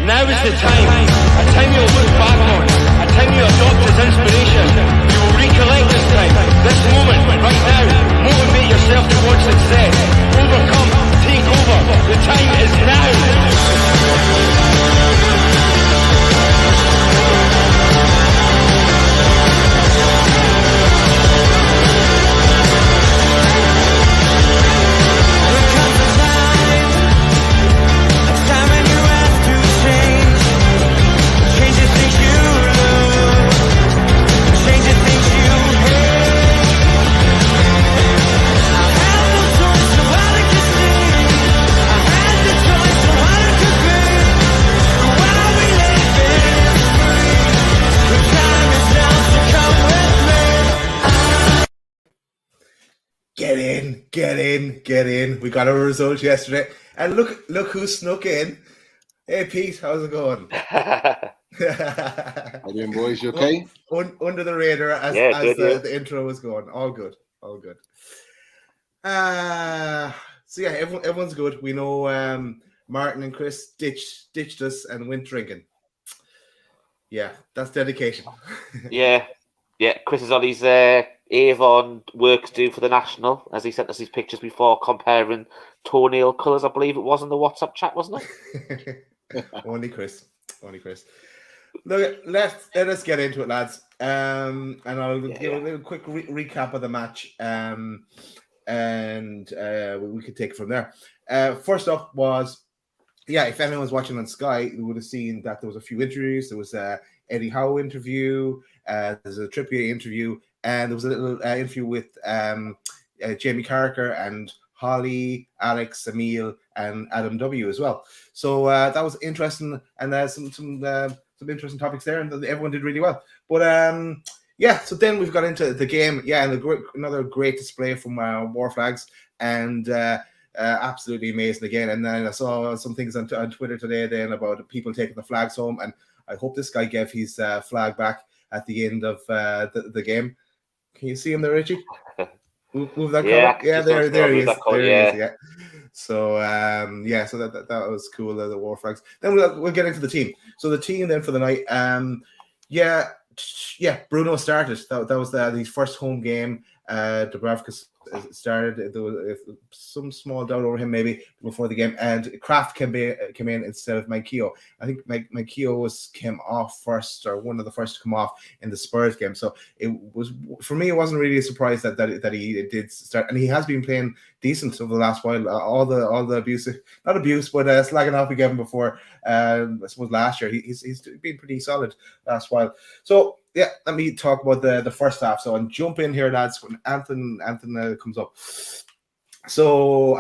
Now is the time. A time you'll look back on. A time you adopt as inspiration. You will recollect this time. This moment, right now. Motivate yourself towards success. Overcome. Take over. The time is now. Get in. We got our results yesterday. And look who snuck in. Hey, Pete, how's it going? How you doing, boys? You okay? Under the radar as the intro was going. All good. So yeah, everyone's good. We know Martin and Chris ditched us and went drinking. Yeah, that's dedication. Yeah. Chris is on his Avon work to do for the National, as he sent us these pictures before comparing toenail colours, I believe it was in the WhatsApp chat, wasn't it? Only Chris. Look, let us get into it, lads. And I'll give a little quick recap of the match. And we could take it from there. First up was, if anyone was watching on Sky, you would have seen that there was a few interviews. There was Eddie Howe interview, there's a Trippier interview, and there was a little interview with Jamie Carragher and Holly, Alex, Emil, and Adam W as well. So that was interesting, and some interesting topics there, and everyone did really well. But so then we've got into the game, and another great display from War Flags, and absolutely amazing again. And then I saw some things on Twitter today then about people taking the flags home, and I hope this guy gave his flag back at the end of the game. Can you see him there, Richie? Move that cover. Yeah, there he is. There he is. So so that was cool. The War Flags. Then we'll get into the team. So the team then for the night. Bruno started. That was his first home game. Dubravka started. There was some small doubt over him maybe before the game, and Kraft came in instead of Maikio. I think Maikio came off first, or one of the first to come off in the Spurs game. So it was, for me, it wasn't really a surprise that he did start, and he has been playing decent over the last while. All the abuse, not abuse, but slagging off we gave him before. I suppose last year he's been pretty solid last while. So yeah, let me talk about the first half. So and jump in here, lads, when Anthony comes up. So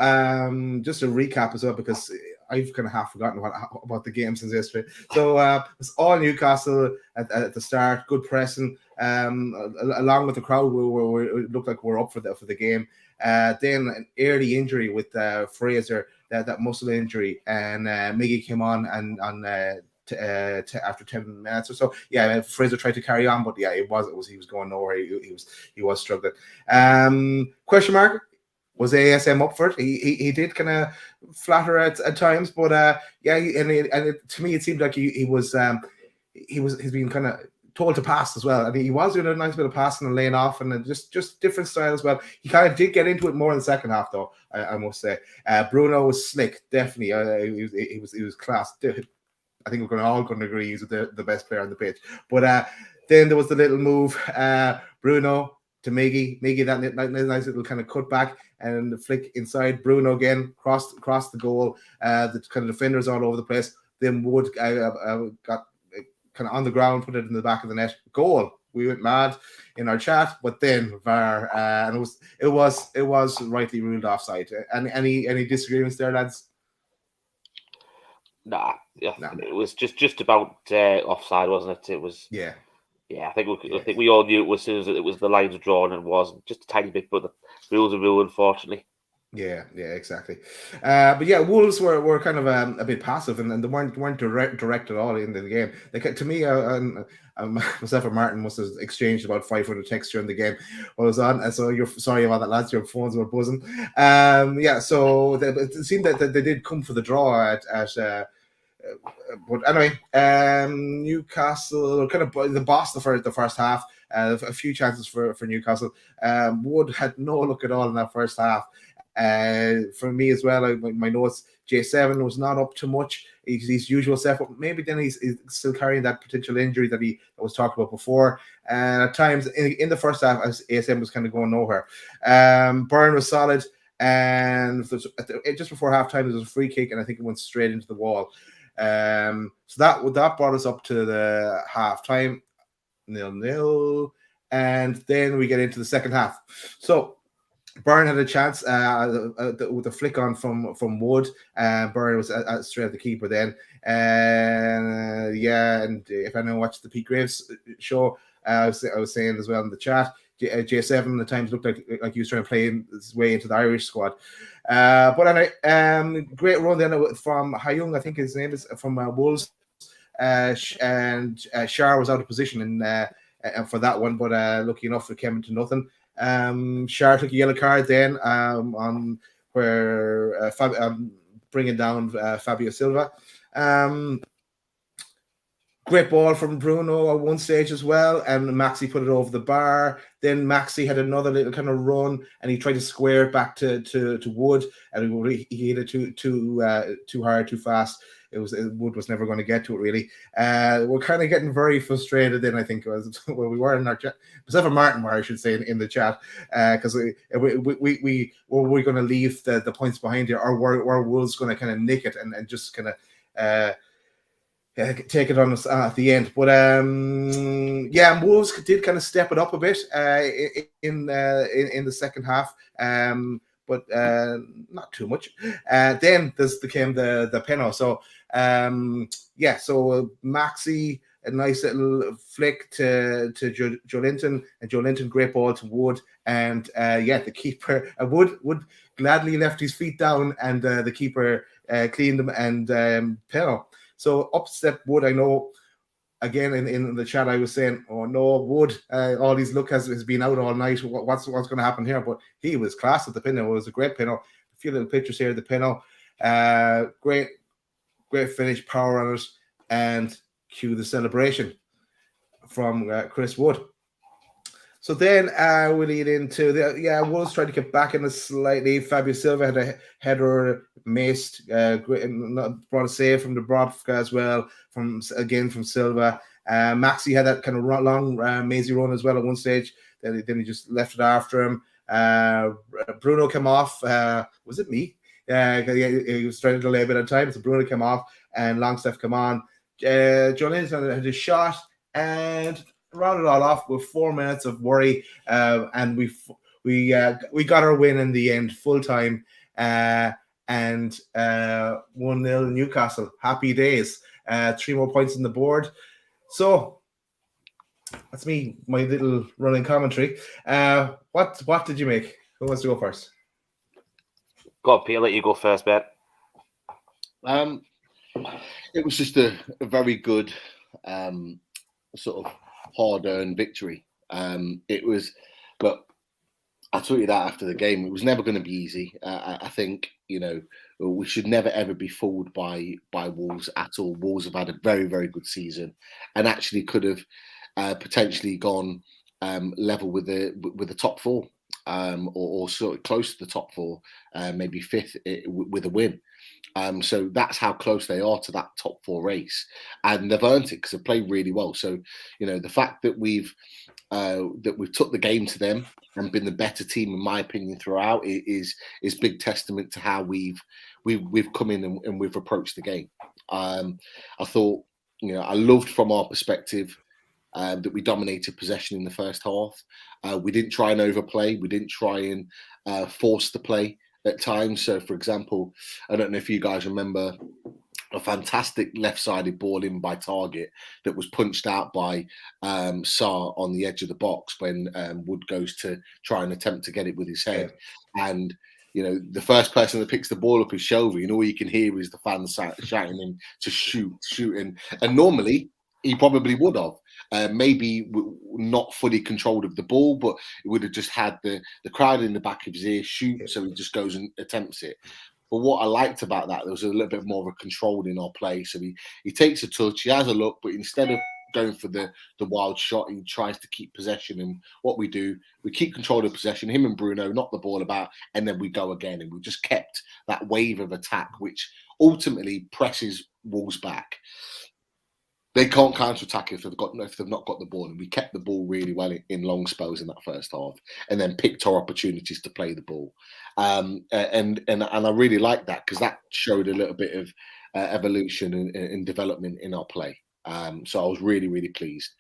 just a recap as well, because I've kind of half forgotten about the game since yesterday. So it's all Newcastle at the start, good pressing, along with the crowd. It looked like we're up for the game. Then an early injury with Fraser, that muscle injury, and Miggy came on after 10 minutes or so. Fraser tried to carry on, but he was going nowhere. He was struggling. Question mark, was ASM up for it? He did kind of flatter at times, but to me it seemed like he's been kind of told to pass as well. I mean, he was doing a nice bit of passing and laying off, and just different style as well. He kind of did get into it more in the second half, though. I must say, Bruno was slick, definitely. He was class. I think we're all going to agree he's the best player on the pitch. But then there was the little move, Bruno to Miggy, that nice little kind of cut back and the flick inside. Bruno again crossed the goal. The kind of defenders all over the place. Then Wood got kind of on the ground, put it in the back of the net. Goal. We went mad in our chat, but then VAR, and it was rightly ruled offside. Any disagreements there, lads? Nah. It was just about offside, wasn't it? It was. Yeah. I think we all knew it was as soon as it was the lines were drawn, and was just a tiny bit, but the rules are rule, unfortunately. Yeah, exactly. But Wolves were kind of a bit passive, and they weren't direct at all in the game. To me, myself and Martin must have exchanged about 500 texts during the game while I was on. And so you're sorry about that, lads. Your phones were buzzing. So it seemed that they did come for the draw at but anyway, Newcastle kind of the boss the first half. A few chances for Newcastle. Wood had no look at all in that first half. For me as well, my notes, J7 was not up to much. He's his usual self, but maybe then he's still carrying that potential injury that I was talking about before. And at times in the first half, as ASM was kind of going nowhere. Byrne was solid, and just before halftime, there was a free kick, and I think it went straight into the wall. So that brought us up to the halftime, 0-0, and then we get into the second half. So Byrne had a chance with a flick on from Wood. Byrne was straight at the keeper then. And if anyone watched the Pete Graves show, I was saying as well in the chat, J7 at times looked like he was trying to play his way into the Irish squad. But anyway, great run then from Hyung, I think his name is, from Wolves. And Shar was out of position for that one, but lucky enough it came into nothing. Shar took a yellow card then on where bringing down Fabio Silva. Great ball from Bruno at one stage as well, and Maxi put it over the bar. Then Maxi had another little kind of run, and he tried to square it back to Wood, and he hit it too hard, too fast. Wood was never going to get to it really. We're kind of getting very frustrated then, I think it was we were in our chat, except for Martin were, I should say, in the chat, because we were going to leave the points behind here, or were Wolves going to kind of nick it and just kind of take it on us at the end. But Wolves did kind of step it up a bit in the second half, but not too much. Then came the penalty. So so Maxi, a nice little flick to Joelinton, and Joelinton, great ball to Wood, and the keeper Wood gladly left his feet down, and the keeper cleaned them, and penalty. So up step Wood. I know, again in the chat I was saying, oh no, Wood, all his look has been out all night. What's going to happen here? But he was class at the pinno. It was a great pinno. A few little pictures here of the pinno. Great finish, power on it, and cue the celebration from Chris Wood. So then we lead into Wolves tried to get back in it slightly. Fabio Silva had a header, maced, brought a save from Dubrovka as well, from Silva. Maxi had that kind of long mazy run as well at one stage. Then he just left it after him. Bruno came off. Was it me? He was trying to delay a bit of time, so Bruno came off and Longstaff came on. Joelinton had a shot and rounded it all off with 4 minutes of worry, and we got our win in the end, full time, and 1-0 Newcastle. Happy days. 3 more points on the board. So that's my little running commentary. What did you make? Who wants to go first? Go on, Peter, let you go first, Ben. It was just a very good sort of hard-earned victory. It was, but I told you that after the game, it was never going to be easy. I think, we should never ever be fooled by Wolves at all. Wolves have had a very, very good season, and actually could have potentially gone level with the top four, or sort of close to the top four, maybe fifth with a win. So that's how close they are to that top four race, and they've earned it because they played really well. So, the fact that we've took the game to them and been the better team, in my opinion, throughout is big testament to how we've come in and we've approached the game. I thought, I loved from our perspective that we dominated possession in the first half. We didn't try and overplay. We didn't try and force the play at times. So, for example, I don't know if you guys remember a fantastic left-sided ball in by Target that was punched out by Sarr on the edge of the box when Wood goes to try and attempt to get it with his head. Yeah. And, the first person that picks the ball up is Shelby, and all you can hear is the fans shouting him to shoot. And normally, he probably would have. Maybe not fully controlled of the ball, but it would have just had the crowd in the back of his ear shoot, so he just goes and attempts it. But what I liked about that, there was a little bit more of a control in our play. So he takes a touch, he has a look, but instead of going for the wild shot, he tries to keep possession. And what we do, we keep control of possession, him and Bruno knock the ball about, and then we go again. And we just kept that wave of attack, which ultimately presses Wolves back. They can't counter-attack if they've not got the ball, and we kept the ball really well in long spells in that first half, and then picked our opportunities to play the ball. And I really like that, because that showed a little bit of evolution and development in our play. So I was really, really pleased.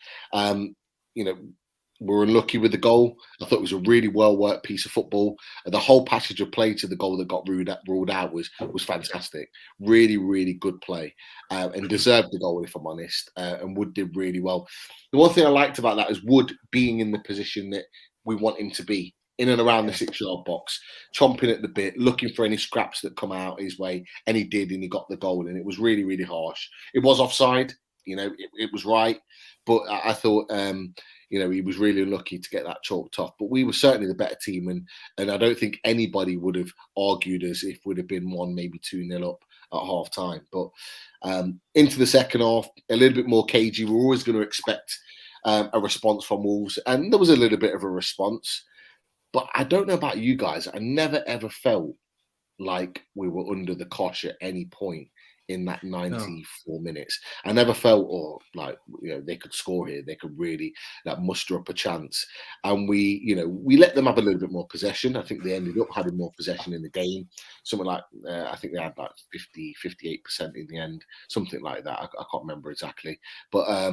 We were unlucky with the goal. I thought it was a really well-worked piece of football. The whole passage of play to the goal that got ruled out was fantastic. Really, really good play, and deserved the goal, if I'm honest. And Wood did really well. The one thing I liked about that is Wood being in the position that we want him to be, in and around the 6-yard box, chomping at the bit, looking for any scraps that come out his way, and he did, and he got the goal, and it was really, really harsh. It was offside, it was right, but I thought, he was really lucky to get that chalked off. But we were certainly the better team, and I don't think anybody would have argued as if would have been 1, maybe 2-0 up at half time. But into the second half, a little bit more cagey. We're always going to expect a response from Wolves, and there was a little bit of a response. But I don't know about you guys. I never ever felt like we were under the cosh at any point in that 94 minutes. I never felt, they could score here. They could really muster up a chance. And we let them have a little bit more possession. I think they ended up having more possession in the game. Something like, I think they had like 50, 58% in the end, something like that. I can't remember exactly. But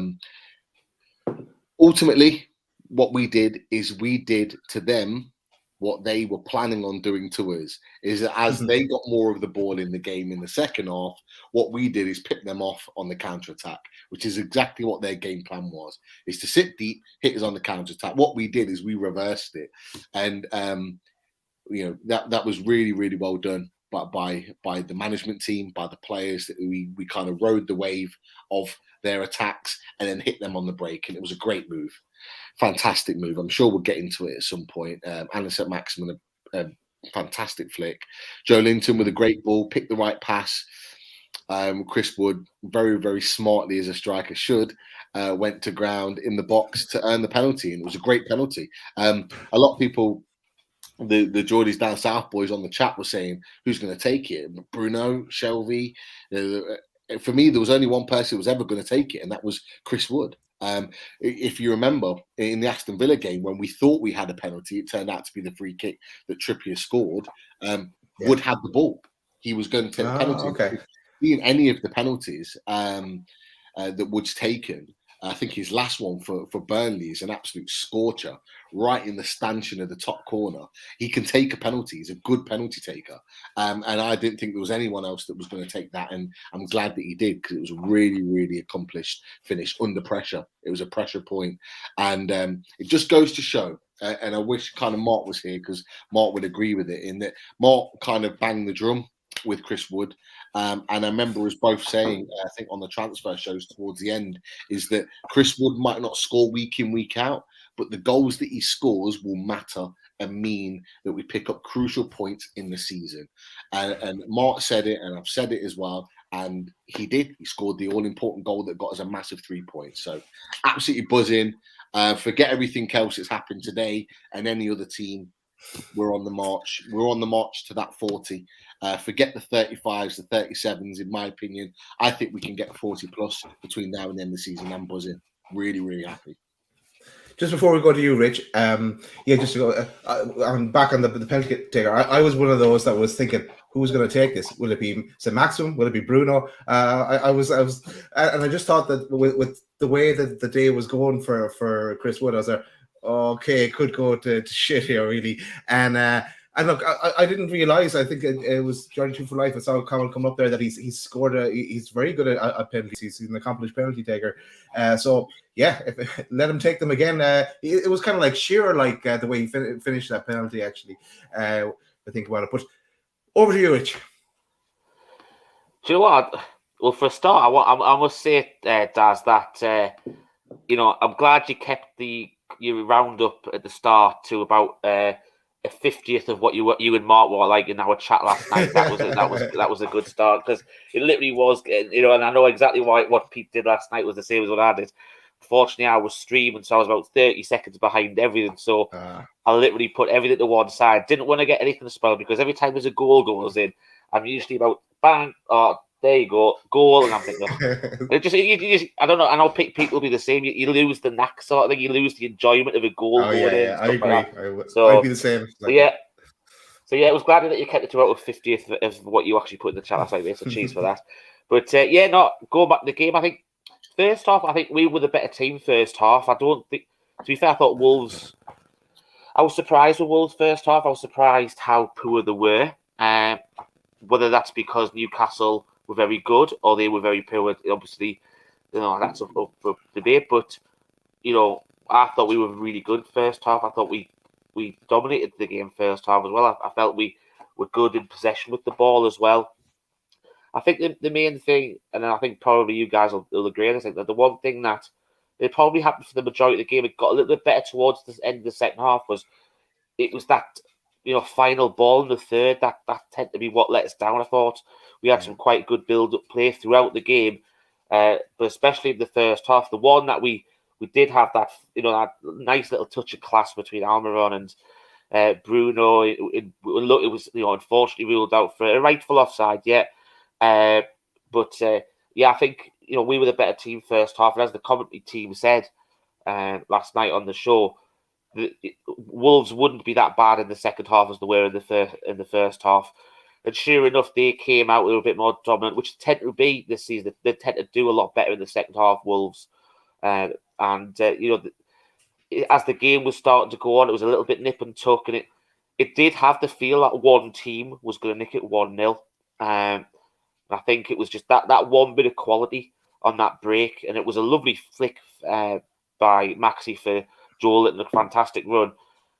ultimately, what we did is we did to them what they were planning on doing to us, is that as they got more of the ball in the game in the second half, what we did is pick them off on the counter-attack, which is exactly what their game plan was, is to sit deep, hit us on the counter-attack. What we did is we reversed it. And, that was really, really well done by the management team, by the players, that we kind of rode the wave of their attacks and then hit them on the break. And it was a great move. Fantastic move. I'm sure we'll get into it at some point. Anisette Maximin, a fantastic flick. Joe Linton with a great ball, picked the right pass. Chris Wood, very, very smartly, as a striker should, went to ground in the box to earn the penalty. And it was a great penalty. A lot of people, the Geordies down south boys on the chat, were saying, who's going to take it? Bruno, Shelby. For me, there was only one person who was ever going to take it, and that was Chris Wood. If you remember, in the Aston Villa game, when we thought we had a penalty, it turned out to be the free kick that Trippier scored. Wood had the ball. He was going to take the penalty. Okay. In any of the penalties that Wood's taken, I think his last one for Burnley is an absolute scorcher, right in the stanchion of the top corner. He can take a penalty. He's a good penalty taker. And I didn't think there was anyone else that was going to take that. And I'm glad that he did, because it was a really, really accomplished finish under pressure. It was a pressure point. And it just goes to show, and I wish kind of Mark was here, because Mark would agree with it, in that Mark kind of banged the drum with Chris Wood. And I remember us both saying, I think on the transfer shows towards the end, is that Chris Wood might not score week in, week out, but the goals that he scores will matter and mean that we pick up crucial points in the season. And Mark said it, and I've said it as well, and he did. He scored the all-important goal that got us a massive 3 points. So absolutely buzzing. Forget everything else that's happened today and any other team. We're on the march. We're on the march to that 40. Forget the 35s, the 37s, in my opinion. I think we can get 40 plus between now and the end of the season. I'm buzzing. Really, really happy. Just before we go to you, Rich, just to go, I'm back on the penalty taker. I was one of those that was thinking, who's going to take this? Will it be Maxim? Will it be Bruno? I was, and I just thought that with the way that the day was going for Chris Wood, I was like, okay, it could go to shit here, really. And look, I didn't realize. I think it was Johnny Two for Life. I saw Colin come up there that he's scored. He's very good at penalties. He's an accomplished penalty taker. So yeah, let him take them again. It was kind of like Shearer, like the way he finished that penalty. Actually, I think about it. But over to you, Rich. Do you know what? Well, for a start, I must say, Daz, that I'm glad you kept your roundup at the start to about a 50th of what you and Mark were like in our chat last night. That was a good start, because it literally was, and I know exactly what Pete did last night was the same as what I did. Fortunately, I was streaming, so I was about 30 seconds behind everything. So I literally put everything to one side. Didn't want to get anything spoiled, because every time there's a goal goes in, I'm usually about bang, there you go, goal, and I'm thinking, I don't know. I know people will be the same. You lose the knack sort of thing. You lose the enjoyment of a goal going in. Yeah, I agree. Like I'd be the same. So it was glad that you kept it to about 50th of what you actually put in the chat last night. So cheers for that. But going back to the game, I think first half, I think we were the better team first half. I don't think, to be fair, I thought Wolves. I was surprised with Wolves first half. I was surprised how poor they were. Whether that's because Newcastle were very good or they were very poor, obviously, that's up for debate. But I thought we were really good first half. I thought we dominated the game first half as well. I felt we were good in possession with the ball as well. I think the main thing, and I think probably you guys will agree on this, that the one thing that it probably happened for the majority of the game, it got a little bit better towards the end of the second half, was that final ball in the third that tended to be what let us down. I thought we had some quite good build-up play throughout the game, but especially in the first half. The one that we did have that nice little touch of class between Almiron and Bruno. It was unfortunately ruled out for a rightful offside. I think we were the better team first half, and as the commentary team said last night on the show, Wolves wouldn't be that bad in the second half as they were in the first half. And sure enough, they came out a little bit more dominant, which tend to be this season. They tend to do a lot better in the second half, Wolves. As the game was starting to go on, it was a little bit nip and tuck, and it did have the feel that one team was going to nick it 1-0. I think it was just that one bit of quality on that break, and it was a lovely flick by Maxi for Joe Linton, a fantastic run,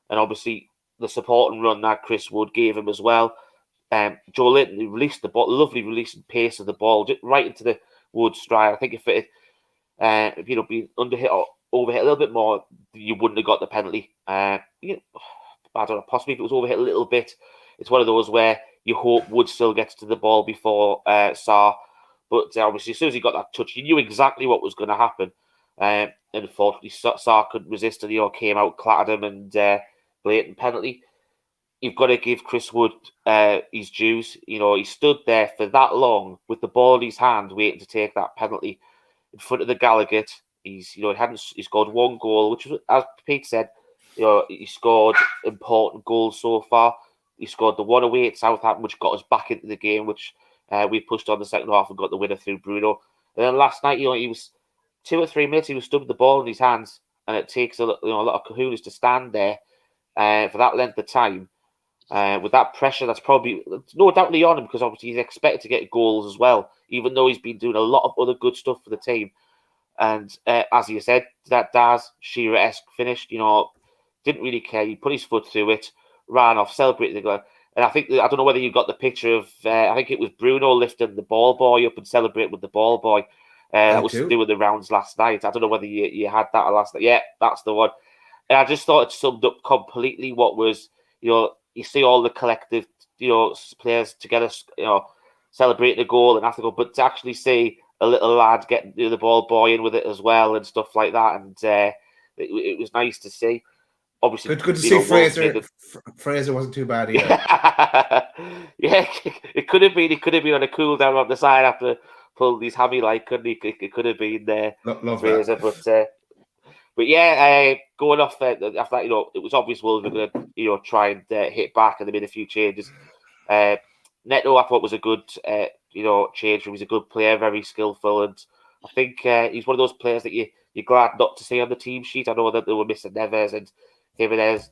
and obviously the supporting run that Chris Wood gave him as well. Joe Linton released the ball, lovely release and pace of the ball, just right into the Wood stride. I think if it had been underhit or overhit a little bit more, you wouldn't have got the penalty. I don't know, possibly if it was overhit a little bit. It's one of those where you hope Wood still gets to the ball before Sarr. But obviously, as soon as he got that touch, you knew exactly what was going to happen. And unfortunately, Sarr couldn't resist and came out, clattered him, and blatant penalty. You've got to give Chris Wood his dues. He stood there for that long with the ball in his hand, waiting to take that penalty in front of the Gallagher. He scored one goal, which was, as Pete said, he scored important goals so far. He scored the one away at Southampton, which got us back into the game, which we pushed on the second half and got the winner through Bruno. And then last night, he was 2 or 3 minutes, he was stood with the ball in his hands, and it takes a lot of kahunas to stand there for that length of time. With that pressure, that's probably no doubtly on him, because obviously he's expected to get goals as well, even though he's been doing a lot of other good stuff for the team. And as you said, that Daz Shearer-esque finish, didn't really care. He put his foot through it, ran off, celebrated the goal. And I don't know whether you got the picture of, I think it was Bruno lifting the ball boy up and celebrating with the ball boy. That was to do with the rounds last night. I don't know whether you had that last night. Yeah, that's the one. And I just thought it summed up completely what was, you see all the collective, players together, celebrating the goal and after goal, but to actually see a little lad getting the ball boy in with it as well and stuff like that, and it was nice to see. Obviously, good to see Fraser. Fraser wasn't too bad either. Yeah, it could have been. He could have been on a cool down on the side after pulling his hammy, like, couldn't he? It could have been there, Fraser. But yeah, going off after that, it was obvious Wolves were going to, try and hit back, and they made a few changes. Neto, I thought, was a good, change. He was a good player, very skillful, and I think he's one of those players that you're glad not to see on the team sheet. I know that they were missing Neves and Jimenez,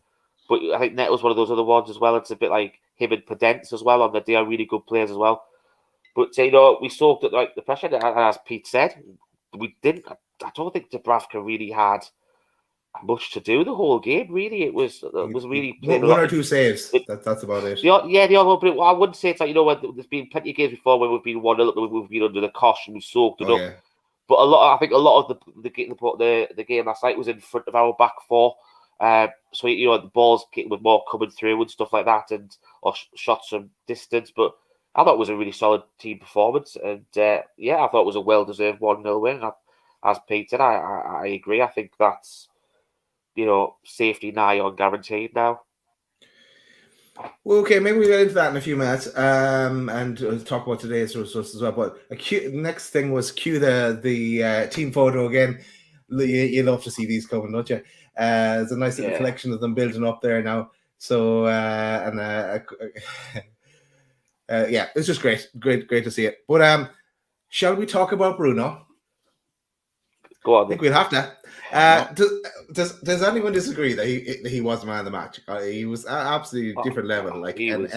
but I think Neto's one of those other ones as well. It's a bit like him and Podence as well. On they are really good players as well. But we soaked up the pressure, and as Pete said, we didn't. I don't think Dubravka really had much to do the whole game. Really, it was really one or two saves. That's about it. The other, but I wouldn't say it's like there's been plenty of games before where we've been 1-0, we've been under the cosh and we've soaked it up. Yeah. But I think a lot of the game last night was in front of our back four. So the balls were more coming through and stuff like that, or shots from distance. But I thought it was a really solid team performance, and I thought it was a well-deserved 1-0 win. As Pete said, I agree. I think that's safety nigh on guaranteed now. Well, okay, maybe we'll get into that in a few minutes, and talk about today's results as well. But next thing was cue the team photo again. You love to see these coming, don't you? There's a nice little collection of them building up there now. So it's just great to see it. But shall we talk about Bruno? Go on. I think we'll have to. Does anyone disagree that he was the man of the match? He was absolutely different level. Like and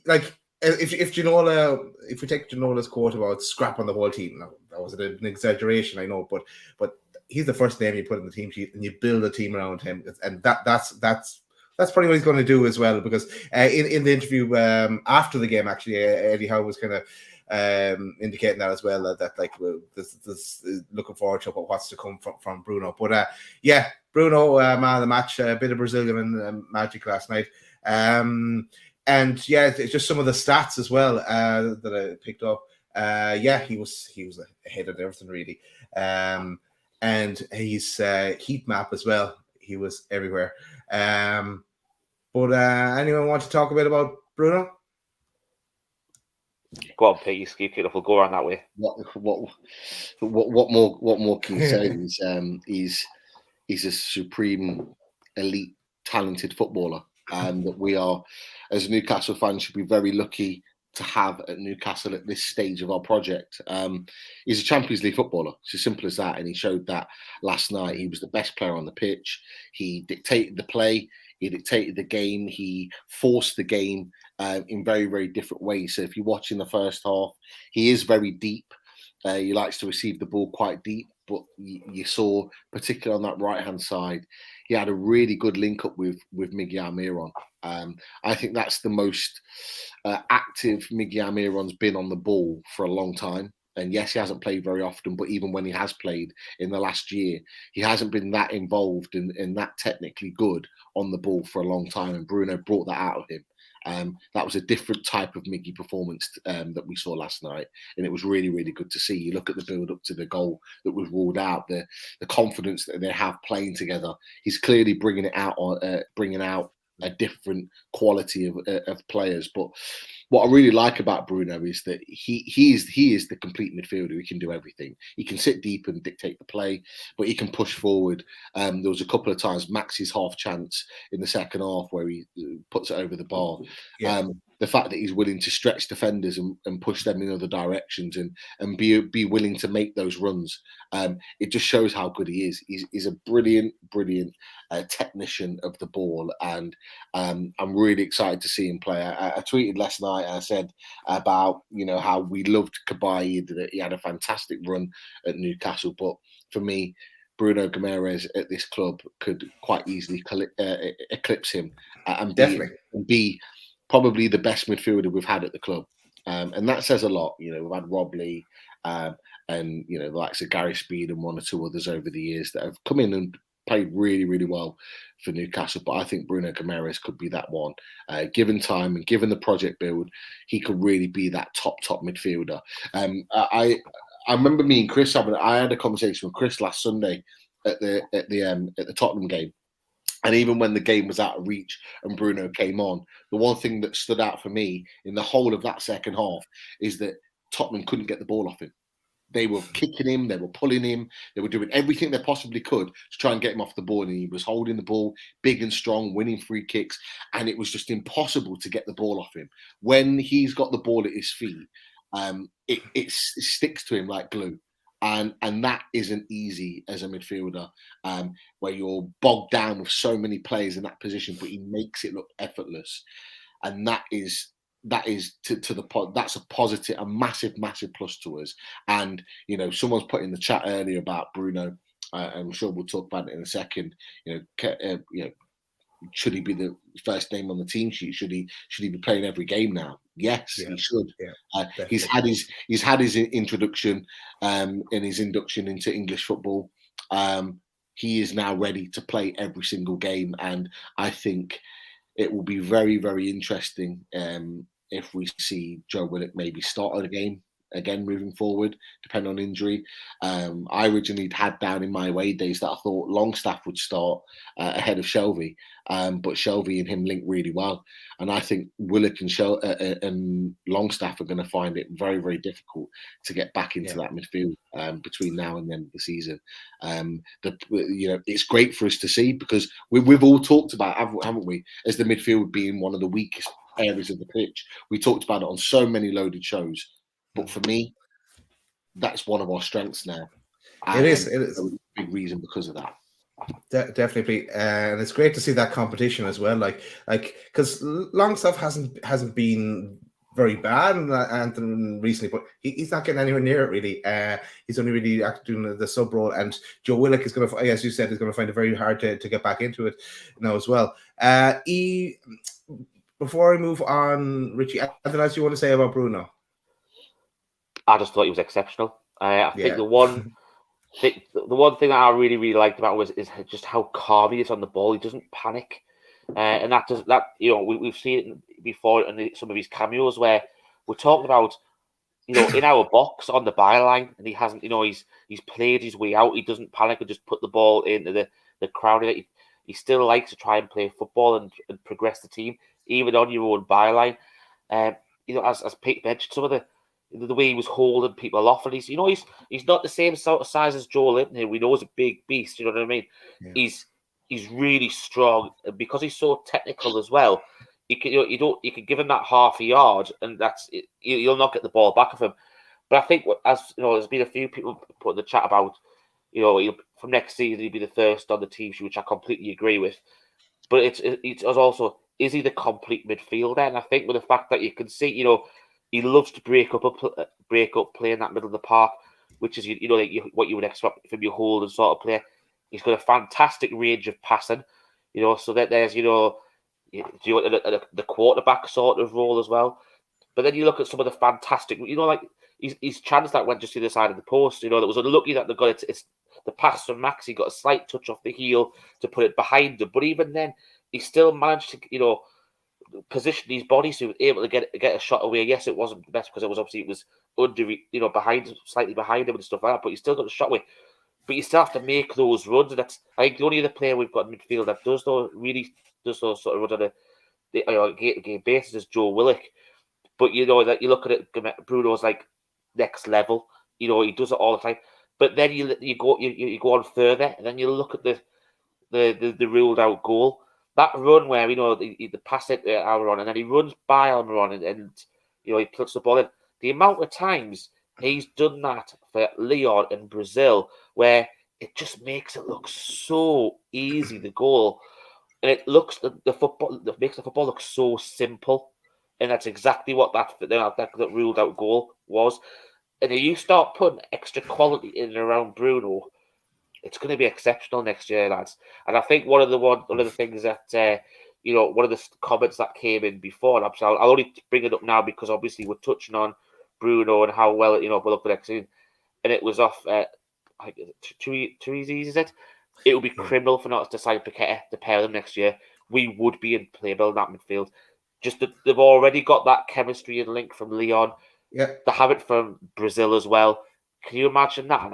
like if Ginola, if we take Ginola's quote about scrap on the whole team, no, that was an exaggeration, I know, but he's the first name you put in the team sheet, and you build a team around him, and that's probably what he's going to do as well. Because in the interview after the game, actually, Eddie Howe was kind of indicating that as well, that like this is looking forward to what's to come from Bruno. But Bruno, man of the match, a bit of Brazilian magic last night. And it's just some of the stats as well that I picked up. He was ahead of everything really. And his heat map as well, he was everywhere. But anyone want to talk a bit about Bruno? Go on, Pete. You keep it up. We'll go around that way. What more can you say? He's a supreme, elite, talented footballer, and that we are, as Newcastle fans, should be very lucky to have at Newcastle at this stage of our project. He's a Champions League footballer. It's as simple as that, and he showed that last night. He was the best player on the pitch. He dictated the play. He dictated the game. He forced the game in very, very different ways. So if you watch in the first half, he is very deep. He likes to receive the ball quite deep, but you saw, particularly on that right-hand side, he had a really good link up with Miggy Almiron. I think that's the most active Miggy Almiron's been on the ball for a long time. And yes, he hasn't played very often, but even when he has played in the last year, he hasn't been that involved and that technically good on the ball for a long time. And Bruno brought that out of him. That was a different type of Miggy performance that we saw last night, and it was really, really good to see. You look at the build up to the goal that was ruled out, the confidence that they have playing together. He's clearly bringing out a different quality of players. But what I really like about Bruno is that he is the complete midfielder. He can do everything. He can sit deep and dictate the play, but he can push forward. There was a couple of times, Max's half chance in the second half where he puts it over the bar. Yeah. The fact that he's willing to stretch defenders and push them in other directions and be willing to make those runs, it just shows how good he is. He's a brilliant technician of the ball, and I'm really excited to see him play. I tweeted last night. I said about how we loved Cabaye, that he had a fantastic run at Newcastle, but for me, Bruno Guimaraes at this club could quite easily eclipse him and be probably the best midfielder we've had at the club. And that says a lot. We've had Rob Lee and the likes of Gary Speed and one or two others over the years that have come in and played really, really well for Newcastle. But I think Bruno Guimaraes could be that one. Given time and given the project build, he could really be that top midfielder. I remember me and Chris I had a conversation with Chris last Sunday at the Tottenham game. And even when the game was out of reach and Bruno came on, the one thing that stood out for me in the whole of that second half is that Tottenham couldn't get the ball off him. They were kicking him, they were pulling him, they were doing everything they possibly could to try and get him off the ball. And he was holding the ball, big and strong, winning free kicks. And it was just impossible to get the ball off him. When he's got the ball at his feet, it sticks to him like glue. And that isn't easy as a midfielder, where you're bogged down with so many players in that position, but he makes it look effortless. And that is that's a positive, a massive plus to us. And someone's put in the chat earlier about Bruno. I'm sure we'll talk about it in a second. Should he be the first name on the team sheet? Should he be playing every game now? Yes, he should. Yeah, he's had his introduction and his induction into English football. he is now ready to play every single game. And I think it will be very, very interesting if we see Joe Willock maybe start a game again moving forward, depending on injury. I originally had down in my away days that I thought Longstaff would start ahead of Shelvey, but Shelvey and him link really well. And I think Willock and Longstaff are going to find it very, very difficult to get back into that midfield between now and the end of the season. It's great for us to see, because we've all talked about, haven't we, as the midfield being one of the weakest areas of the pitch. We talked about it on so many loaded shows. But for me, that's one of our strengths now. It is a big reason because of that. Definitely, and it's great to see that competition as well. Like because Longstaff hasn't been very bad and recently, but he's not getting anywhere near it really. He's only really doing the sub role, and Joe Willock is going to, as you said, is going to find it very hard to get back into it now as well. Before I move on, Richie, anything else you want to say about Bruno? I just thought he was exceptional. I think the one thing that I really, really liked about him is just how calm he is on the ball. He doesn't panic, and we've seen it before in some of his cameos where we're talking about, in our box on the byline, and he hasn't, he's played his way out. He doesn't panic and just put the ball into the crowd. He still likes to try and play football and progress the team, even on your own byline. As Pete mentioned, some of the way he was holding people off, and he's not the same sort of size as Joe Linton, who we know is a big beast. You know what I mean? Yeah. He's really strong, and because he's so technical as well. You can give him that half a yard, and that's it, you'll not get the ball back of him. But I think, as there's been a few people put in the chat about, from next season he'll be the first on the team sheet, which I completely agree with. But it's also, is he the complete midfielder? And I think with the fact that you can see, he loves to break up play in that middle of the park, which is what you would expect from your holding sort of player. He's got a fantastic range of passing, so that there's the quarterback sort of role as well. But then you look at some of the fantastic, like his chance that went just to the side of the post. That was unlucky that they got it. It's the pass from Max. He got a slight touch off the heel to put it behind him, but even then, he still managed to position his body so he was able to get a shot away. Yes, it wasn't the best because it was under, behind, slightly behind him and stuff like that, but he still got a shot away. But you still have to make those runs, and that's, I think, the only other player we've got in midfield that does those sort of runs on a game basis is Joe Willock. But that you look at it, Bruno's like next level. He does it all the time. But then you go on further, and then you look at the ruled out goal. That run where the pass it Almiron, and then he runs by Almiron, and he puts the ball in. The amount of times he's done that for Leon and Brazil, where it just makes it look so easy, the goal, and it looks makes the football look so simple, and that's exactly what that ruled out goal was. And if you start putting extra quality in and around Bruno, it's going to be exceptional next year, lads. And I think one of the things that one of the comments that came in before, and I'll only bring it up now because obviously we're touching on Bruno and how well we'll look for next season, and it was off. Too easy, is it? It would be criminal for not to sign Paqueta to pair them next year. We would be in playable in that midfield. Just that they've already got that chemistry and link from Leon. Yeah, they have it from Brazil as well. Can you imagine that? And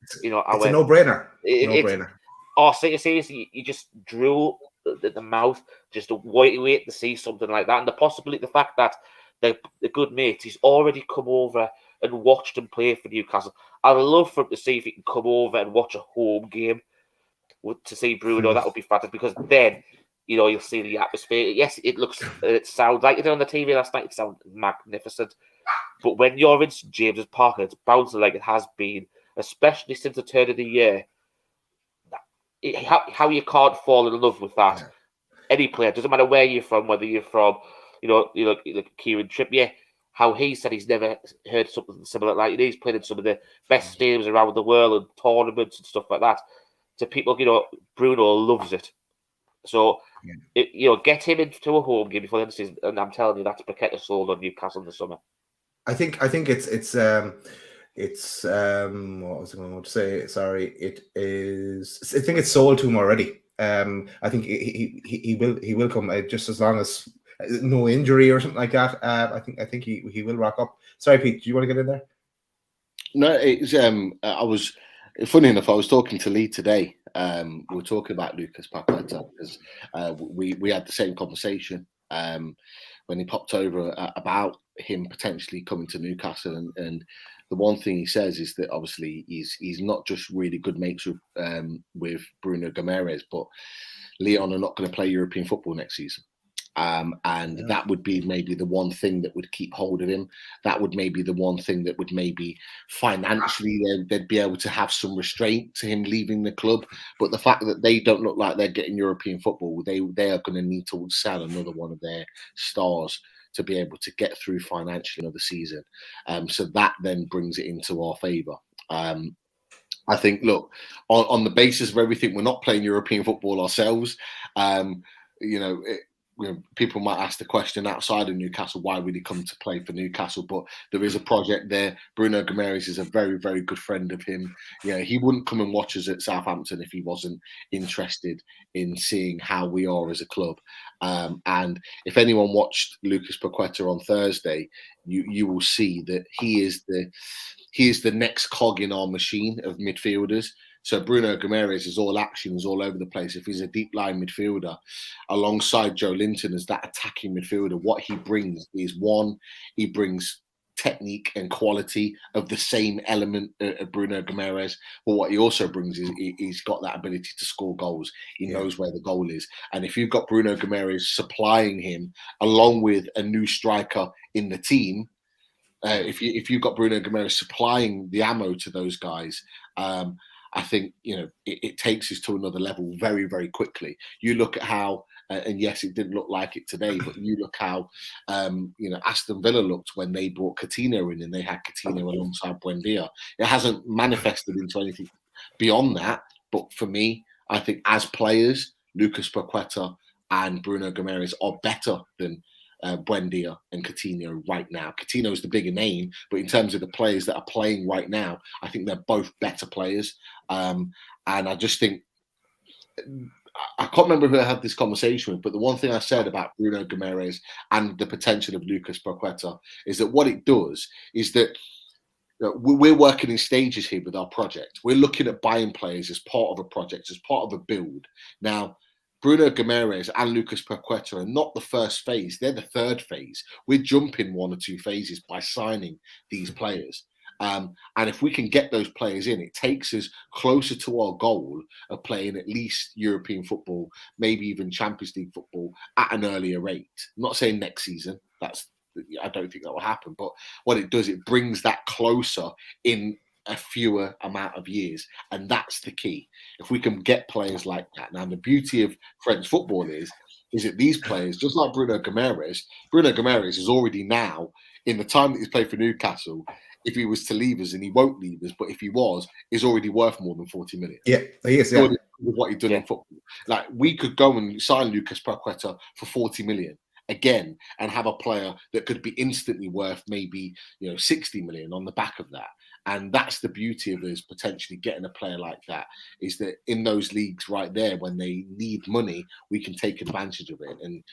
it's a no-brainer. Seriously, you just drool at the mouth, just to wait to see something like that. And the possibility, the fact that the good mates, he's already come over and watched him play for Newcastle. I'd love for him to see if he can come over and watch a home game to see Bruno. That would be fantastic, because then you'll see the atmosphere. Yes, it sounds like it on the TV last night. It sounds magnificent. But when you're in St James's Park and it's bouncing like it has been, especially since the turn of the year, how you can't fall in love with that. Any player, doesn't matter where you're from, whether you're from, like Kieran Trippier, how he said he's never heard something similar like that. He's played in some of the best stadiums around the world and tournaments and stuff like that. To people, Bruno loves it. So, get him into a home game before the end of the season, and I'm telling you, that's Paqueta sold on Newcastle in the summer. I think it's It's what was I going to say? Sorry, it is. I think it's sold to him already. I think he will come just as long as no injury or something like that. I think he will rock up. Sorry, Pete, do you want to get in there? No, it's I was funny enough. I was talking to Lee today. We were talking about Lucas Paqueta because we had the same conversation when he popped over about him potentially coming to Newcastle, and the one thing he says is that obviously he's not just really good mates with Bruno Guimaraes, but Leon are not going to play European football next season. And that would be maybe the one thing that would keep hold of him. That would maybe the one thing that would maybe financially they'd be able to have some restraint to him leaving the club. But the fact that they don't look like they're getting European football, they are going to need to sell another one of their stars to be able to get through financially another season. So that then brings it into our favour. I think, look, on the basis of everything, we're not playing European football ourselves. People might ask the question outside of Newcastle, why would he come to play for Newcastle? But there is a project there. Bruno Guimaraes is a very, very good friend of him. He wouldn't come and watch us at Southampton if he wasn't interested in seeing how we are as a club. And if anyone watched Lucas Paqueta on Thursday, you will see that he is the next cog in our machine of midfielders. So Bruno Guimaraes is all actions all over the place. If he's a deep line midfielder, alongside Joe Linton as that attacking midfielder, what he brings is he brings technique and quality of the same element of Bruno Guimaraes. But what he also brings is he's got that ability to score goals. He knows where the goal is. And if you've got Bruno Guimaraes supplying him along with a new striker in the team, if you've got Bruno Guimaraes supplying the ammo to those guys, I think it takes us to another level very, very quickly. You look at how, and yes, it didn't look like it today, but you look how Aston Villa looked when they brought Coutinho in and they had Coutinho alongside Buendia. It hasn't manifested into anything beyond that, but for me, I think as players, Lucas Paqueta and Bruno Guimaraes are better than Buendia and Coutinho right now. Coutinho is the bigger name, but in terms of the players that are playing right now, I think they're both better players. And I just think, I can't remember who I had this conversation with, but the one thing I said about Bruno Guimaraes and the potential of Lucas Paqueta is that what it does is that we're working in stages here with our project. We're looking at buying players as part of a project, as part of a build. Now, Bruno Guimaraes and Lucas Paqueta are not the first phase, they're the third phase. We're jumping one or two phases by signing these players. And if we can get those players in, it takes us closer to our goal of playing at least European football, maybe even Champions League football at an earlier rate. I'm not saying next season, I don't think that will happen, but what it does, it brings that closer in a fewer amount of years, and that's the key. If we can get players like that. Now, the beauty of French football is that these players, just like Bruno Guimaraes is already now, in the time that he's played for Newcastle, if he was to leave us, and he won't leave us, but if he was, is already worth more than 40 million. Yeah, he is. Yeah. With what he's done in football, like we could go and sign Lucas Paqueta for 40 million again, and have a player that could be instantly worth maybe 60 million on the back of that. And that's the beauty of us potentially getting a player like that, is that in those leagues right there, when they need money, we can take advantage of it. And,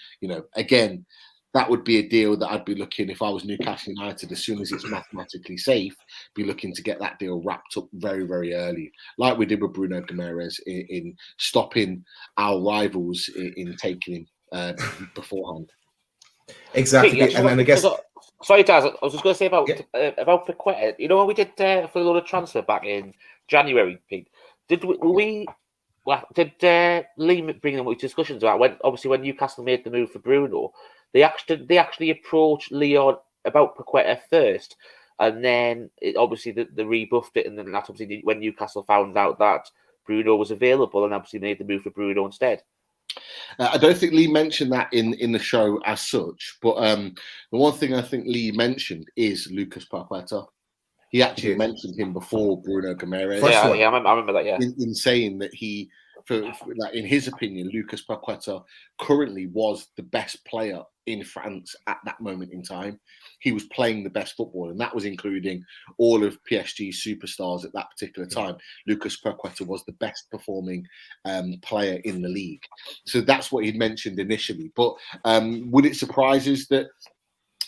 again, that would be a deal that I'd be looking, if I was Newcastle United, as soon as it's mathematically safe, be looking to get that deal wrapped up very, very early, like we did with Bruno Guimaraes in stopping our rivals in taking him beforehand. Exactly. And I guess... Sorry, Daz, I was just going to say about Paqueta. When we did for the London transfer back in January, Pete, did Lee bring in discussions about when Newcastle made the move for Bruno, they actually approached Leon about Paqueta first, and then they rebuffed it, and then that's obviously when Newcastle found out that Bruno was available, and obviously made the move for Bruno instead. I don't think Lee mentioned that in the show as such, but the one thing I think Lee mentioned is Lucas Paqueta. He actually mentioned him before Bruno Guimaraes. Yeah, I remember that. Yeah, in saying that in his opinion, Lucas Paqueta currently was the best player in France at that moment in time. He was playing the best football, and that was including all of PSG's superstars at that particular time. Lucas Paqueta was the best performing player in the league. So that's what he'd mentioned initially. But would it surprise us that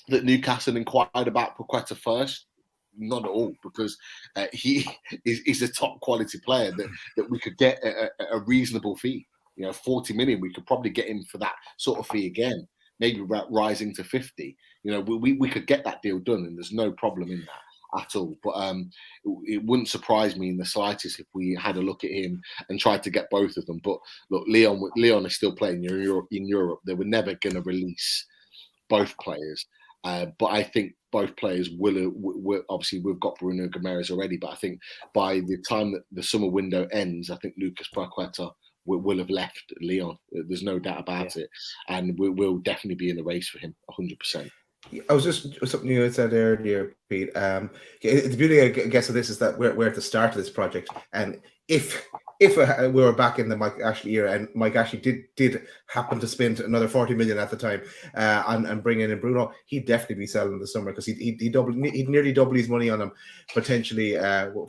Newcastle inquired about Paqueta first? Not at all, because he is a top quality player that we could get a reasonable fee. 40 million, we could probably get him for that sort of fee again, maybe rising to 50. We could get that deal done, and there's no problem in that at all. But it wouldn't surprise me in the slightest if we had a look at him and tried to get both of them. But look, Leon is still playing in Europe. They were never going to release both players. But I think both players will obviously, we've got Bruno Guimaraes already, but I think by the time that the summer window ends, I think Lucas Paqueta will have left Lyon. There's no doubt about it. And we'll definitely be in the race for him, 100%. I was just something you had said earlier, Pete. The beauty, I guess, of this is that we're at the start of this project, and if we were back in the Mike Ashley era, and Mike Ashley did happen to spend another 40 million at the time and bring in Bruno, he'd definitely be selling in the summer, because he'd nearly double his money on him potentially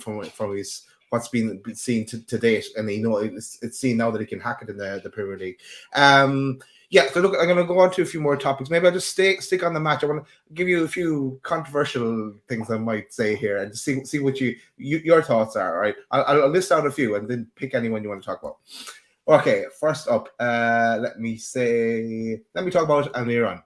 from his what's been seen to date, and it's seen now that he can hack it in the Premier League. So look, I'm going to go on to a few more topics. Maybe I'll just stick on the match. I want to give you a few controversial things I might say here, and see what your thoughts are. All right, I'll list out a few and then pick anyone you want to talk about. Okay, first up, let me talk about Almiron.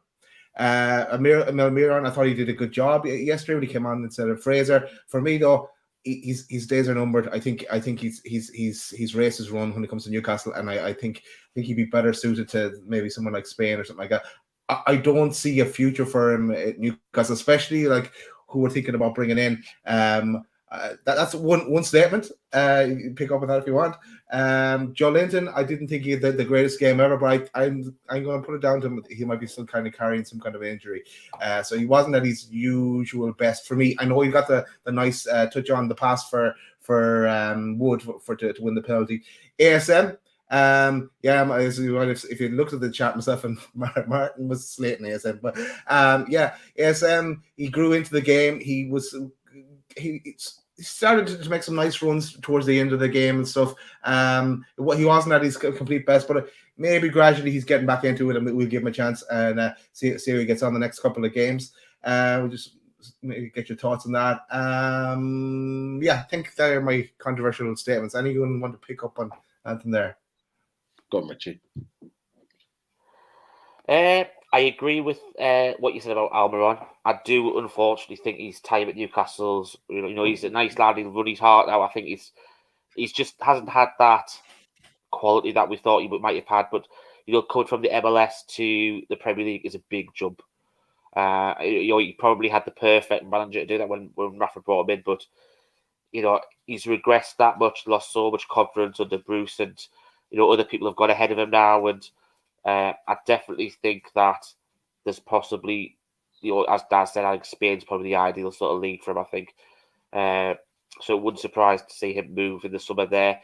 Almiron, I thought he did a good job yesterday when he came on instead of Fraser. For me, though, his days are numbered. I think his race is run when it comes to Newcastle, and I think he'd be better suited to maybe someone like Spain or something like that. I don't see a future for him at Newcastle, especially like who we're thinking about bringing in. That's one statement. You can pick up on that if you want. Joe Linton, I didn't think he had the greatest game ever, but I'm going to put it down to him. He might be still kind of carrying some kind of injury. So he wasn't at his usual best for me. I know he got the nice touch on the pass for Wood to win the penalty. ASM. If you looked at the chat, myself and Martin was slating ASM, but ASM, he grew into the game. He started to make some nice runs towards the end of the game and stuff. He wasn't at his complete best, but maybe gradually he's getting back into it, and we'll give him a chance and see how he gets on the next couple of games. We'll just maybe get your thoughts on that. I think they're my controversial statements. Anyone want to pick up on anything there? Go on, Richie. I agree with what you said about Almiron. I do unfortunately think his time at Newcastle's, he's a nice lad, he'll run his heart out. I think he's just hasn't had that quality that we thought he might have had. But coming from the MLS to the Premier League is a big jump. He probably had the perfect manager to do that when Rafa brought him in, but he's regressed that much, lost so much confidence under Bruce, and other people have got ahead of him now, and I definitely think that there's possibly, as Dad said, I think Spain's probably the ideal sort of league for him, I think. So it wouldn't surprise to see him move in the summer there.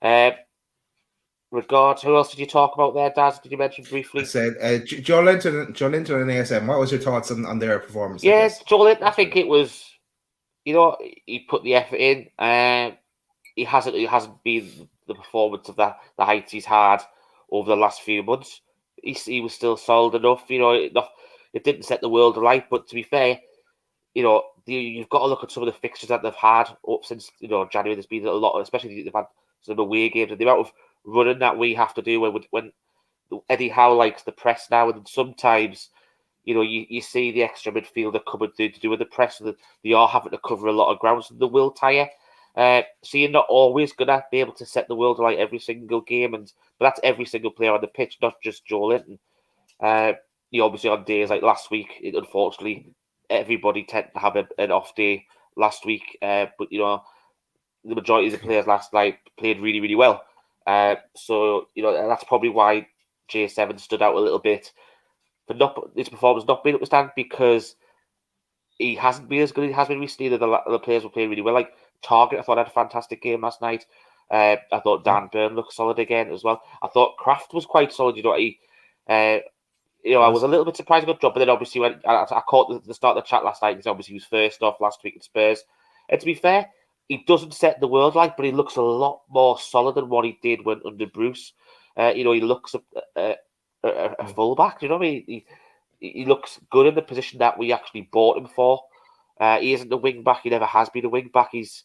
Who else did you talk about there, Dad? Did you mention briefly? I said Joe Linton and ASM. What was your thoughts on their performance? Yes, Joe Linton, I think it was, he put the effort in. He hasn't been the performance of the heights he's had over the last few months. He was still solid enough. It didn't set the world alight, but to be fair, you've got to look at some of the fixtures that they've had up since January. There's been a lot, especially they've had some away games, and the amount of running that we have to do when Eddie Howe likes the press now, and sometimes you see the extra midfielder coming through to do with the press, and they are having to cover a lot of ground, so they will tire. So you're not always going to be able to set the world alight every single game, but that's every single player on the pitch, not just Joe Linton. Obviously on days like last week, unfortunately, everybody tended to have an off day last week, but the majority of the players last night played really, really well. So that's probably why J7 stood out a little bit for his performance not being up to stand, because he hasn't been as good as he has been recently. The players were playing really well. Like Target, I thought had a fantastic game last night. I thought Dan Burn looked solid again as well. I thought Kraft was quite solid. I was a little bit surprised he got dropped, but then obviously when I caught the start of the chat last night, because obviously he was first off last week at Spurs. And to be fair, he doesn't set the world light, but he looks a lot more solid than what he did when under Bruce. He looks a fullback. You know what I mean? He looks good in the position that we actually bought him for. He isn't a wing back. He never has been a wing back. He's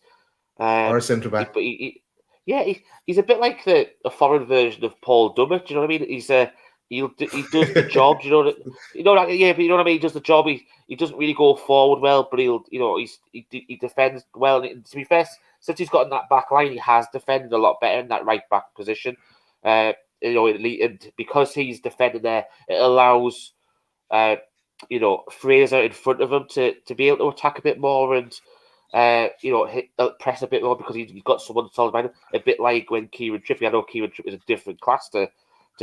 or a centre back. He's a bit like a foreign version of Paul Dummett. Do you know what I mean? He does the job. But you know what I mean. He does the job. He doesn't really go forward well, but he defends well. And to be fair, since he's got in that back line, he has defended a lot better in that right back position. And because he's defending there, it allows Fraser in front of him to be able to attack a bit more and press a bit more because he's got someone solid behind him. A bit like when Kieran Trippier. I know Kieran Trippier is a different class to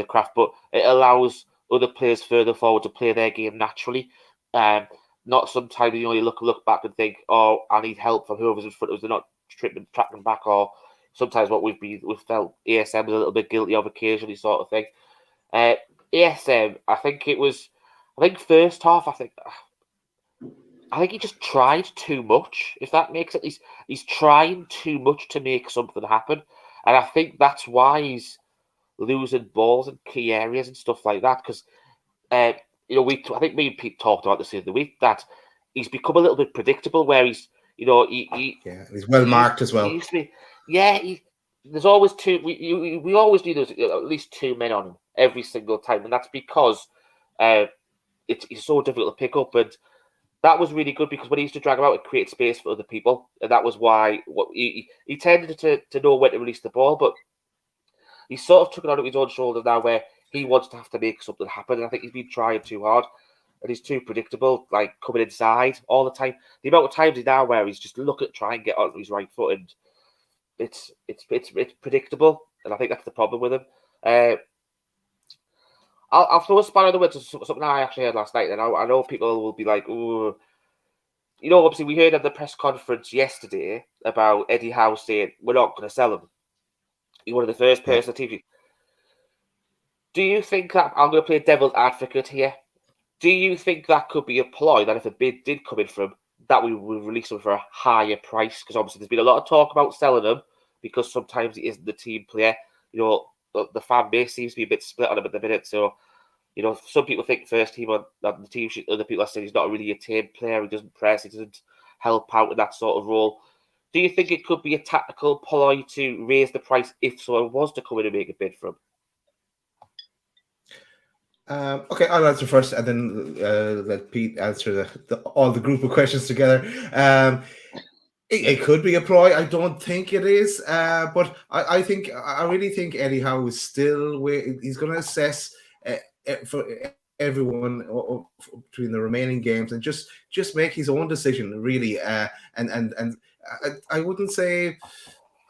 Kraft, but it allows other players further forward to play their game naturally. Not sometimes you look back and think, oh, I need help from whoever's in front of us. They're not tracking back, or sometimes what we've felt ASM is a little bit guilty of occasionally, sort of thing. ASM, I think first half, I think he just tried too much, if that makes it. He's trying too much to make something happen. And I think that's why he's losing balls in key areas and stuff like that. Because, I think me and Pete talked about this the other week, that he's become a little bit predictable where he's well marked as well. There's always two. We always need at least two men on him every single time. And that's because it's so difficult to pick up. And that was really good because when he used to drag him out, it created space for other people. And that was why he tended to know when to release the ball. But he sort of took it on his own shoulders now where he wants to have to make something happen. And I think he's been trying too hard. And he's too predictable, like coming inside all the time. The amount of times he's now where he's just looking to try and get on his right foot, and it's predictable. And I think that's the problem with him. I'll throw a spanner in the works to something I actually heard last night. And I know people will be like, "Ooh." Obviously we heard at the press conference yesterday about Eddie Howe saying, we're not going to sell him. He's one of the first person on TV. Do you think that, I'm going to play devil's advocate here, do you think that could be a ploy that if a bid did come in for him, that we will release him for a higher price? Because obviously there's been a lot of talk about selling him because sometimes he isn't the team player. The fan base seems to be a bit split on him at the minute. So, some people think first team on the team sheet, other people are saying he's not really a team player. He doesn't press, he doesn't help out in that sort of role. Do you think it could be a tactical ploy to raise the price if someone was to come in and make a bid for him? Okay, I'll answer first, and then let Pete answer all the group of questions together. It could be a ploy. I don't think it is, but I really think Eddie Howe is still he's going to assess for everyone between the remaining games and just make his own decision, really. And I wouldn't say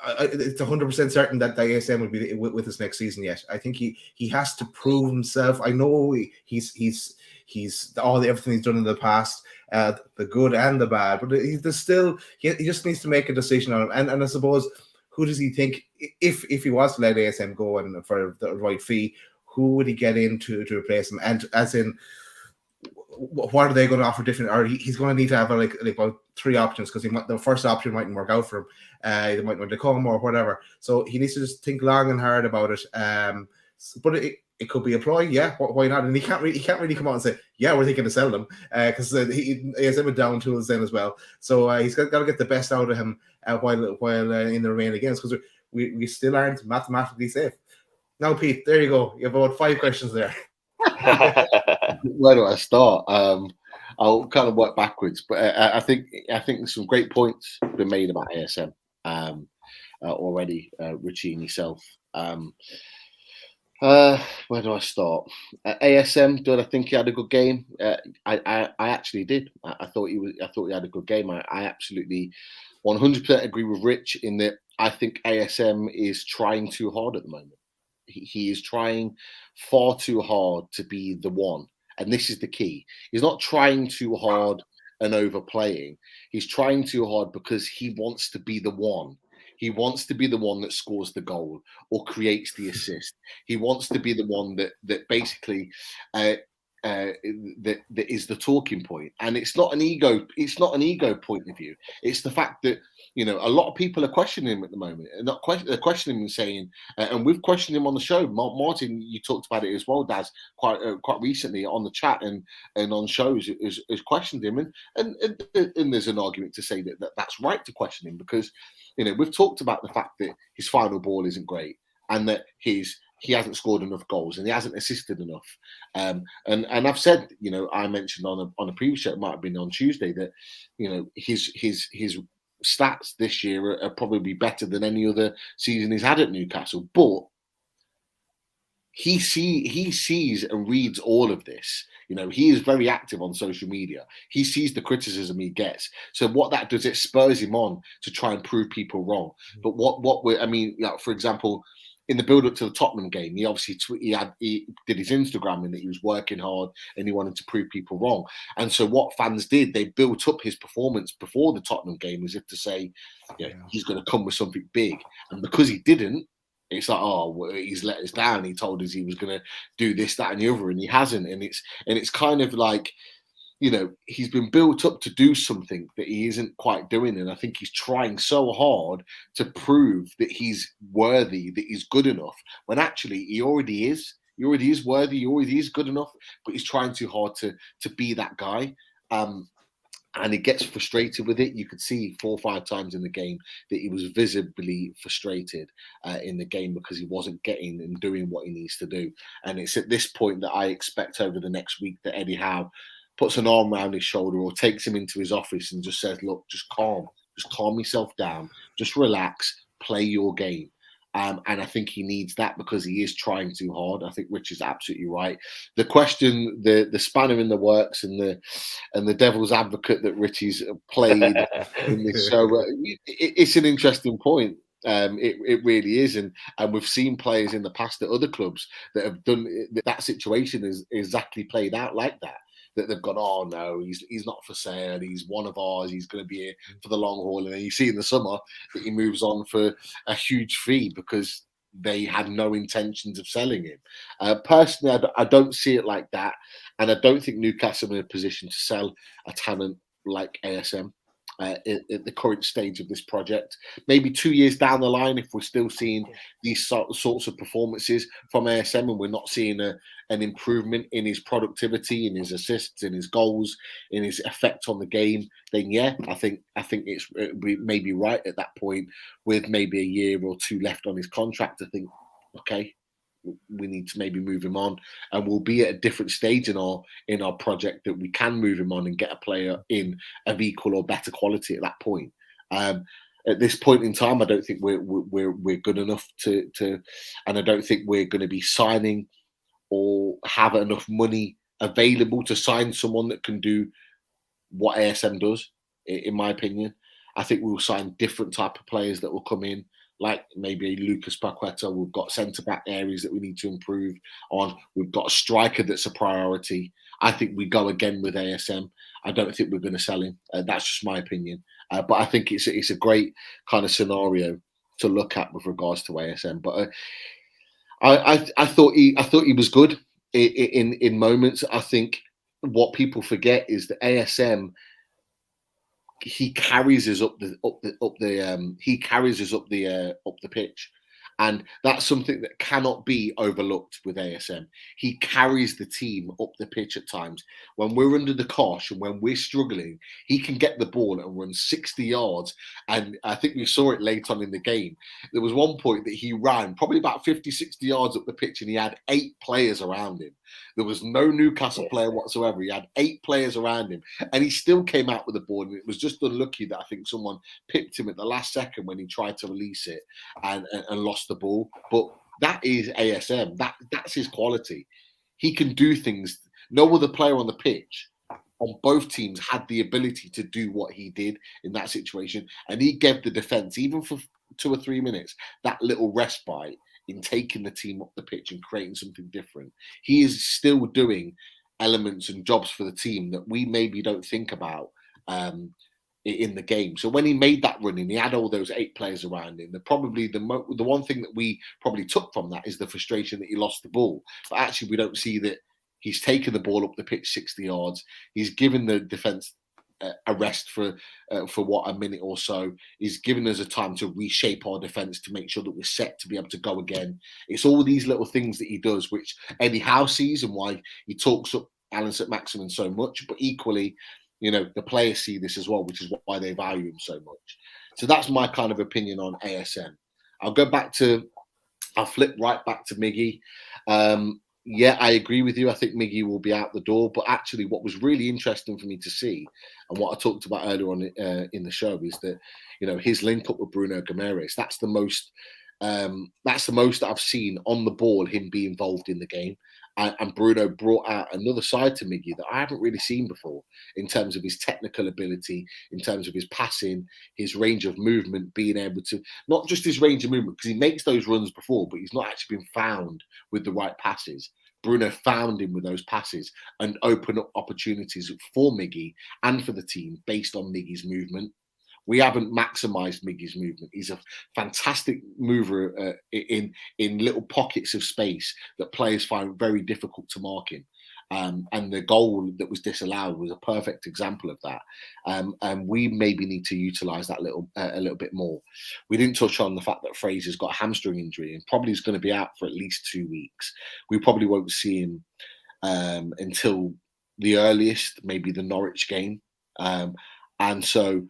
it's 100% certain that the ASM will be with us next season yet. I think he has to prove himself. I know he's everything he's done in the past, the good and the bad, but he just needs to make a decision on him. And I suppose, who does he think, if he was to let ASM go and for the right fee, who would he get in to replace him? And as in, what are they going to offer different? Or he's going to need to have like about three options, because the first option mightn't work out for him. They might want to come or whatever. So he needs to just think long and hard about it. But it could be a ploy, yeah. Why not? And he can't really come out and say, yeah, we're thinking of selling him, because he has him down tools then as well. So he's got to get the best out of him while in the remaining games, because we still aren't mathematically safe. Now, Pete, there you go. You have about 5 questions there. Where do I start? I'll kind of work backwards, but I think some great points have been made about ASM already. Richie and yourself. Where do I start? ASM, did I think he had a good game? I actually did. I thought he had a good game. I absolutely 100% agree with Rich in that I think ASM is trying too hard at the moment. He is trying far too hard to be the one. And this is the key. He's not trying too hard and overplaying. He's trying too hard because he wants to be the one. He wants to be the one that scores the goal or creates the assist. He wants to be the one that basically that is the talking point, and it's not an ego point of view. It's the fact that a lot of people are questioning him at the moment, and they're questioning him and saying, and we've questioned him on the show. Martin, you talked about it as well, Daz, quite recently on the chat and on shows, is questioned him, and there's an argument to say that that's right to question him, because we've talked about the fact that his final ball isn't great, and that he hasn't scored enough goals and he hasn't assisted enough. And I've said, I mentioned on a previous show, it might have been on Tuesday, that his stats this year are probably better than any other season he's had at Newcastle. But he sees and reads all of this. He is very active on social media. He sees the criticism he gets. So what that does, it spurs him on to try and prove people wrong. But for example, in the build-up to the Tottenham game, he obviously he did his Instagram and that he was working hard and he wanted to prove people wrong. And so what fans did, they built up his performance before the Tottenham game as if to say, he's going to come with something big. And because he didn't, it's like, he's let us down. He told us he was going to do this, that, and the other, and he hasn't. And it's kind of like, he's been built up to do something that he isn't quite doing. And I think he's trying so hard to prove that he's worthy, that he's good enough, when actually he already is. He already is worthy. He already is good enough, but he's trying too hard to be that guy. And he gets frustrated with it. You could see 4 or 5 times in the game that he was visibly frustrated in the game because he wasn't getting and doing what he needs to do. And it's at this point that I expect over the next week that Eddie Howe puts an arm around his shoulder or takes him into his office and just says, look, just calm yourself down, just relax, play your game. And I think he needs that because he is trying too hard. I think Rich is absolutely right. The question, the spanner in the works and the devil's advocate that Richie's played in this show, it's an interesting point. It really is, and we've seen players in the past at other clubs that have done that situation is exactly played out like that. That they've gone, oh no, he's not for sale, he's one of ours, he's going to be here for the long haul. And then you see in the summer that he moves on for a huge fee because they had no intentions of selling him. Personally, I don't see it like that. And I don't think Newcastle are in a position to sell a talent like ASM at the current stage of this project. Maybe 2 years down the line, if we're still seeing these sorts of performances from ASM and we're not seeing an improvement in his productivity, in his assists, in his goals, in his effect on the game, then I think it may be right at that point, with maybe a year or 2 left on his contract, to think, okay, we need to maybe move him on, and we'll be at a different stage in our project that we can move him on and get a player in of equal or better quality at that point. At this point in time, I don't think we're good enough to, and I don't think we're going to be signing or have enough money available to sign someone that can do what ASM does. In my opinion, I think we'll sign different type of players that will come in, like maybe a Lucas Paqueta. We've got centre-back areas that we need to improve on. We've got a striker that's a priority. I think we go again with ASM. I don't think we're going to sell him. That's just my opinion. But I think it's a great kind of scenario to look at with regards to ASM. But I thought he was good in moments. I think what people forget is that ASM, he carries us up the pitch, and that's something that cannot be overlooked with ASM. He carries the team up the pitch at times. When we're under the cosh and when we're struggling, he can get the ball and run 60 yards. And I think we saw it late on in the game. There was one point that he ran probably about 50, 60 yards up the pitch, and he had 8 players around him. There was no Newcastle player whatsoever. He had 8 players around him, and he still came out with the ball. And it was just unlucky that I think someone picked him at the last second when he tried to release it and lost the ball. But that is ASM. That's his quality. He can do things no other player on the pitch on both teams had the ability to do what he did in that situation, and he gave the defense, even for 2 or 3 minutes, that little respite in taking the team up the pitch and creating something different. He is still doing elements and jobs for the team that we maybe don't think about in the game. So when he made that run and he had all those 8 players around him, the one thing that we probably took from that is the frustration that he lost the ball. But actually, we don't see that He's taken the ball up the pitch 60 yards. He's given the defence a rest for what, a minute or so. He's given us a time to reshape our defence to make sure that we're set to be able to go again. It's all these little things that he does, which Eddie Howe sees, and why he talks up Alan St-Maximin so much. But equally, you know, the players see this as well, which is why they value him so much. So that's my kind of opinion on ASM. I'll flip right back to Miggy. Yeah, I agree with you. I think Miggy will be out the door. But actually, what was really interesting for me to see, and what I talked about earlier on in the show, is that, you know, his link up with Bruno Guimaraes. That's the most that I've seen on the ball, him be involved in the game. And Bruno brought out another side to Miggy that I haven't really seen before, in terms of his technical ability, in terms of his passing, his range of movement, being able to, not just his range of movement, because he makes those runs before, but he's not actually been found with the right passes. Bruno found him with those passes and opened up opportunities for Miggy and for the team based on Miggy's movement. We haven't maximised Miggy's movement. He's a fantastic mover in little pockets of space that players find very difficult to mark him. And the goal that was disallowed was a perfect example of that. And we maybe need to utilise that a little bit more. We didn't touch on the fact that Fraser's got a hamstring injury and probably is going to be out for at least 2 weeks. We probably won't see him until the earliest, maybe the Norwich game. And so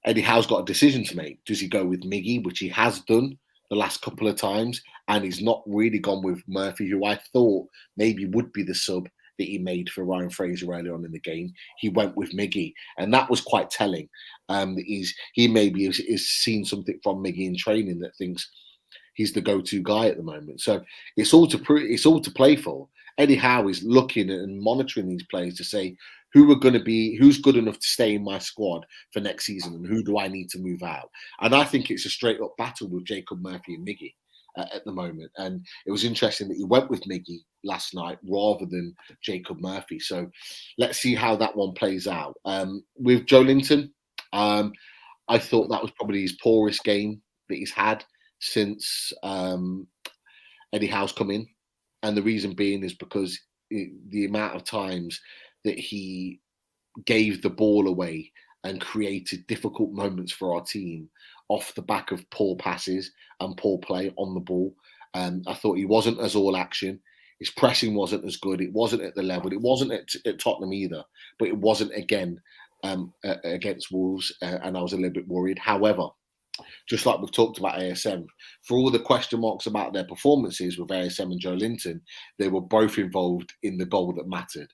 Eddie Howe's got a decision to make. Does he go with Miggy, which he has done the last couple of times, and he's not really gone with Murphy, who I thought maybe would be the sub that he made for Ryan Fraser earlier on in the game. He went with Miggy, and that was quite telling. He maybe has seen something from Miggy in training that thinks he's the go-to guy at the moment. So it's all to play for. Eddie Howe is looking and monitoring these players to say who's good enough to stay in my squad for next season, and who do I need to move out. And I think it's a straight up battle with Jacob Murphy and Miggy at the moment. And it was interesting that he went with Miggy last night rather than Jacob Murphy. So let's see how that one plays out. With Joe Linton, I thought that was probably his poorest game that he's had since Eddie Howe's come in. And the reason being is because the amount of times that he gave the ball away and created difficult moments for our team off the back of poor passes and poor play on the ball. I thought he wasn't as all action. His pressing wasn't as good. It wasn't at the level. It wasn't at Tottenham either, but it wasn't again against Wolves, and I was a little bit worried. However, just like we've talked about ASM, for all the question marks about their performances with ASM and Joe Linton, they were both involved in the goal that mattered.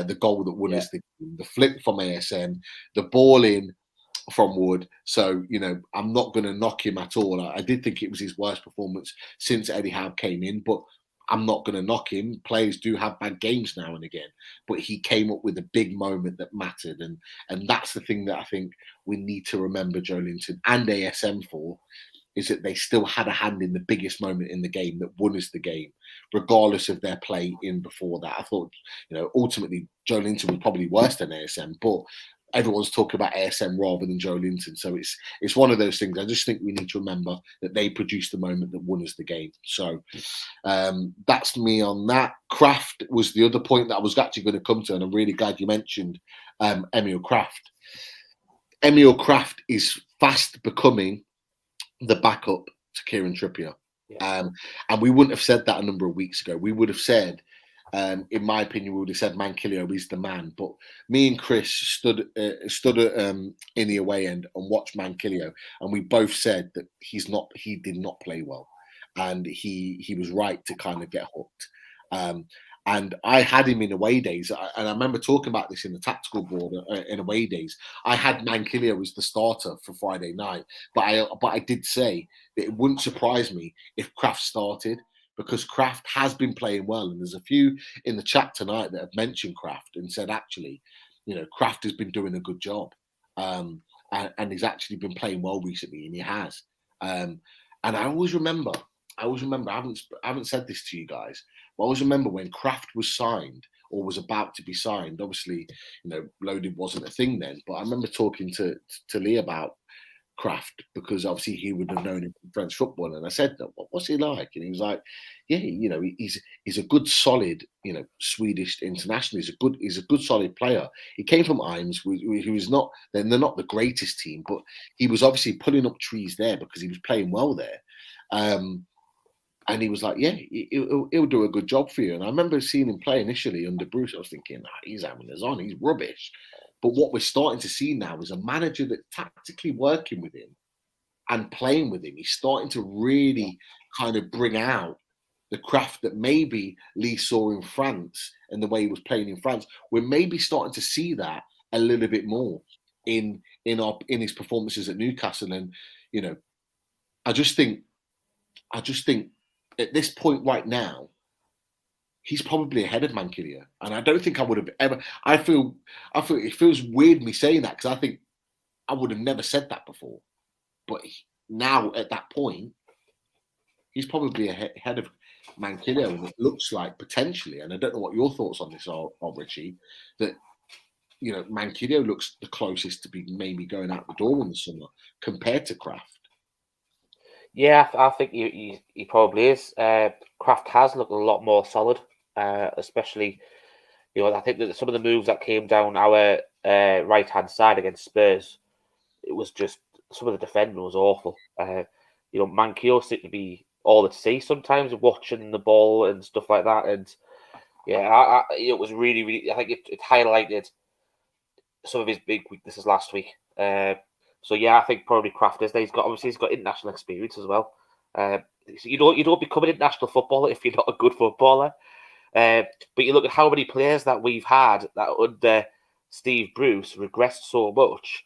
The goal that won us the game, the flick from ASM, the ball in from Wood. So, you know, I'm not going to knock him at all. I did think it was his worst performance since Eddie Howe came in, but I'm not going to knock him. Players do have bad games now and again, but he came up with a big moment that mattered. And that's the thing that I think we need to remember Joe Linton and ASM for, is that they still had a hand in the biggest moment in the game that won us the game, regardless of their play in before that. I thought, you know, ultimately Joe Linton was probably worse than ASM, but everyone's talking about ASM rather than Joe Linton. So it's one of those things. I just think we need to remember that they produced the moment that won us the game. So that's me on that. Kraft was the other point that I was actually going to come to, and I'm really glad you mentioned Emil Kraft. Emil Kraft is fast becoming the backup to Kieran Trippier. Yeah. And we wouldn't have said that a number of weeks ago. We would have said, in my opinion, we would have said Manquillo is the man. But me and Chris stood in the away end and watched Manquillo, and we both said that he did not play well, and he was right to kind of get hooked. And I had him in away days, and I remember talking about this in the tactical board in away days. I had Manquillo as the starter for Friday night, but I did say that it wouldn't surprise me if Kraft started, because Kraft has been playing well, and there's a few in the chat tonight that have mentioned Kraft and said, actually, you know, Kraft has been doing a good job, and he's actually been playing well recently, and he has. And I always remember, I haven't said this to you guys, but I always remember when Kraft was signed or was about to be signed. Obviously, you know, loaded wasn't a thing then, but I remember talking to Lee about Kraft, because obviously he would have known him from French football. And I said, what's he like? And he was like, yeah, you know, he's a good, solid, you know, Swedish international. He's a good, solid player. He came from Imes, who is not, they're not the greatest team, but he was obviously pulling up trees there because he was playing well there. And he was like, yeah, he'll do a good job for you. And I remember seeing him play initially under Bruce. I was thinking, he's having us on, he's rubbish. But what we're starting to see now is a manager that tactically working with him and playing with him, he's starting to really kind of bring out the craft that maybe Lee saw in France and the way he was playing in France. We're maybe starting to see that a little bit more in his performances at Newcastle. And, you know, I just think at this point right now, he's probably ahead of Mankilia. And I don't think I would have ever, I feel it feels weird me saying that, because I think I would have never said that before. But now at that point, he's probably ahead of Mankilia. And it looks like potentially, and I don't know what your thoughts on this are, Richie, that, you know, Mankilia looks the closest to be maybe going out the door in the summer compared to Kraft. Yeah, I think he probably is. Kraft has looked a lot more solid, especially, you know, I think that some of the moves that came down our right-hand side against Spurs, it was just, some of the defending was awful. You know, Mankiel seemed to be all at sea sometimes, watching the ball and stuff like that. And yeah, it was really, really, I think it highlighted some of his big weaknesses last week. So yeah, I think probably Kraft is there. He's got international experience as well. You don't become an international footballer if you're not a good footballer. But you look at how many players that we've had that under Steve Bruce regressed so much,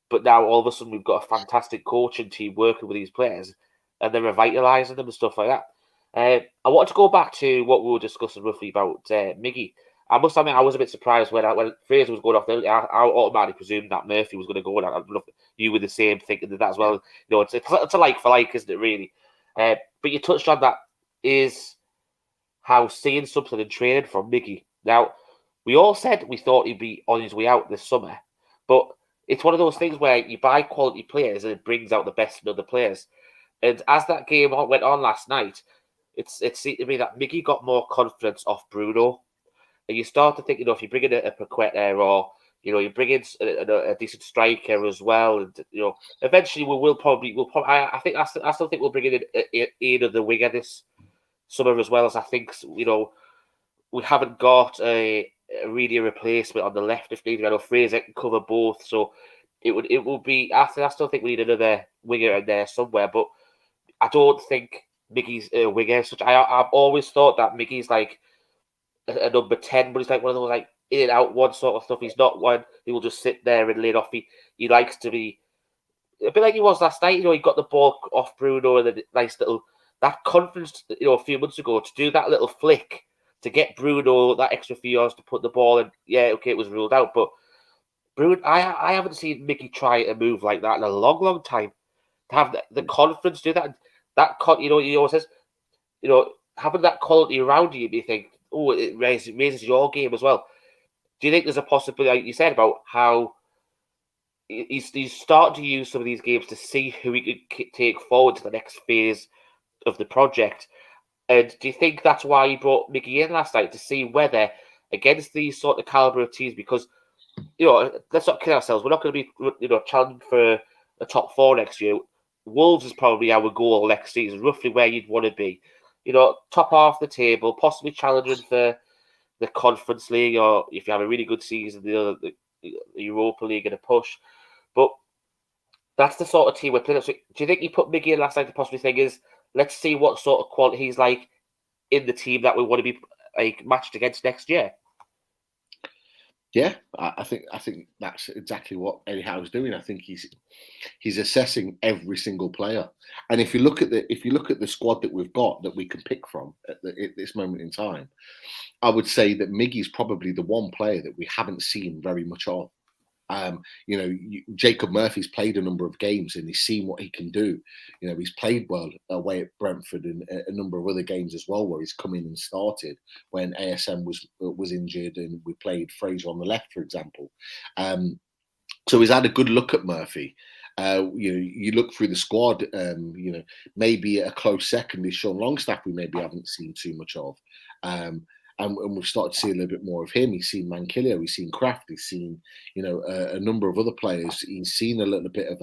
but now all of a sudden we've got a fantastic coaching team working with these players, and they're revitalising them and stuff like that. I wanted to go back to what we were discussing roughly about Miggy. I must admit, I was a bit surprised when Fraser was going off there. I automatically presumed that Murphy was going to go. And I don't know if you were the same, thinking that as well. You know, it's a like for like, isn't it, really? But you touched on that, is how seeing something in training from Miggy. Now, we all said we thought he'd be on his way out this summer, but it's one of those things where you buy quality players and it brings out the best in other players. And as that game went on last night, it seemed to me that Miggy got more confidence off Bruno. And you start to think, you know, if you bring in a Paqueta, or, you know, you bring in a decent striker as well, and, you know, eventually we'll probably I still think we'll bring in either the winger this summer, as well as I think, you know, we haven't got a really replacement on the left if needed. I know Fraser can cover both, so it will be. I still think we need another winger in there somewhere, but I don't think Miggy's a winger. I've always thought that Miggy's like a number 10, but he's like one of those like in and out one sort of stuff. He's not one he will just sit there and lay it off. He likes to be a bit like he was last night. You know, he got the ball off Bruno and a nice little, that confidence, you know, a few months ago to do that little flick to get Bruno that extra few yards to put the ball in. Yeah, okay, it was ruled out, but Bruno, I haven't seen Miggy try a move like that in a long, long time. To have the confidence to do that, you know, he always says, you know, having that quality around you, you think, oh, it raises your game as well. Do you think there's a possibility, like you said, about how he's starting to use some of these games to see who he could take forward to the next phase of the project? And do you think that's why he brought Miggy in last night, to see whether, against these sort of caliber of teams, because, you know, let's not kid ourselves, we're not going to be, you know, challenging for a top 4 next year. Wolves is probably our goal next season, roughly where you'd want to be. You know, top half the table, possibly challenging for the Conference League, or if you have a really good season, the Europa League and a push. But that's the sort of team we're playing. So do you think you put Miggy in last night to possibly think is, let's see what sort of quality he's like in the team that we want to be like matched against next year? Yeah, I think that's exactly what Eddie Howe's doing. I think he's assessing every single player, and if you look at the squad that we've got that we can pick from at this moment in time, I would say that Miggy's probably the one player that we haven't seen very much of. You know, Jacob Murphy's played a number of games and he's seen what he can do. You know, he's played well away at Brentford and a number of other games as well, where he's come in and started when ASM was injured and we played Fraser on the left, for example. So he's had a good look at Murphy. You look through the squad. Maybe a close second is Sean Longstaff, we maybe haven't seen too much of. And we've started to see a little bit more of him. He's seen Mankilio, he's seen Kraft, he's seen, a number of other players. He's seen a little bit of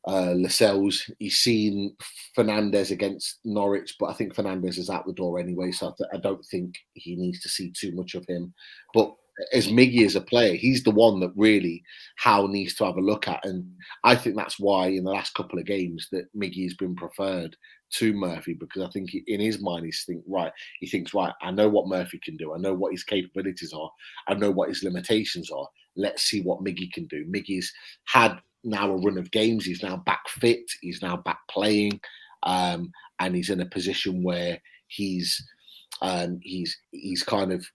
Lascelles. He's seen Fernandez against Norwich, but I think Fernandez is out the door anyway, so I don't think he needs to see too much of him. But as Miggy as a player, he's the one that really Howe needs to have a look at. And I think that's why in the last couple of games that Miggy has been preferred to Murphy, because I think in his mind he thinks, right, I know what Murphy can do. I know what his capabilities are. I know what his limitations are. Let's see what Miggy can do. Miggy's had now a run of games. He's now back fit. He's now back playing. And he's in a position where he's kind of,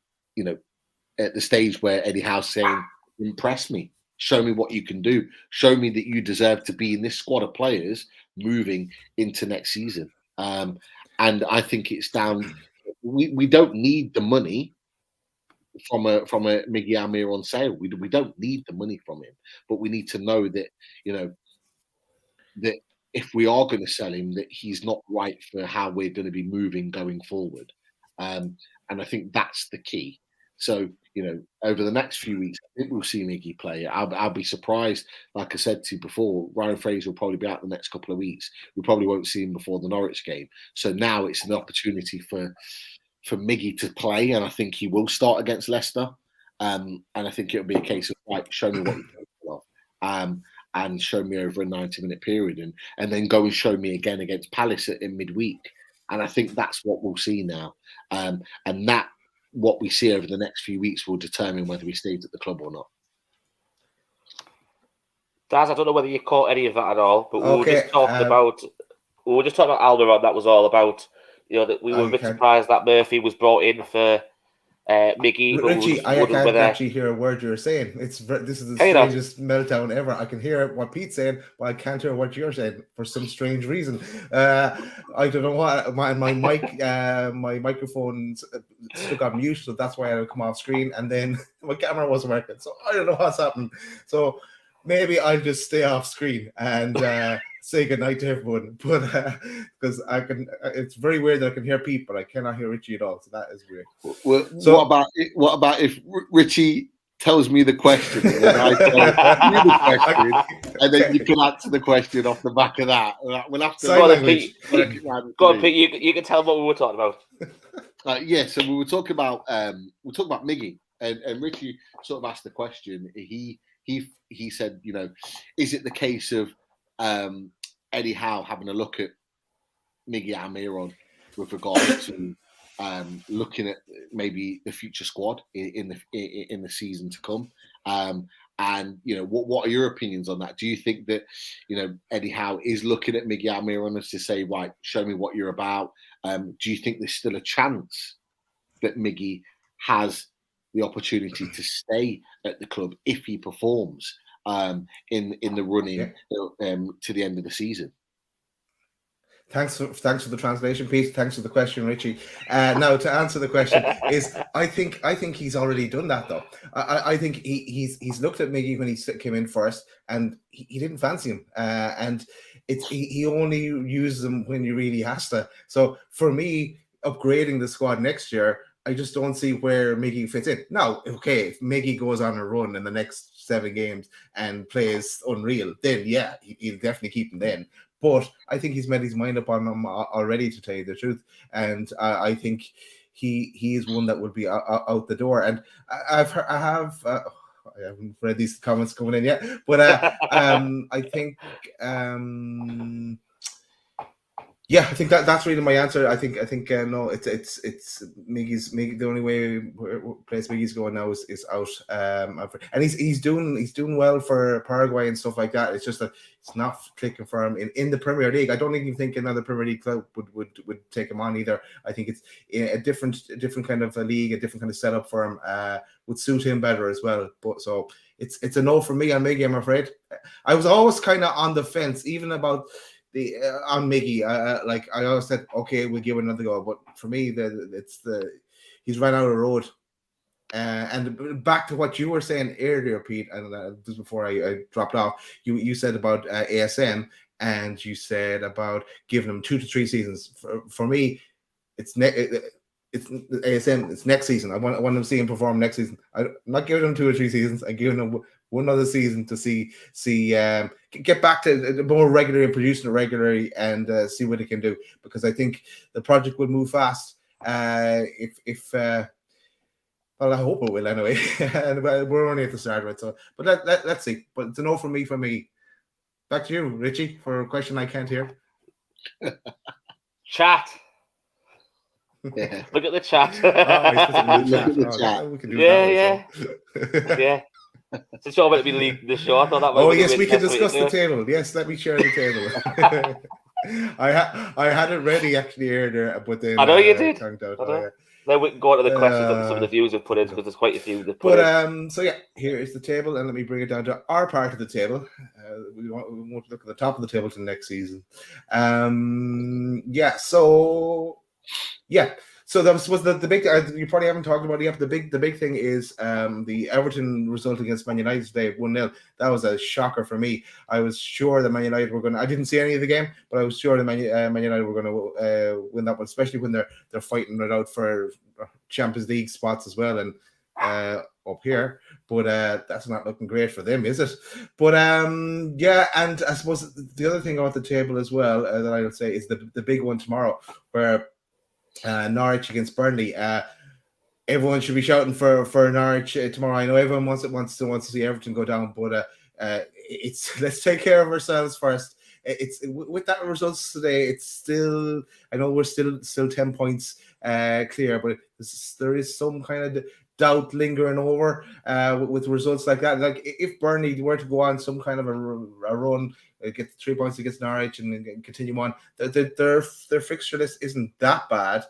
at the stage where Eddie Howe's saying, impress me, show me what you can do, show me that you deserve to be in this squad of players moving into next season. And I think it's down. We don't need the money from a Miggy Amir on sale. We don't need the money from him, but we need to know that that if we are going to sell him, that he's not right for how we're going to be moving going forward. And I think that's the key. So, over the next few weeks, I think we'll see Miggy play. I'll be surprised. Like I said to you before, Ryan Fraser will probably be out the next couple of weeks. We probably won't see him before the Norwich game. So now it's an opportunity for Miggy to play, and I think he will start against Leicester. And I think it'll be a case of, right, show me what you're capable of, and show me over a 90-minute period, and then go and show me again against Palace in midweek. And I think that's what we'll see now. And that, what we see over the next few weeks, will determine whether he stays at the club or not. Daz, I don't know whether you caught any of that at all, but we were just talking about Almiron. That was all about, that we were a bit surprised that Murphy was brought in for Miggy. Richie, I can't actually hear a word you're saying. This is the strangest meltdown ever. I can hear what Pete's saying, but I can't hear what you're saying for some strange reason. I don't know what my mic, my microphone stuck on mute, so that's why I had to come off screen, and then my camera wasn't working. So I don't know what's happening. So maybe I'll just stay off screen and say goodnight to everyone. But because it's very weird that I can hear Pete, but I cannot hear Richie at all. So that is weird. Well, so what about if Richie tells me the question and then I tell you the question, and then you can answer the question off the back of that? We'll have to go on, Pete. You can tell what we were talking about. So we were talking about Miggy, and Richie sort of asked the question. He said, is it the case of Eddie Howe having a look at Miggy Almiron with regards to looking at maybe the future squad in the season to come? And what are your opinions on that? Do you think that Eddie Howe is looking at Miggy Almiron as to say, right, show me what you're about? Do you think there's still a chance that Miggy has the opportunity to stay at the club if he performs in the running to the end of the season? Thanks for the translation, Pete. Thanks for the question, Richie. Now, to answer the question, is I think he's already done that though. I think he's looked at Miggy when he came in first, and he didn't fancy him, and he only uses him when he really has to. So for me, upgrading the squad next year, I just don't see where Miggy fits in. Now, okay, if Miggy goes on a run in the next 7 games and plays unreal, then yeah, he'll definitely keep him then. But I think he's made his mind up on him already, to tell you the truth. And I think he is one that would be out the door. And I haven't read these comments coming in yet, but I think I think that's really my answer. I think no, it's Miggy's. The only way place Miggy's going now is out, and he's doing well for Paraguay and stuff like that. It's just that it's not clicking for him in the Premier League. I don't even think another Premier League club would take him on either. I think it's a different kind of a league, a different kind of setup for him. Would suit him better as well. But so it's a no for me on Miggy, I'm afraid. I was always kind of on the fence, even about on Miggy. Like I always said, okay, we'll give it another go. But for me, he's run out of road. And back to what you were saying earlier, Pete, and just before I dropped off, you said about ASM, and you said about giving them 2 to 3 seasons. For me, it's it's ASM. It's next season. I want them to see him perform next season. I'm not giving them 2 or 3 seasons. I'm giving them one other season to see get back to more regularly and producing it regularly and see what he can do, because I think the project will move fast. If well, I hope it will anyway. And we're only at the start of it, so but let's see. But it's a no from me. Back to you, Richie, for a question I can't hear. Chat. Yeah. Look at the chat. Look at the chat. We can do Yeah. that. Yeah. Since you're about to be leading the show, I thought that might Oh be yes, the we can best way to discuss do the it. table. Yes, let me share the table. I had it ready actually earlier, but then I know you did. conked out. I know. Oh, yeah. Then we can go on to the questions that some of the viewers have put in, because there's quite a few that put But in. so yeah, here is the table, and let me bring it down to our part of the table. We won't look at the top of the table till next season. So that was the big. You probably haven't talked about it yet. The big thing is the Everton result against Man United today, 1-0. That was a shocker for me. I was sure that Man United were going to. I didn't see any of the game, but I was sure that Man United were going to win that one, especially when they're fighting it out for Champions League spots as well, and up here. But that's not looking great for them, is it? But yeah, and I suppose the other thing on the table as well that I would say is the big one tomorrow, where Norwich against Burnley. Everyone should be shouting for Norwich tomorrow. I know everyone wants to see Everton go down, but it's let's take care of ourselves first. It's with that results today. It's still, I know we're still 10 points clear, but there is some kind of doubt lingering over with results like that. Like if Burnley were to go on some kind of a run, get the 3 points against Norwich and continue on, their fixture list isn't that bad.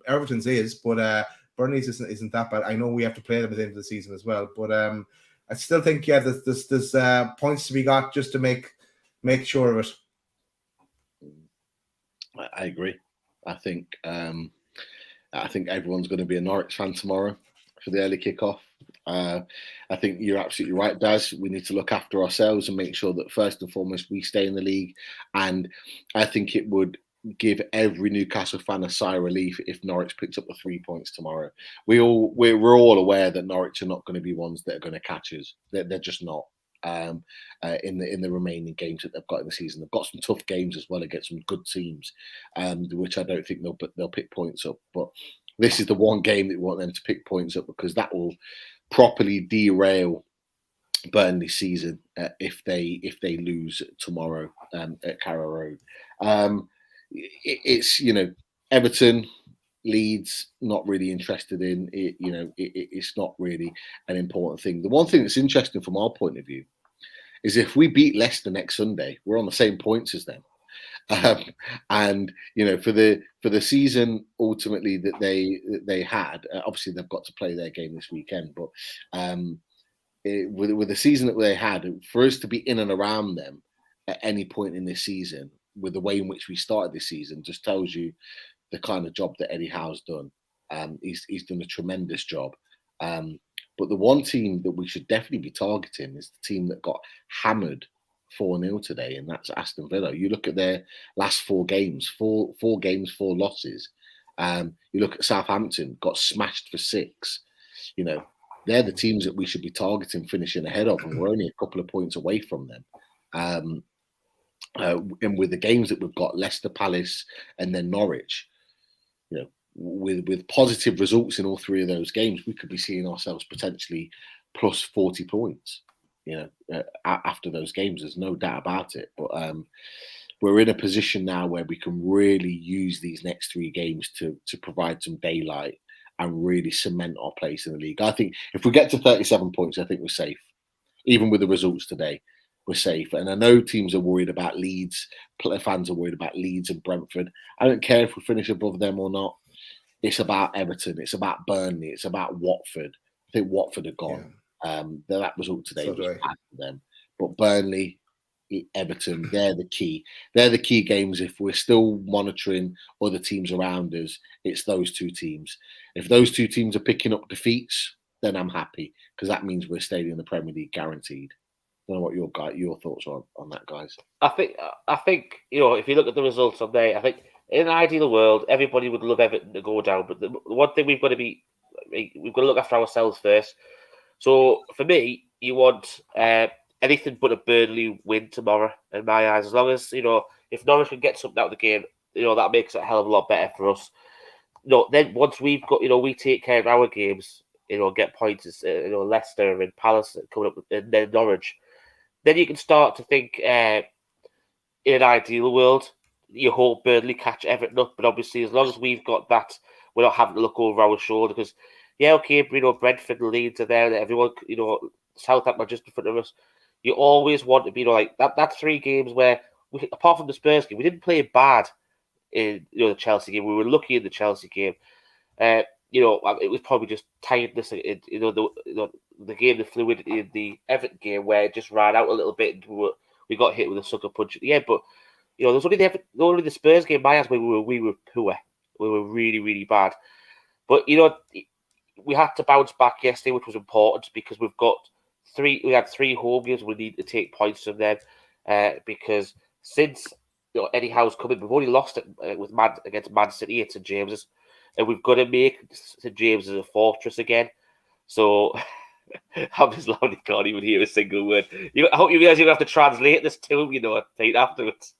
Everton's is, but Burnley's isn't that bad. I know we have to play them at the end of the season as well, but I still think there's points to be got just to make sure of it. I agree. I think everyone's going to be a Norwich fan tomorrow for the early kickoff. I think you're absolutely right, Daz. We need to look after ourselves and make sure that first and foremost we stay in the league. And I think it would give every Newcastle fan a sigh of relief if Norwich picks up the 3 points tomorrow. We're all aware that Norwich are not going to be ones that are going to catch us. They're just not. In the remaining games that they've got in the season, they've got some tough games as well against some good teams, which I don't think they'll pick points up. But this is the one game that we want them to pick points up, because that will properly derail Burnley's season if they lose tomorrow at Carrow Road. It's Everton, Leeds, not really interested in it. It's not really an important thing. The one thing that's interesting from our point of view is if we beat Leicester next Sunday, we're on the same points as them. And for the season ultimately that they had, obviously they've got to play their game this weekend, but with the season that they had, for us to be in and around them at any point in this season, with the way in which we started this season, just tells you the kind of job that Eddie Howe's done. He's done a tremendous job. But the one team that we should definitely be targeting is the team that got hammered 4-0 today, and that's Aston Villa. You look at their last 4 games, four games, 4 losses. You look at Southampton, got smashed for 6. They're the teams that we should be targeting, finishing ahead of, and we're only a couple of points away from them. And with the games that we've got, Leicester, Palace, and then Norwich, with positive results in all 3 of those games, we could be seeing ourselves potentially plus 40 points. After those games, there's no doubt about it. But we're in a position now where we can really use these next 3 games to provide some daylight and really cement our place in the league. I think if we get to 37 points, I think we're safe. Even with the results today, we're safe. And I know teams are worried about Leeds. Fans are worried about Leeds and Brentford. I don't care if we finish above them or not. It's about Everton. It's about Burnley. It's about Watford. I think Watford are gone. Yeah. That result today was bad for them. But Burnley, Everton, they're the key. They're the key games. If we're still monitoring other teams around us, it's those 2 teams. If those 2 teams are picking up defeats, then I'm happy, because that means we're staying in the Premier League guaranteed. I don't know what your thoughts are on that, guys. I think if you look at the results on there, I think in an ideal world, everybody would love Everton to go down. But the one thing we've got to look after ourselves first. So for me, you want anything but a Burnley win tomorrow, in my eyes. As long as if Norwich can get something out of the game, that makes it a hell of a lot better for us. Then once we've got, we take care of our games, get points, Leicester and Palace coming up, and then Norwich. Then you can start to think, in an ideal world, you hope Burnley catch Everton up. But obviously, as long as we've got that, we're not having to look over our shoulder. Because, Brentford and Leeds are there, and everyone, Southampton are just in front of us. You always want to be like that. That's 3 games where, apart from the Spurs game, we didn't play bad in the Chelsea game. We were lucky in the Chelsea game. It was probably just tiredness. The game, the fluidity in the Everton game, where it just ran out a little bit, and we got hit with a sucker punch at the end. But there's only the Spurs game, my ass, where we were poor. We were really, really bad. But we had to bounce back yesterday, which was important, because we had 3 home games. We need to take points from them, because since Eddie Howe's coming, we've only lost it against Man City at St James's, and we've got to make St James's a fortress again. So I'm just loud, you can't even hear a single word. I hope you realize you have to translate this to him, afterwards.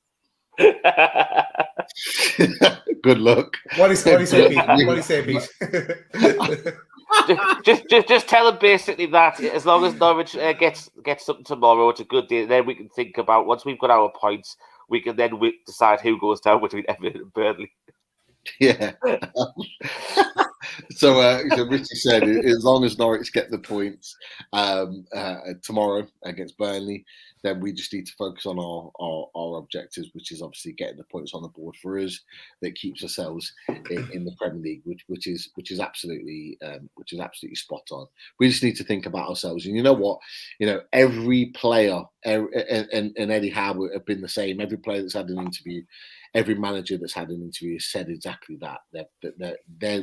Good luck. What do you say, Pete? Just tell him basically that as long as Norwich gets something tomorrow, it's a good day. Then we can think about, once we've got our points, we can then decide who goes down between Everton and Burnley. Yeah. So Richie said, as long as Norwich get the points tomorrow against Burnley, then we just need to focus on our objectives, which is obviously getting the points on the board for us that keeps ourselves in the Premier League, which is absolutely spot on. We just need to think about ourselves, and you know what, every player and Eddie Howe have been the same. Every player that's had an interview, every manager that's had an interview has said exactly that.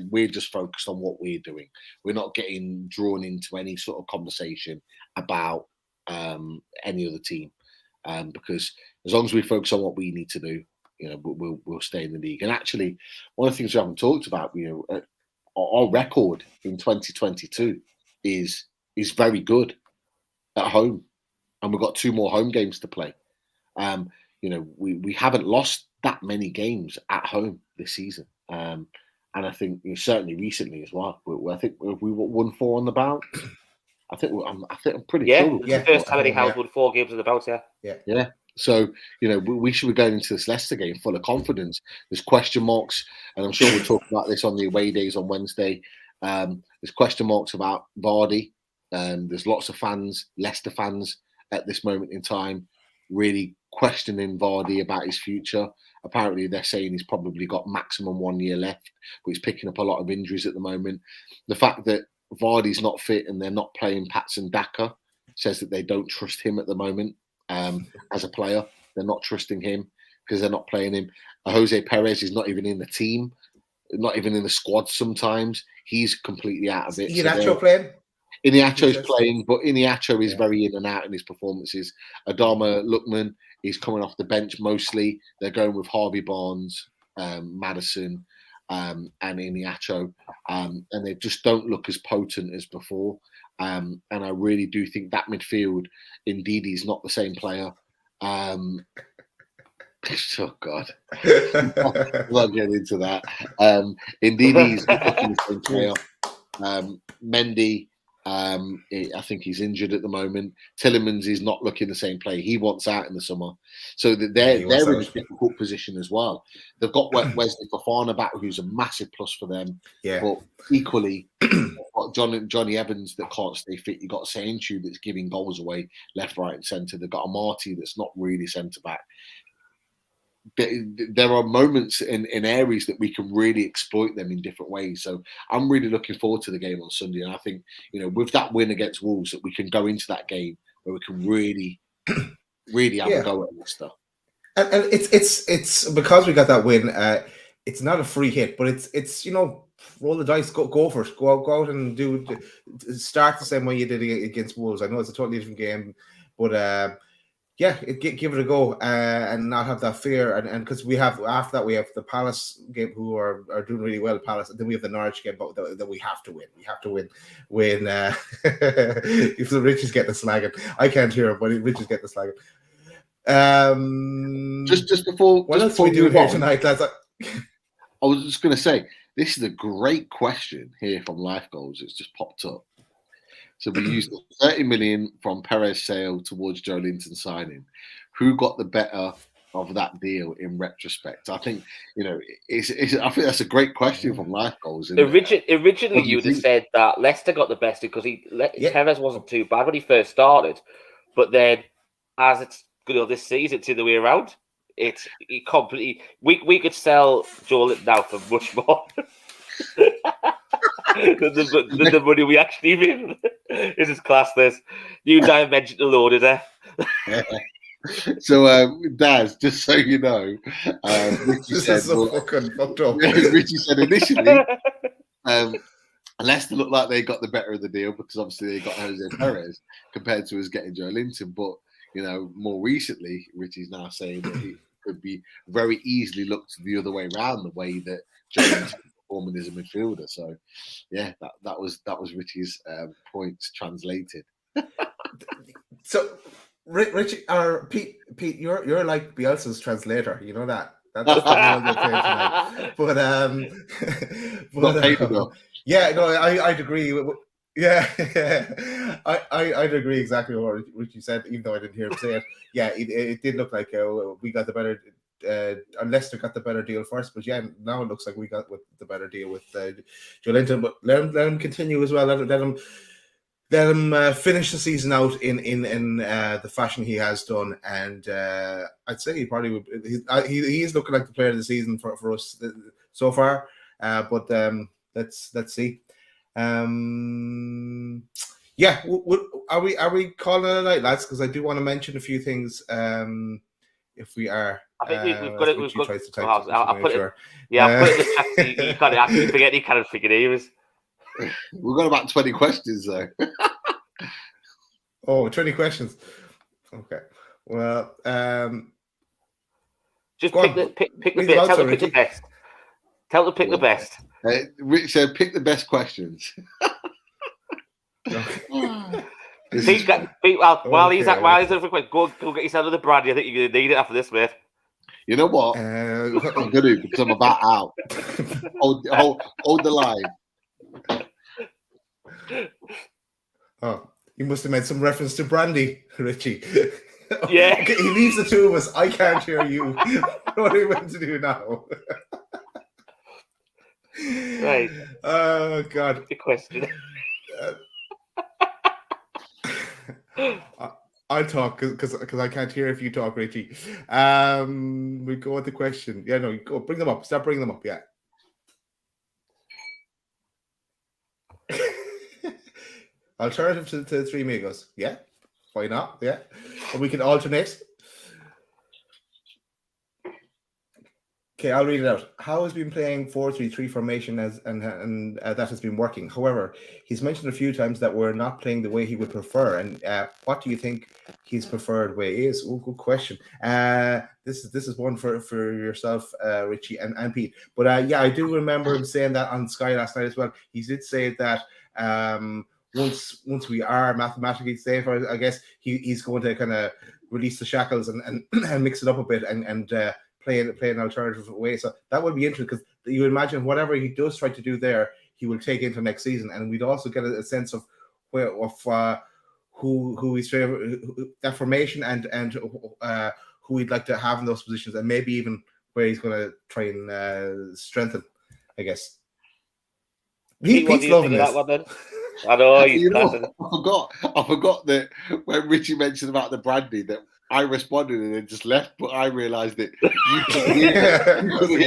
We're just focused on what we're doing. We're not getting drawn into any sort of conversation about any other team, because as long as we focus on what we need to do, we'll stay in the league. And actually, one of the things we haven't talked about, our record in 2022 is very good at home, and we've got 2 more home games to play. We haven't lost that many games at home this season, and I think certainly recently as well. I think we won 4 on the bounce. I think I'm pretty sure. Yeah, the first time Eddie Howe's won 4 games on the bounce. Yeah. So we should be going into this Leicester game full of confidence. There's question marks, and I'm sure we'll talk about this on the away days on Wednesday. There's question marks about Vardy. There's lots of fans, Leicester fans, at this moment in time, really questioning Vardy about his future. Apparently, they're saying he's probably got maximum 1 year left, but he's picking up a lot of injuries at the moment. The fact that Vardy's not fit and they're not playing Patson Daka says that they don't trust him at the moment as a player. They're not trusting him because they're not playing him. Jose Perez is not even in the team, not even in the squad sometimes. He's completely out of it. Iheanacho playing? Iheanacho's playing, but Iheanacho is very in and out in his performances. Adama Lookman is coming off the bench mostly. They're going with Harvey Barnes, Maddison, and Iheanacho, and they just don't look as potent as before. And I really do think that midfield, indeed, he's not the same player. Oh God, I'm not getting into that. Indeed, he's not the same player. Mendy, I think he's injured at the moment. Tielemans is not looking the same player. He wants out in the summer, so they're in a difficult position as well. They've got Wesley Fofana back, who's a massive plus for them. Yeah. But equally, Johnny Evans that can't stay fit. You've got Sainchu that's giving goals away left, right, and centre. They've got Amati that's not really centre back. There are moments in areas that we can really exploit them in different ways. So I'm really looking forward to the game on Sunday. And I think, with that win against Wolves, that we can go into that game where we can really have a go at this stuff. And it's because we got that win. it's not a free hit, but it's roll the dice, go for it, go out and start the same way you did against Wolves. I know it's a totally different game, but yeah, give it a go and not have that fear. And because after that we have the Palace game, who are doing really well, Palace, and then we have the Norwich game, but that we have to win. We have to win. If the Rich is getting the slagging, I can't hear him, but Rich is getting the slagging. Just before, what else are we doing here tonight, lads? I was just going to say, this is a great question here from Life Goals. It's just popped up. So we used 30 million from Perez sale towards Joe Linton signing. Who got the better of that deal in retrospect? I think I think that's a great question from Life Goals. Originally, you'd have said that Leicester got the best because Perez wasn't too bad when he first started, but then as it's this season, it's the other way around. It completely. We could sell Joe Linton now for much more. the money we actually made. This is class. This new dimensional loaded there. So, Daz, just so you know, Richie said, fucking fucked up. Richie said initially, Leicester looked like they got the better of the deal because obviously they got Jose Perez compared to us getting Joe Linton. But more recently, Richie's now saying that he could be very easily looked the other way around, the way that Joe Linton performing as a midfielder. So yeah, that was Richie's points translated. So Richie or Pete, you're like Bielsa's translator. You know that. That's the role you're playing tonight. Yeah, no, I'd agree. Yeah, I'd agree exactly what Richie said, even though I didn't hear him say it. Yeah, it did look like we got the better. Leicester got the better deal first, but yeah, now it looks like we got the better deal with Joe Linton. But let him continue as well. Let him finish the season out in the fashion he has done, and I'd say he probably would. He is looking like the player of the season for us so far. But let's see. Yeah, are we calling it a night, lads? Because I do want to mention a few things. If we are, I think we've got it. We've got. I'll put it. Yeah, I'll put it in the chat. You can't actually forget. You can't figure names. We've got about 20 questions though. Oh, 20 questions. Okay. Well, just pick the best. Tell them to pick the best. Tell them to pick the best. Rich said, pick the best questions. While he's looking for questions, go get yourself another brandy. I think you're gonna need it after this, mate. You know what? I'm gonna because I'm about out. Hold the line. Oh, you must have made some reference to brandy, Richie. Yeah. Okay, he leaves the two of us. I can't hear you. What are you meant to do now? Right. Oh God. Good question. I'll talk because I can't hear if you talk, Richie. We go with the question. Yeah, no, go bring them up. Start bringing them up. Yeah. Alternative to the Three Amigos. Yeah. Why not? Yeah. Or we can alternate. Okay, I'll read it out. Howe has been playing 4-3-3 formation and that has been working. However, he's mentioned a few times that we're not playing the way he would prefer. And what do you think his preferred way is? Oh, good question. This is one for yourself, Richie and Pete. But yeah, I do remember him saying that on Sky last night as well. He did say that once we are mathematically safer, I guess he's going to kind of release the shackles and mix it up a bit and play an alternative way. So that would be interesting because you imagine whatever he does try to do there, he will take into next season, and we'd also get a sense of who his favorite that formation and who we'd like to have in those positions, and maybe even where he's going to try and strengthen, I guess. Pete's loving this. That one, then? I know. I forgot that when Richie mentioned about the brandy that I responded and then just left, but I realised that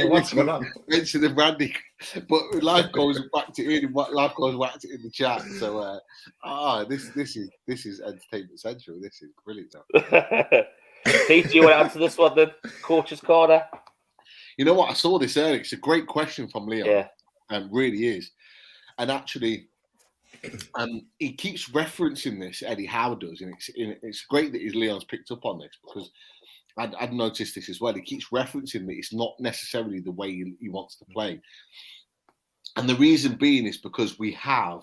what's going on? Mention the brandy, but life goes back to it. Life goes back to in the chat. So, this is entertainment central. This is brilliant. Pete, do you want to answer this one then? Coach's corner. You know what? I saw this earlier. It's a great question from Leon. Yeah. Really is. And actually, he keeps referencing this, Eddie Howe does, and it's great that his Leon's picked up on this, because I'd noticed this as well. He keeps referencing that it's not necessarily the way he wants to play. And the reason being is because we have,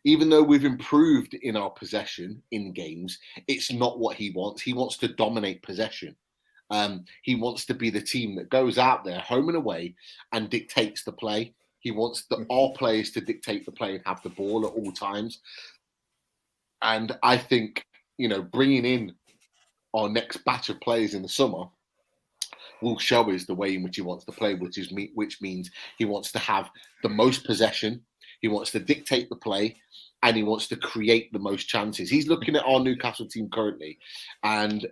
even though we've improved in our possession in games, it's not what he wants. He wants to dominate possession. He wants to be the team that goes out there, home and away, and dictates the play. He wants our players to dictate the play and have the ball at all times. And I think, bringing in our next batch of players in the summer will show us the way in which he wants to play, which means he wants to have the most possession, he wants to dictate the play, and he wants to create the most chances. He's looking at our Newcastle team currently, and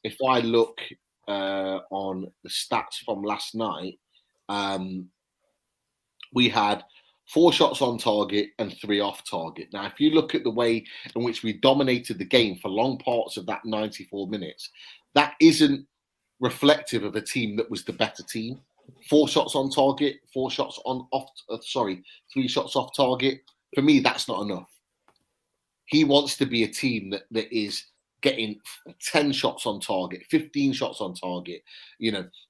if I look on the stats from last night, we had 4 shots on target and 3 off target. Now, if you look at the way in which we dominated the game for long parts of that 94 minutes, that isn't reflective of a team that was the better team. 4 shots on target, 3 shots off target. For me, that's not enough. He wants to be a team that is getting 10 shots on target, 15 shots on target,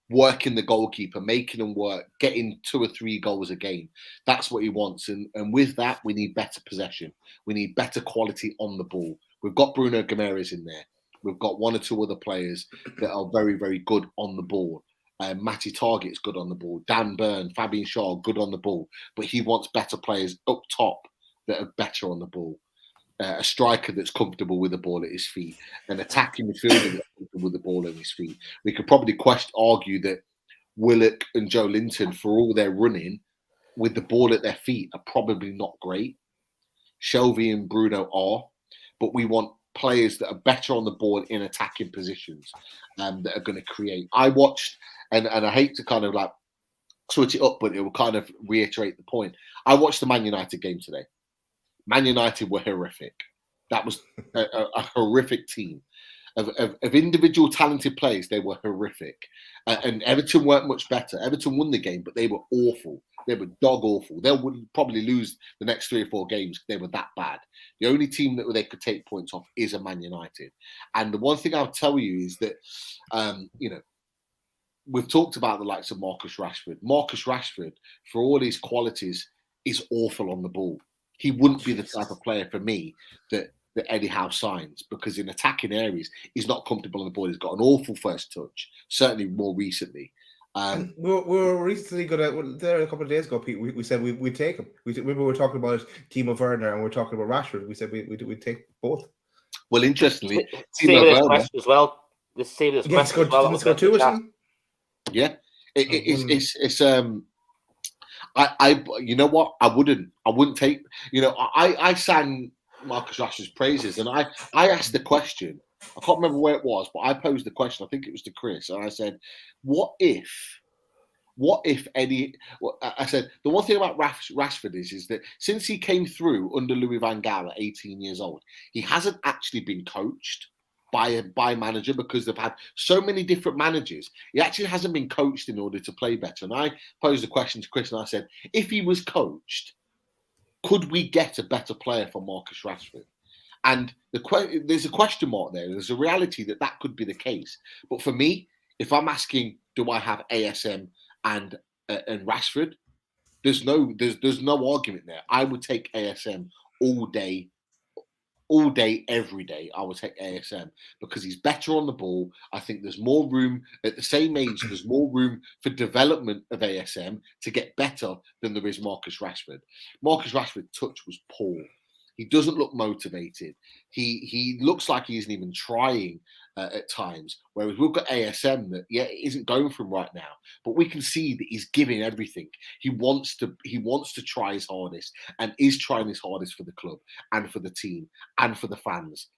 working the goalkeeper, making them work, getting 2 or 3 goals a game. That's what he wants. And with that, we need better possession. We need better quality on the ball. We've got Bruno Guimaraes in there. We've got 1 or 2 other players that are very, very good on the ball. Matty Target's good on the ball. Dan Burn, Fabian Shaw, good on the ball. But he wants better players up top that are better on the ball. A striker that's comfortable with the ball at his feet, an attacking midfielder that's comfortable with the ball at his feet. We could probably argue that Willock and Joe Linton, for all their running, with the ball at their feet, are probably not great. Shelvey and Bruno are, but we want players that are better on the ball in attacking positions, that are going to create. I watched, and I hate to kind of like switch it up, but it will kind of reiterate the point. I watched the Man United game today. Man United were horrific. That was a horrific team. Of individual talented players, they were horrific. And Everton weren't much better. Everton won the game, but they were awful. They were dog awful. They would probably lose the next 3 or 4 games. They were that bad. The only team that they could take points off is a Man United. And the one thing I'll tell you is that, we've talked about the likes of Marcus Rashford. Marcus Rashford, for all his qualities, is awful on the ball. He wouldn't be the type of player for me that Eddie Howe signs, because in attacking areas, he's not comfortable on the ball. He's got an awful first touch, certainly more recently. We were recently there a couple of days ago, Pete. We said we'd take him. We were talking about Timo Werner and we're talking about Rashford. We said we'd take both. Well, interestingly, Timo Werner as well. The same as Let's go 2 or something. Yeah, it's I you know what? I wouldn't take, I sang Marcus Rashford's praises, and I asked the question. I can't remember where it was, but I posed the question. I think it was to Chris, and I said, what if Eddie? I said, the one thing about Rashford is that since he came through under Louis van Gaal at 18 years old, he hasn't actually been coached by a manager, because they've had so many different managers. He actually hasn't been coached in order to play better. And I posed a question to Chris, and I said, if he was coached, could we get a better player for Marcus Rashford? And there's a question mark there. There's a reality that could be the case. But for me, if I'm asking, do I have ASM and Rashford? There's no argument there. I would take ASM all day, every day. I would take ASM because he's better on the ball. I think there's more room at the same age. There's more room for development of ASM to get better than there is Marcus Rashford. Marcus Rashford's touch was poor. He doesn't look motivated. He looks like he isn't even trying at times. Whereas we've got ASM that isn't going for him right now, but we can see that he's giving everything. He wants to try his hardest and is trying his hardest for the club and for the team and for the fans.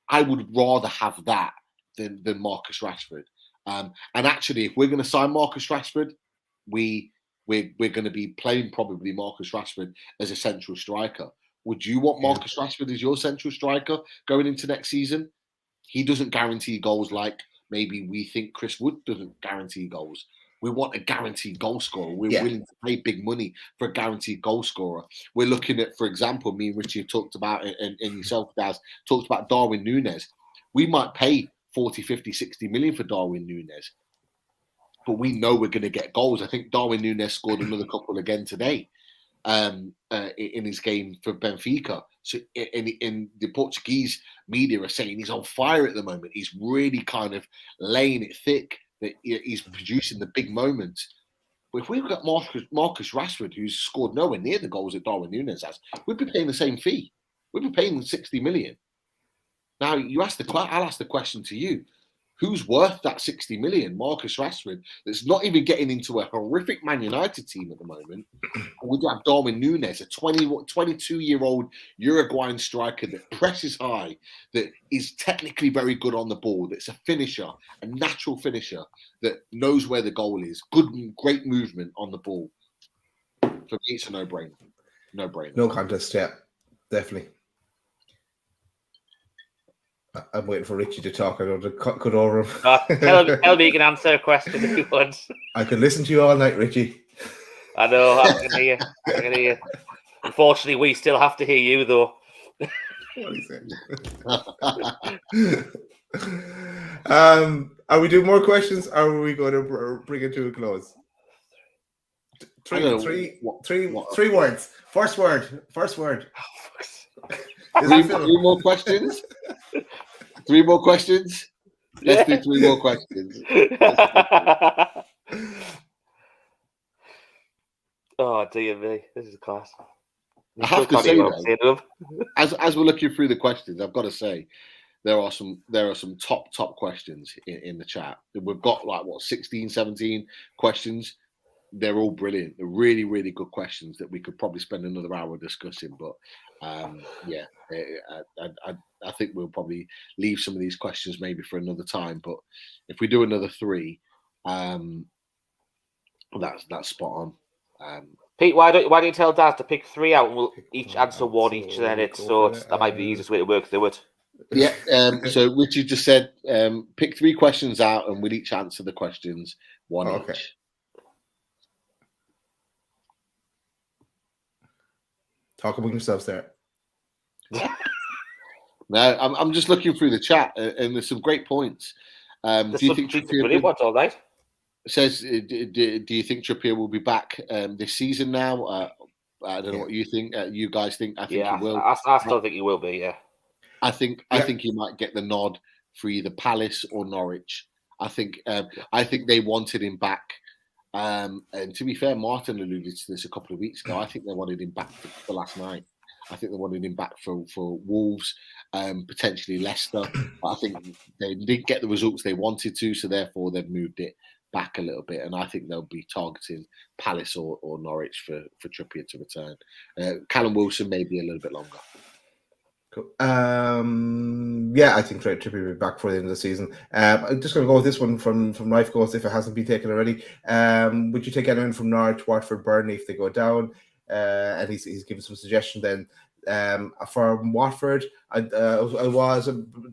I would rather have that than Marcus Rashford. And actually, if we're going to sign Marcus Rashford, we're going to be playing probably Marcus Rashford as a central striker. Would you want Marcus Rashford as your central striker going into next season? He doesn't guarantee goals like maybe we think Chris Wood doesn't guarantee goals. We want a guaranteed goal scorer. We're willing to pay big money for a guaranteed goal scorer. We're looking at, for example, me and Richie have talked about, and yourself, Daz, talked about Darwin Núñez. We might pay 40, 50, 60 million for Darwin Núñez, but we know we're going to get goals. I think Darwin Núñez scored another couple again today in his game for Benfica. So in the Portuguese media are saying he's on fire at the moment. He's really kind of laying it thick, that he's producing the big moments. But if we've got Marcus Rashford, who's scored nowhere near the goals that Darwin Núñez has, we'd be paying the same fee. We'd be paying 60 million. Now, I'll ask the question to you. Who's worth that 60 million? Marcus Rashford, that's not even getting into a horrific Man United team at the moment. We have Darwin Núñez, a 22-year-old Uruguayan striker that presses high, that is technically very good on the ball, that's a finisher, a natural finisher, that knows where the goal is, great movement on the ball. For me, it's a no-brainer. No-brainer. No contest, yeah, definitely. I'm waiting for Richie to talk. I don't cut over him. Tell me you can answer a question if you want. I could listen to you all night, Richie. I know, I can hear you. Unfortunately, we still have to hear you, though. Are we doing more questions, or are we going to bring it to a close? Three words. First word. Three more questions? 3 more questions? Let's do 3 more questions. Oh, dear me. This is class. I have to say, though, as we're looking through the questions, I've got to say, there are some top questions in the chat. We've got 16, 17 questions. They're all brilliant. They're really, really good questions that we could probably spend another hour discussing. But I think we'll probably leave some of these questions maybe for another time. But if we do another 3, that's spot on. Pete, why don't you tell Daz to pick 3 out and we'll each answer one each, and then that might be the easiest way to work through it. Yeah. So Richard just said pick 3 questions out and we'll each answer the questions one each. Talk among yourselves there. No, I'm just looking through the chat, and there's some great points. Do you think Trippier all right? Says, do you think Trippier will be back this season now? I don't know what you think. You guys think? I think he will. I still think he will be. Yeah. I think he might get the nod for either Palace or Norwich. I think they wanted him back. And to be fair, Martin alluded to this a couple of weeks ago. I think they wanted him back for last night. I think they wanted him back for Wolves, potentially Leicester. But I think they didn't get the results they wanted to, so therefore they've moved it back a little bit. And I think they'll be targeting Palace or Norwich for Trippier to return. Callum Wilson may be a little bit longer. Cool. I think Trippier will be back for the end of the season. I'm just going to go with this one from Life Ghost if it hasn't been taken already. Would you take anyone from Norwich, Watford, Burnley if they go down? And he's given some suggestion then. For Watford, I was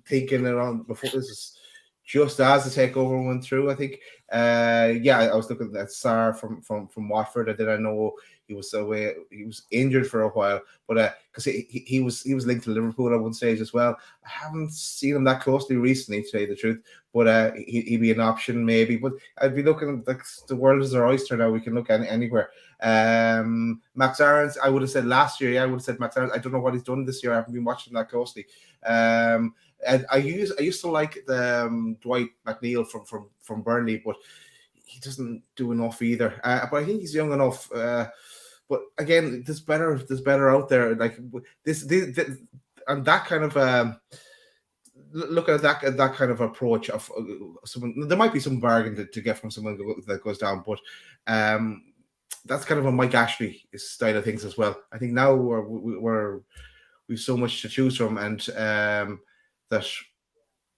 thinking around before this is just as the takeover went through. I think, I was looking at Sarr from Watford, and then I know he was away. He was injured for a while, but because he was linked to Liverpool at one stage as well. I haven't seen him that closely recently, to tell you the truth. But he'd be an option maybe. But I'd be looking like the world is our oyster now. We can look anywhere. Max Aarons, I would have said last year. Yeah, I would have said Max Aarons. I don't know what he's done this year. I haven't been watching that closely. And I used to like the Dwight McNeil from Burnley, but he doesn't do enough either. But I think he's young enough. But again, there's better out there. Like this and that kind of look at that kind of approach of someone. There might be some bargain to get from someone that goes down, but that's kind of a Mike Ashley style of things as well. I think now we've so much to choose from, and that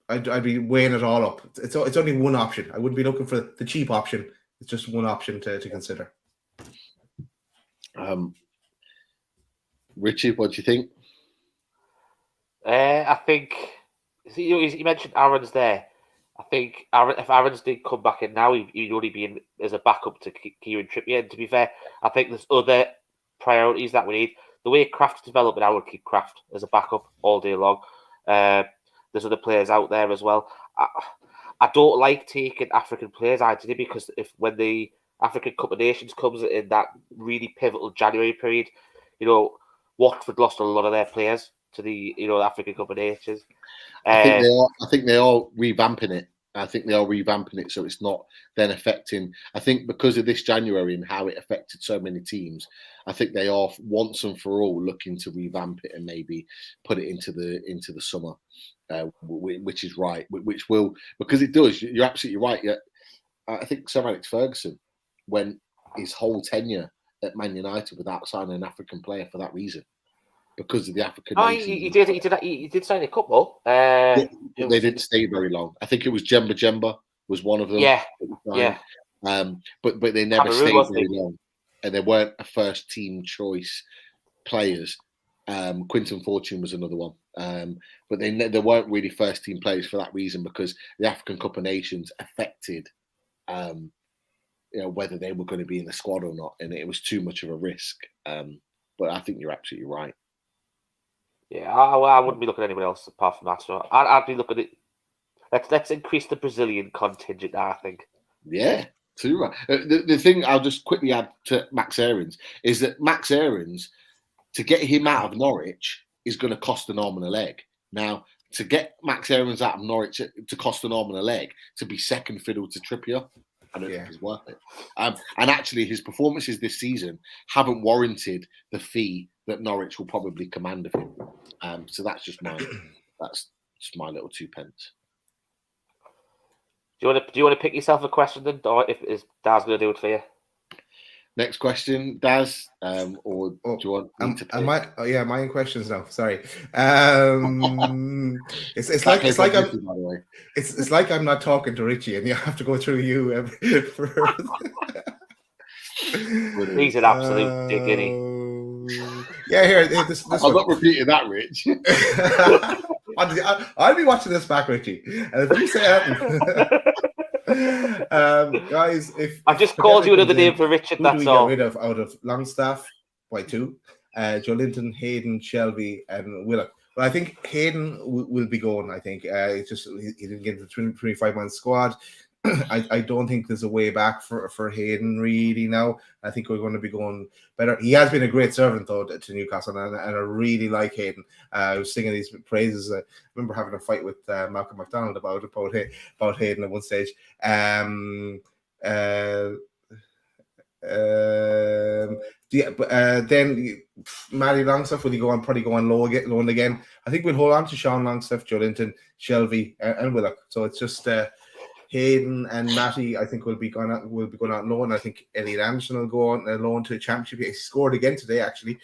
I'd be weighing it all up. It's only one option. I wouldn't be looking for the cheap option. It's just one option to consider. Richard, what do you think? I think you mentioned Aaron's there. I think if Aaron's did come back in now, he'd only be in as a backup to Kieran Trippier. And to be fair, I think there's other priorities that we need. The way Kraft's developing, I would keep Kraft as a backup all day long. There's other players out there as well. I don't like taking African players ideally because when the African Cup of Nations comes in that really pivotal January period, Watford lost a lot of their players to the African Cup of Nations. I think they are revamping it. I think they are revamping it so it's not then affecting. I think because of this January and how it affected so many teams, I think they are once and for all looking to revamp it and maybe put it into the summer, which is right. Which will, because it does. You're absolutely right. Yeah, I think Sir Alex Ferguson went his whole tenure at Man United without signing an African player for that reason. Because of the African nations. He did sign a couple. They didn't stay very long. I think it was Jemba was one of them. Yeah. But they never stayed very long, and they weren't a first team choice players. Quinton Fortune was another one, but they weren't really first team players for that reason because the African Cup of Nations affected, whether they were going to be in the squad or not, and it was too much of a risk. But I think you're absolutely right. Yeah, I wouldn't be looking at anyone else apart from that. So I'd be looking at let's increase the Brazilian contingent. I think. Yeah, too right. The thing I'll just quickly add to Max Aarons is that Max Aarons, to get him out of Norwich is going to cost an arm and a leg. Now, to get Max Aarons out of Norwich to cost an arm and a leg to be second fiddle to Trippier, I don't think it's worth it. And actually, his performances this season haven't warranted the fee that Norwich will probably command of him. So that's just my little 2 pence. Do you want to pick yourself a question then, or is Daz going to do it for you? Next question, Daz, or do you want me to pick? My questions now. Sorry. It's like I'm not talking to Richie, and you have to go through you. He's an absolute diggity. Yeah, here. This I'm not repeating that, Rich. I'll be watching this back, Richie. And if you say guys, if I just called you another name for Richard, who that's do we all. get rid of out of Longstaff by 2? Joe Linton, Hayden, Shelby, and Willock. But I think Hayden will be going. I think it's just he didn't get the 25-man squad. I don't think there's a way back for Hayden really now. I think we're going to be going better. He has been a great servant though to Newcastle, and I really like Hayden. I was singing these praises. I remember having a fight with Malcolm McDonald about Hayden at one stage. Then Matty Longstaff, will he probably go on loan again? I think we'll hold on to Sean Longstaff, Joe Linton, Shelby, and Willock. So it's just Hayden and Matty, I think, will be going out loan. I think Elliot Anderson will go on loan to the Championship. He scored again today, actually.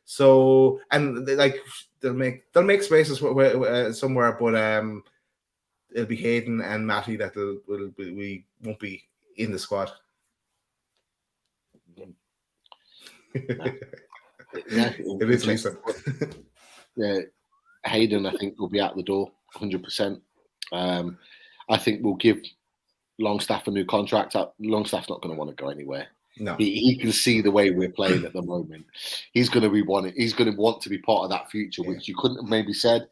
So and they'll make spaces somewhere, but it'll be Hayden and Matty that we won't be in the squad. It is Lisa. Yeah, Hayden, I think, will be out the door 100%. I think we'll give Longstaff a new contract. Longstaff's not going to want to go anywhere. No, he can see the way we're playing at the moment. He's going to want to be part of that future, which you couldn't have maybe said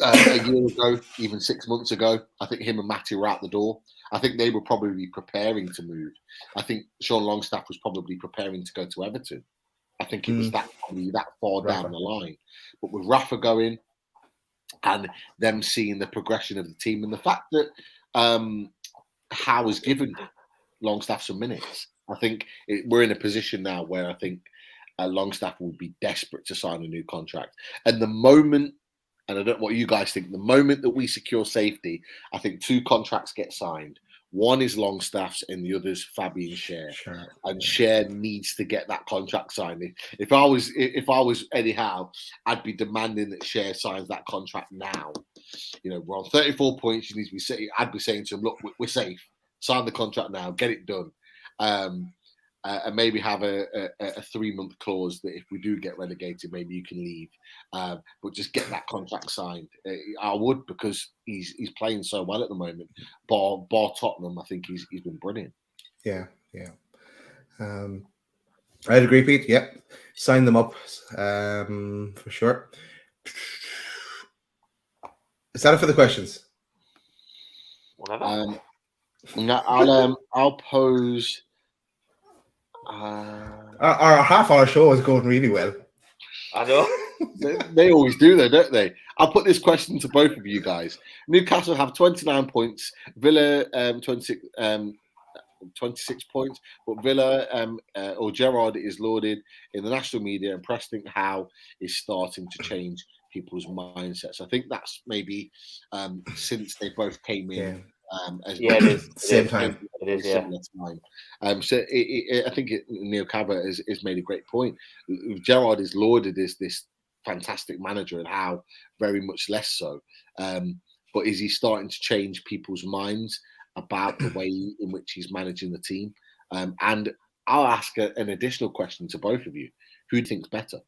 a year ago, even 6 months ago. I think him and Matty were out the door. I think they were probably preparing to move. I think Sean Longstaff was probably preparing to go to Everton. I think it was that far down the line. But with Rafa going and them seeing the progression of the team and the fact that Howe has given Longstaff some minutes, I think we're in a position now where I think Longstaff will be desperate to sign a new contract. And the moment, and I don't know what you guys think, the moment that we secure safety, I think 2 contracts get signed. One is Longstaff's and the other's Fabian Schär. Sure. And Schär needs to get that contract signed. If I was Eddie Howe, I'd be demanding that Schär signs that contract now. We're on 34 points. You need to be. I'd be saying to him, look, we're safe. Sign the contract now. Get it done. and maybe have a 3-month clause that if we do get relegated, maybe you can leave, but just get that contract signed. I would, because he's playing so well at the moment. Bar Tottenham, I think he's been brilliant. Yeah. I'd agree, Pete. Yep, sign them up for sure. Is that it for the questions? Whatever. I'll pose. Our half-hour show is going really well. I know. They always do, though, don't they? I'll put this question to both of you guys. Newcastle have 29 points. Villa 26 points, but Villa or Gerrard is lauded in the national media, and Preston Howe is starting to change people's mindsets. I think that's maybe since they both came in. It is. Same time. It is, similar time. So I think Neil Cabot has made a great point. Gerrard is lauded as this fantastic manager, and Howe very much less so. But is he starting to change people's minds about the way in which he's managing the team? And I'll ask an additional question to both of you. Who do you think's better?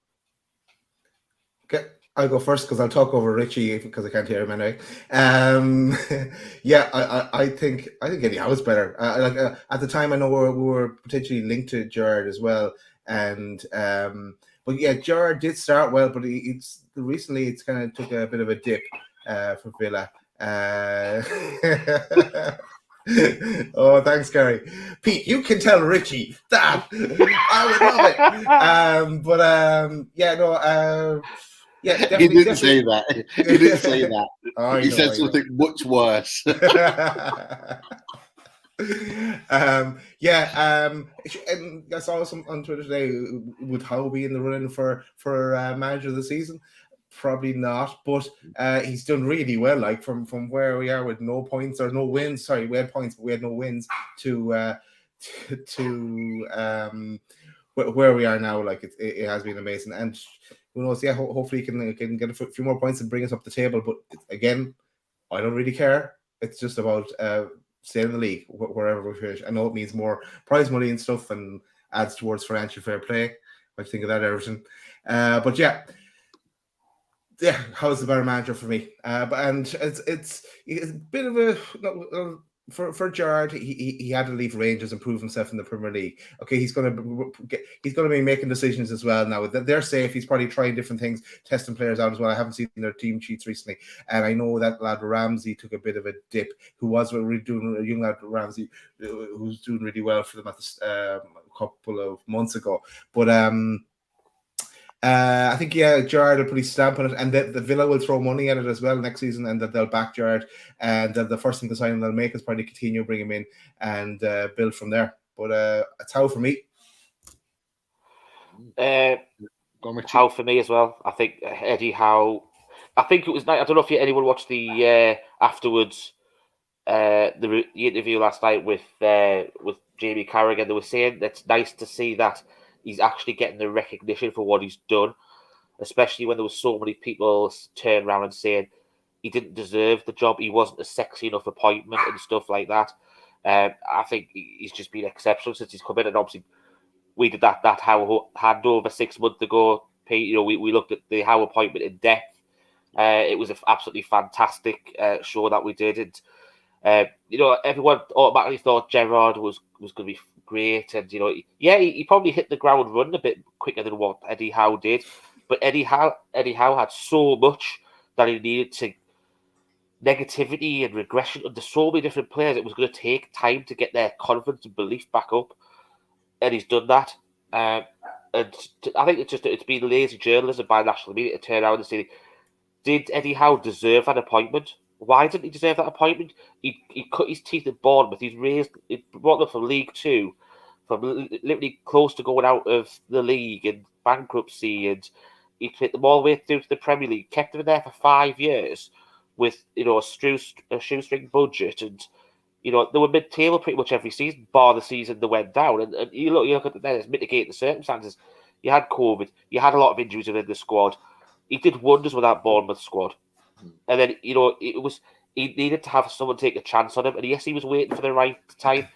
Okay, I'll go first because I'll talk over Richie because I can't hear him anyway. I think Eddie Howe's better. At the time, I know we were potentially linked to Gerrard as well, and but yeah, Gerrard did start well, but recently it's kind of took a bit of a dip for Villa. Oh, thanks, Gary. Pete, you can tell Richie that. I would love it. Yeah, definitely. He didn't say that. He didn't say that. He said something much worse. And I saw some on Twitter today. Would Howe be in the running for manager of the season? Probably not, but he's done really well. Like from where we are with no points or no wins. Sorry, we had points, but we had no wins to where we are now. Like it has been amazing, and who knows? Yeah, hopefully he can get a few more points and bring us up the table. But again, I don't really care. It's just about staying in the league wherever we finish. I know it means more prize money and stuff, and adds towards financial fair play. I think of that, Everton. But yeah, Howe's the better manager for me. And it's a bit of a for Gerrard. He had to leave Rangers and prove himself in the Premier League. Okay, he's going to be making decisions as well now. They're safe. He's probably trying different things, testing players out as well. I haven't seen their team sheets recently, and I know that lad Ramsey took a bit of a dip. Who was really doing, a young lad Ramsey, who's doing really well for them at a couple of months ago, but I think Gerrard will probably stamp on it, and the Villa will throw money at it as well next season, and that they'll back Gerrard, and the first thing to sign they'll make is probably continue, bring him in, and build from there. But it's Howe for me. Howe for me as well. I think Eddie Howe. I think it was nice. I don't know if anyone watched the afterwards the interview last night with Jamie Carragher. They were saying it's nice to see that he's actually getting the recognition for what he's done, especially when there was so many people turning around and saying he didn't deserve the job, he wasn't a sexy enough appointment and stuff like that. I think he's just been exceptional since he's come in, and obviously we did that Howe handover 6 months ago. Pete, we looked at the Howe appointment in depth. It was an absolutely fantastic show that we did, and everyone automatically thought Gerrard was going to be great, and he probably hit the ground running a bit quicker than what Eddie Howe did, but Eddie Howe had so much that he needed to negativity and regression under so many different players. It was going to take time to get their confidence and belief back up, and he's done that. And I think it's been lazy journalism by national media to turn around and say, did Eddie Howe deserve that appointment? Why didn't he deserve that appointment? He cut his teeth at Bournemouth. He brought them from League Two, from literally close to going out of the league and bankruptcy, and he put them all the way through to the Premier League. Kept them there for 5 years with a shoestring budget, and they were mid-table pretty much every season, bar the season they went down. And you look at it's mitigating the circumstances. You had COVID, you had a lot of injuries within the squad. He did wonders with that Bournemouth squad. And then, he needed to have someone take a chance on him. And yes, he was waiting for the right time.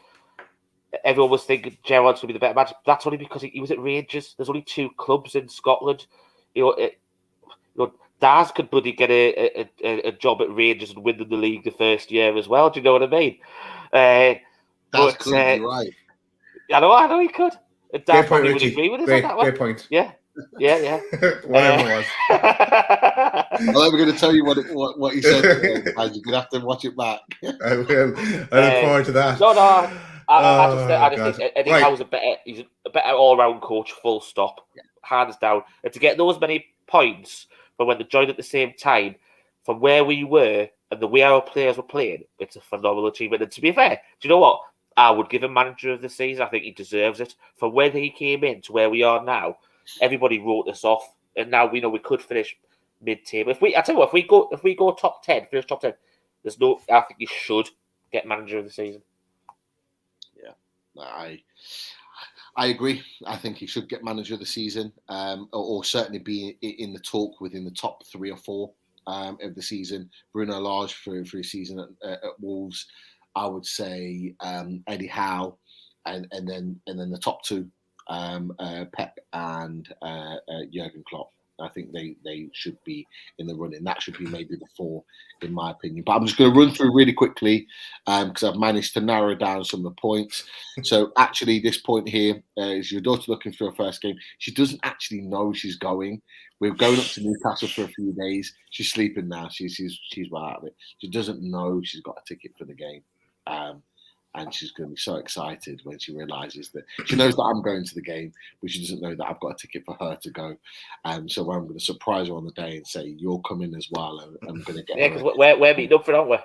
everyone was thinking Gerrard's going to be the better manager. That's only because he was at Rangers. There's only 2 clubs in Scotland. Daz could bloody get a job at Rangers and win the league the first year as well. Do you know what I mean? That's cool. You're right. I know he could. Daz probably would agree with us on that one. Great point. Yeah. Whatever it was. I'm never going to tell you what he said. You're going to have to watch it back. I will. I look forward to that. No. I just think Eddie Howe's he's a better all-round coach, full stop, hands down. And to get those many points from when they joined at the same time, from where we were and the way our players were playing, it's a phenomenal achievement. And to be fair, do you know what? I would give him manager of the season. I think he deserves it. From when he came in to where we are now, everybody wrote us off, and now we know we could finish mid-table. I tell you what, if we go top 10, finish top 10, I think he should get manager of the season. I agree. I think he should get manager of the season, or certainly be in the talk within the top 3 or 4 of the season. Bruno Lage for his season at Wolves. I would say Eddie Howe, and then the top 2, Pep and Jurgen Klopp. I think they should be in the running. That should be maybe the 4, in my opinion. But I'm just going to run through really quickly because I've managed to narrow down some of the points. So actually, this point here is your daughter looking for her first game. She doesn't actually know she's going. We're going up to Newcastle for a few days. She's sleeping now. She's well out of it. She doesn't know she's got a ticket for the game. And she's going to be so excited when she realises that she knows that I'm going to the game, but she doesn't know that I've got a ticket for her to go. So I'm going to surprise her on the day and say, "You're coming as well." And I'm going to get because we're meeting up for it, aren't we?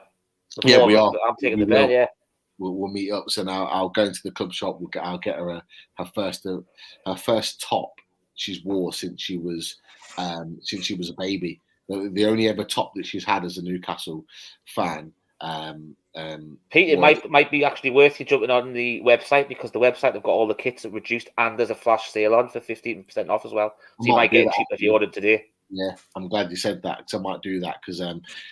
Yeah, we are. I'm taking the bed. Yeah, we'll meet up. So now I'll go into the club shop. I'll get her her first top she's wore since she was a baby. The only ever top that she's had as a Newcastle fan. Pete, it might be actually worth you jumping on the website, because the website they've got all the kits at reduced, and there's a flash sale on for 15% off as well. So you might get it cheap if you ordered today. Yeah, I'm glad you said that, because I might do that, because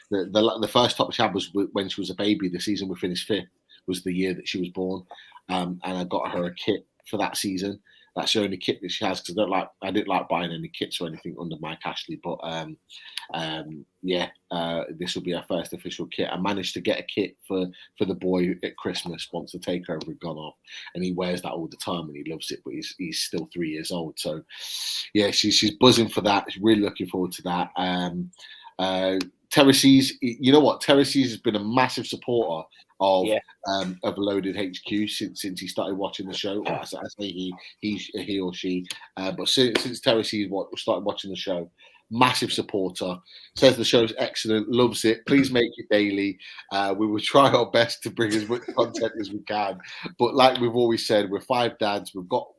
the first top she had was when she was a baby. The season we finished 5th was the year that she was born, and I got her a kit for that season. That's the only kit that she has, because I didn't like buying any kits or anything under Mike Ashley. But this will be our first official kit. I managed to get a kit for the boy at Christmas once the takeover had gone off, and he wears that all the time and he loves it. But he's still 3 years old, so yeah, she's buzzing for that. She's really looking forward to that. Terraces, you know what? Terraces has been a massive supporter of Loaded HQ since he started watching the show. I say he or she, but since Terraces started watching the show, massive supporter. Says the show's excellent, loves it. Please make it daily. We will try our best to bring as much content as we can. But like we've always said, we're 5 dads. We've got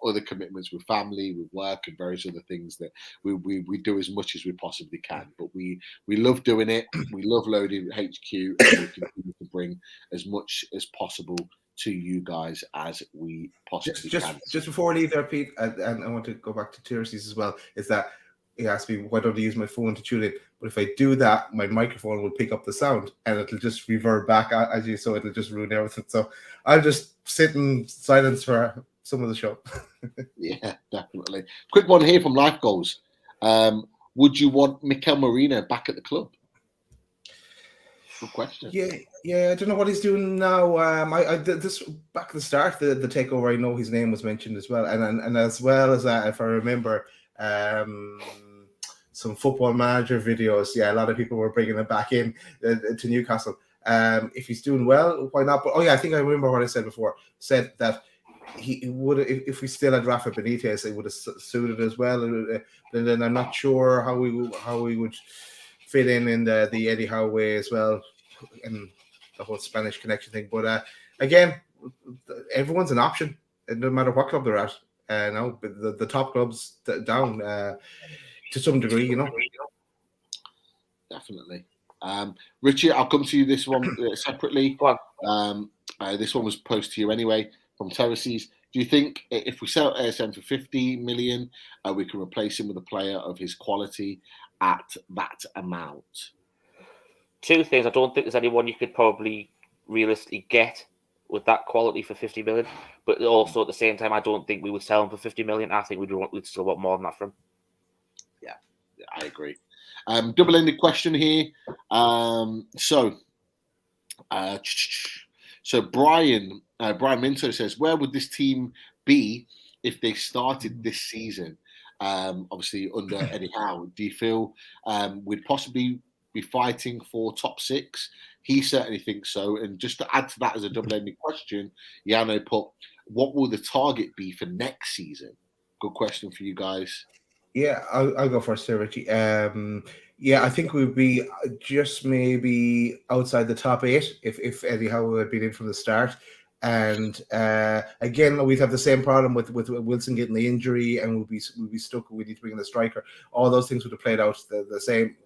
other commitments with family, with work, and various other things that we do as much as we possibly can. But we love doing it. We love Loaded HQ, and we continue to bring as much as possible to you guys as we possibly can. Just before I leave there, Pete, and I want to go back to Terraces as well, is that he asked me, why don't I use my phone to tune in? But if I do that, my microphone will pick up the sound and it'll just revert back as you, so it'll just ruin everything. So I'll just sit in silence for some of the show. Yeah, definitely. Quick one here from Life Goals. Would you want Mikel Merino back at the club? Good question. Yeah, I don't know what he's doing now. I this back at the start, the takeover, I know his name was mentioned as well, and as well as that, if I remember, some Football Manager videos. Yeah, a lot of people were bringing it back in to Newcastle. If he's doing well, why not? But I think I remember what I said before. Said that he would, if we still had Rafa Benitez, it would have suited as well. And then I'm not sure how we would fit in the Eddie Howe way as well, and the whole Spanish connection thing. But again, everyone's an option, no matter what club they're at. No, the top clubs down to some degree, you know. Definitely. Richie, I'll come to you this one separately. Go on. This one was posed to you anyway from Terraces. Do you think if we sell ASM for 50 million, we can replace him with a player of his quality at that amount? 2 things. I don't think there's anyone you could probably realistically get with that quality for 50 million. But also at the same time, I don't think we would sell him for 50 million. I think we'd still want more than that from him. Yeah, I agree. Double-ended question here. So Brian Minto says, where would this team be if they started this season? Obviously under Eddie Howe. Do you feel we'd possibly be fighting for top 6? He certainly thinks so. And just to add to that as a double-ended question, Yano put, what will the target be for next season? Good question for you guys. Yeah, I'll go first there, Richie. Yeah, I think we'd be just maybe outside the top 8 if Eddie Howe had been in from the start. And again, we'd have the same problem with Wilson getting the injury, and we'd be stuck. We need to bring in the striker. All those things would have played out the same.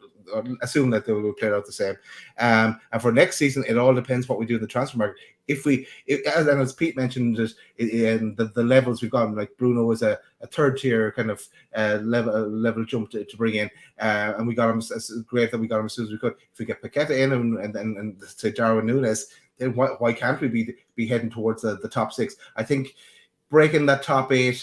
Assume that they would have played out the same. And for next season, it all depends what we do in the transfer market. And as Pete mentioned, in the levels we've got, like Bruno was a third tier kind of level jump to bring in, and we got him. It's great that we got him as soon as we could. If we get Paqueta in and say Darwin Núñez, then why can't we be heading towards the top 6? I think breaking that top 8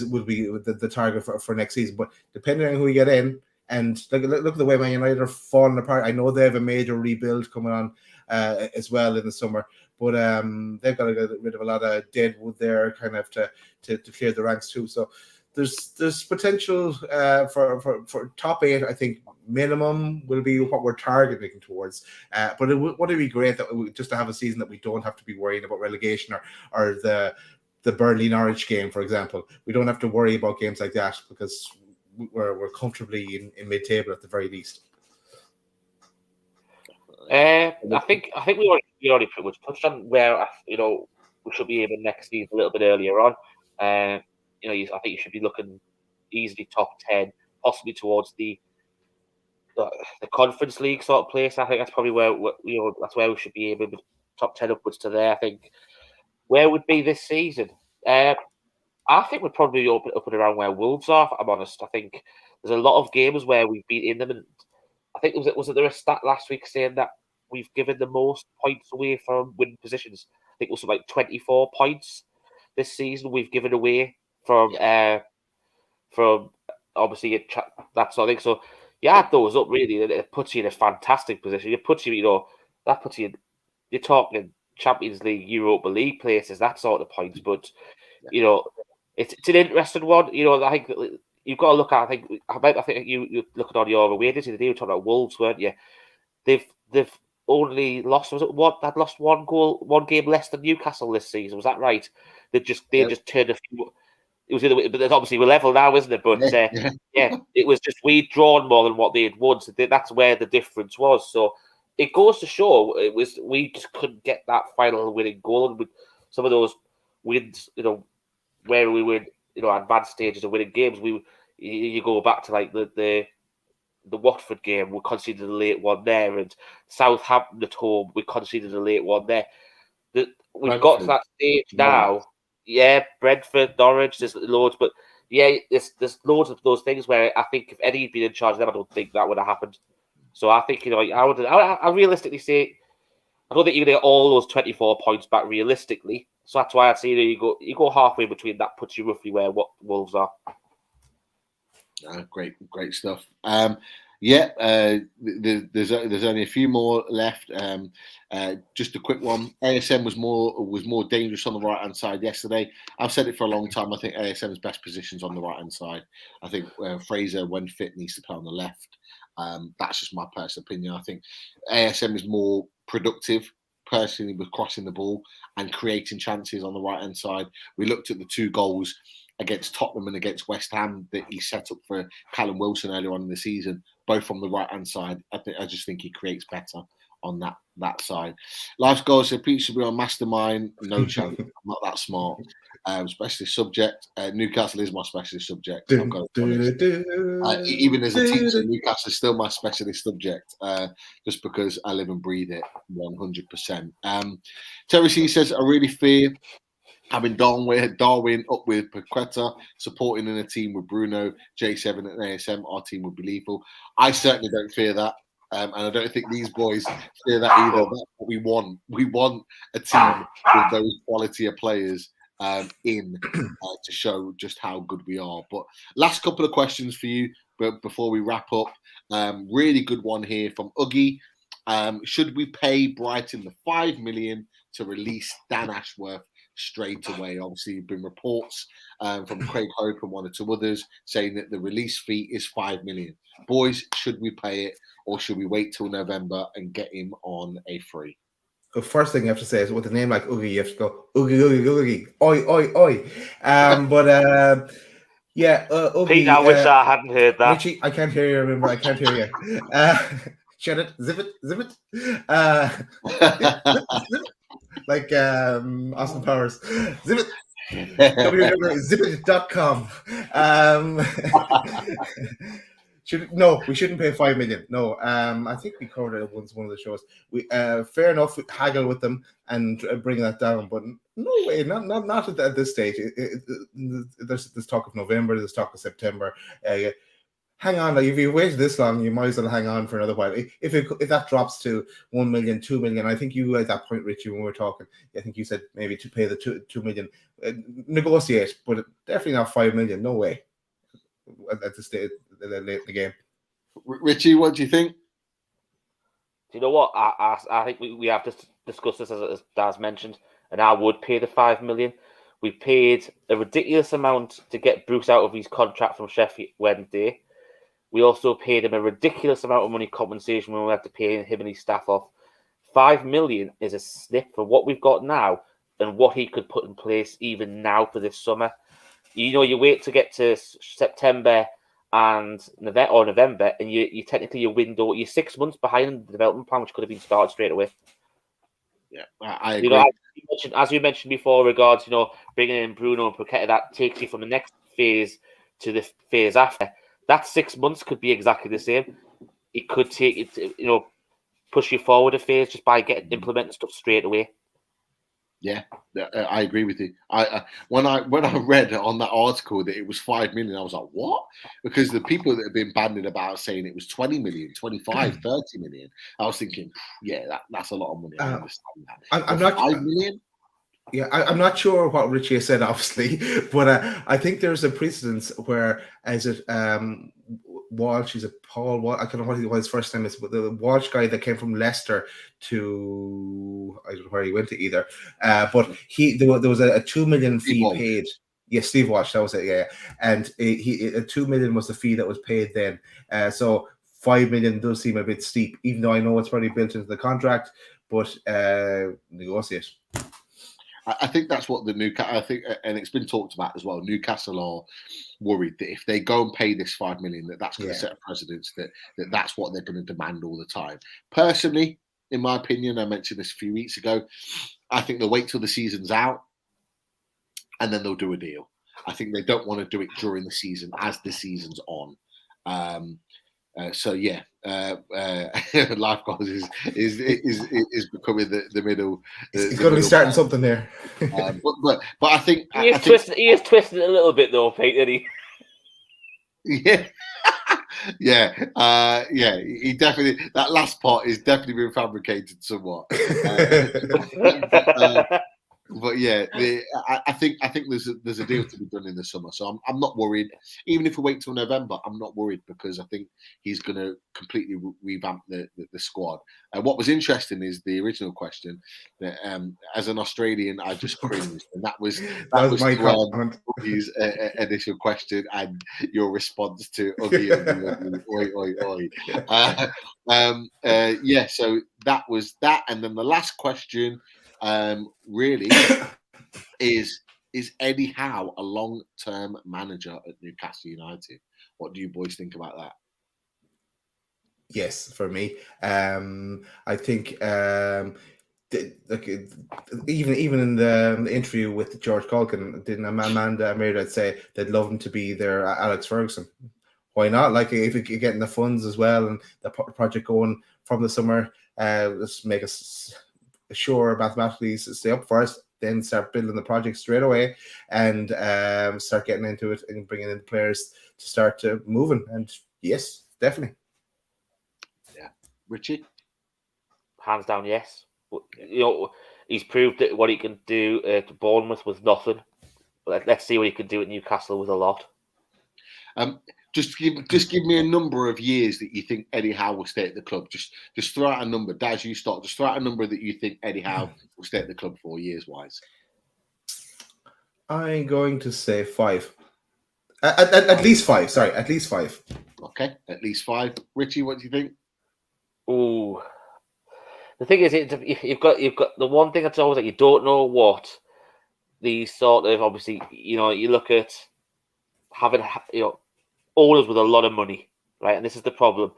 would be the target for next season. But depending on who we get in, and look at the way Man United are falling apart. I know they have a major rebuild coming on as well in the summer, but they've got to get rid of a lot of dead wood there, kind of to clear the ranks too. So there's potential for top 8. I think minimum will be what we're targeting towards. But would it be great that just to have a season that we don't have to be worrying about relegation or the Burnley Norwich game, for example. We don't have to worry about games like that because we're comfortably in mid-table at the very least. I think we already pretty much touched on where we should be aiming next season a little bit earlier on. I think you should be looking easily top 10, possibly towards the Conference League sort of place. I think that's probably where that's where we should be aiming, top 10 upwards to there. I think where would be this season? I think we'd probably be up and around where Wolves are, if I'm honest. I think there's a lot of games where we've been in them, and I think was it there a stat last week saying that we've given the most points away from winning positions? I think it was like 24 points this season we've given away from obviously that sort of thing. So you add those up, really, it puts you in a fantastic position. It puts you, that puts you. You're talking Champions League, Europa League places, that sort of points, but. It's an interesting one. I think you've got to look at. I think you looking on your away days. You were talking about Wolves, weren't you? They've only lost. Was it what? They'd lost one game less than Newcastle this season. Was that right? They just turned a few. It was the other way, but obviously we're level now, isn't it? But it was just we'd drawn more than what they had won. So that's where the difference was. So it goes to show we just couldn't get that final winning goal, and with some of those wins, where we were, advanced stages of winning games. You go back to like the Watford game, we conceded a late one there, and Southampton at home, we conceded a late one there. We've got to that stage now. Yeah, Brentford, Norwich, there's loads, but there's loads of those things where I think if Eddie had been in charge of them, I don't think that would have happened. So I think I realistically say I don't think you're going to get all those 24 points back realistically. So that's why I'd say you go halfway between. That puts you roughly where what Wolves are. Great stuff. There's only a few more left. Just a quick one. ASM was more dangerous on the right hand side yesterday. I've said it for a long time. I think ASM's best position's on the right hand side. I think Fraser, when fit, needs to play on the left. That's just my personal opinion. I think ASM is more productive personally with crossing the ball and creating chances on the right hand side. We looked at the 2 goals against Tottenham and against West Ham that he set up for Callum Wilson earlier on in the season, both from the right hand side. I just think he creates better on that side. Life's goal said Pete should be on Mastermind. No chance. I'm not that smart. Specialist subject. Newcastle is my specialist subject. Even as a teacher, Newcastle is still my specialist subject, just because I live and breathe it 100%. Terry C says, I really fear having Darwin up with Paqueta, supporting in a team with Bruno, J7 and ASM. Our team would be lethal. I certainly don't fear that. And I don't think these boys fear that either. That's what we want. We want a team with those quality of players to show just how good we are. But last couple of questions for you before we wrap up. Really good one here from Uggy. Should we pay Brighton the $5 million to release Dan Ashworth straight away? Obviously, there have been reports from Craig Hope and one or two others saying that the release fee is $5 million. Boys, should we pay it, or should we wait till November and get him on a free? The first thing you have to say is with a name like Oogie, you have to go Oogie, Oogie, Oogie, oi, oi, oi. Yeah, Oogie. Pete, I wish I hadn't heard that. Richie, I can't hear you. Remember, I can't hear you. Shut it, zip it, zip it. Like Austin Powers, zip it. www.zipit.com. We shouldn't pay $5 million. No, I think we covered it once one of the shows. We fair enough, we haggle with them and bring that down, but no way, not at this stage. There's talk of November, there's talk of September. Hang on, like if you waited this long, you might as well hang on for another while. If that drops to 1 million, 2 million, I think you at that point, Richie, when we were talking, I think you said maybe to pay the 2 million, negotiate, but definitely not 5 million. No way. At this stage, late in the game. Richie, what do you think? Do you know what? I think we have to discuss this as Daz mentioned, and I would pay the $5 million. We paid a ridiculous amount to get Bruce out of his contract from Sheffield Wednesday. We also paid him a ridiculous amount of money compensation when we had to pay him and his staff off. $5 million is a snip for what we've got now and what he could put in place even now for this summer. You wait to get to September and November, and you technically your window, you're 6 months behind the development plan, which could have been started straight away. Yeah, I agree. As you mentioned before, regards bringing in Bruno and Paqueta, that takes you from the next phase to the phase after. That 6 months could be exactly the same. It could take it, push you forward a phase just by implementing stuff straight away. Yeah, I agree with you. When I read on that article that it was 5 million, I was like, what? Because the people that have been banded about saying it was 20 million, 25, 30 million, I was thinking, yeah, that's a lot of money. I understand that. I'm not 5 million? Yeah, I'm not sure what Richie has said, obviously, but I think there's a precedence where, Walsh, he's a Paul Walsh, I don't know what his first name is, but the Walsh guy that came from Leicester to, I don't know where he went to either, but there was a 2 million fee paid. Yeah, Steve Walsh, that was it, yeah. And a 2 million was the fee that was paid then. So 5 million does seem a bit steep, even though I know it's probably built into the contract, but negotiate. I think that's what and it's been talked about as well. Newcastle are worried that if they go and pay this 5 million, that's going to set a precedence that's what they're going to demand all the time. Personally, in my opinion, I mentioned this a few weeks ago, I think they'll wait till the season's out and then they'll do a deal. I think they don't want to do it during the season as the season's on. Life goals is becoming the middle. He's going to be starting something there. but I think he is twisting it a little bit though, Pete, isn't he? Yeah, he definitely, that last part is definitely been fabricated somewhat. But yeah, I think there's a deal to be done in the summer, so I'm not worried. Even if we wait till November, I'm not worried because I think he's going to completely revamp the squad. What was interesting is the original question that, as an Australian, I just cringed, and that was my comment. His initial question and your response to Uggy and oi oi oi. So that was that, and then the last question. Really is Eddie Howe a long-term manager at Newcastle United? What do you boys think about that? Yes, for me, I think even in the interview with George Culkin, didn't Amanda Meredith say they'd love him to be their Alex Ferguson? Why not? Like if you're getting the funds as well and the project going from the summer, let's make us sure mathematically stay up first, then start building the project straight away and start getting into it and bringing in the players to start moving. And yes, definitely. Richie? Hands down, yes. But, he's proved that what he can do at Bournemouth with nothing. Let's see what he can do at Newcastle with a lot. Just give me a number of years that you think Eddie Howe will stay at the club. Just throw out a number. Daz, you start. Just throw out a number that you think Eddie Howe will stay at the club for years-wise. I'm going to say 5. At least 5. Sorry, at least 5. Okay, at least 5. Richie, what do you think? Ooh. The thing is, you've got the one thing that's always that you don't know what these sort of, obviously, you look at having owners with a lot of money, right? And this is the problem.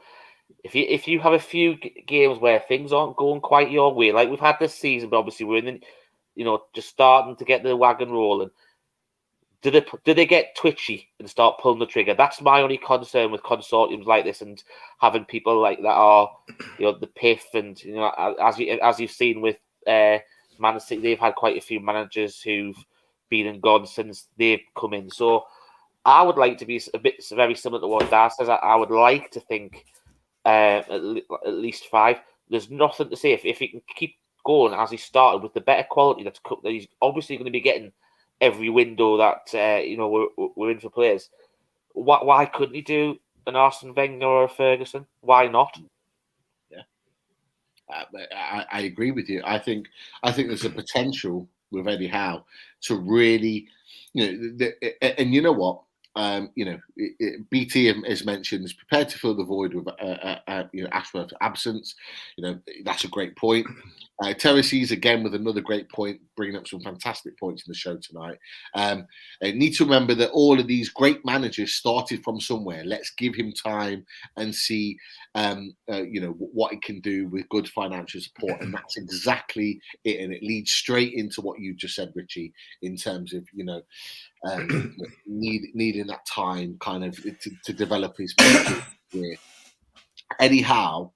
If you have a few games where things aren't going quite your way, like we've had this season, but obviously we're in, just starting to get the wagon rolling. Do they get twitchy and start pulling the trigger? That's my only concern with consortiums like this and having people like that are, the PIF and as you've seen with Man City, they've had quite a few managers who've been and gone since they've come in. So I would like to be a bit very similar to what Daz says. I would like to think at least 5. There's nothing to say if he can keep going as he started with the better quality that he's obviously going to be getting every window that we're in for players. Why couldn't he do an Arsene Wenger or a Ferguson? Why not? Yeah, I agree with you. I think there's a potential with Eddie Howe to really, and you know what, BT has mentioned is prepared to fill the void with Ashworth's absence. That's a great point. Terry sees again with another great point, bringing up some fantastic points in the show tonight. Need to remember that all of these great managers started from somewhere. Let's give him time and see, what he can do with good financial support, and that's exactly it. And it leads straight into what you just said, Richie, in terms of needing that time, kind of to develop his career. Eddie Howe.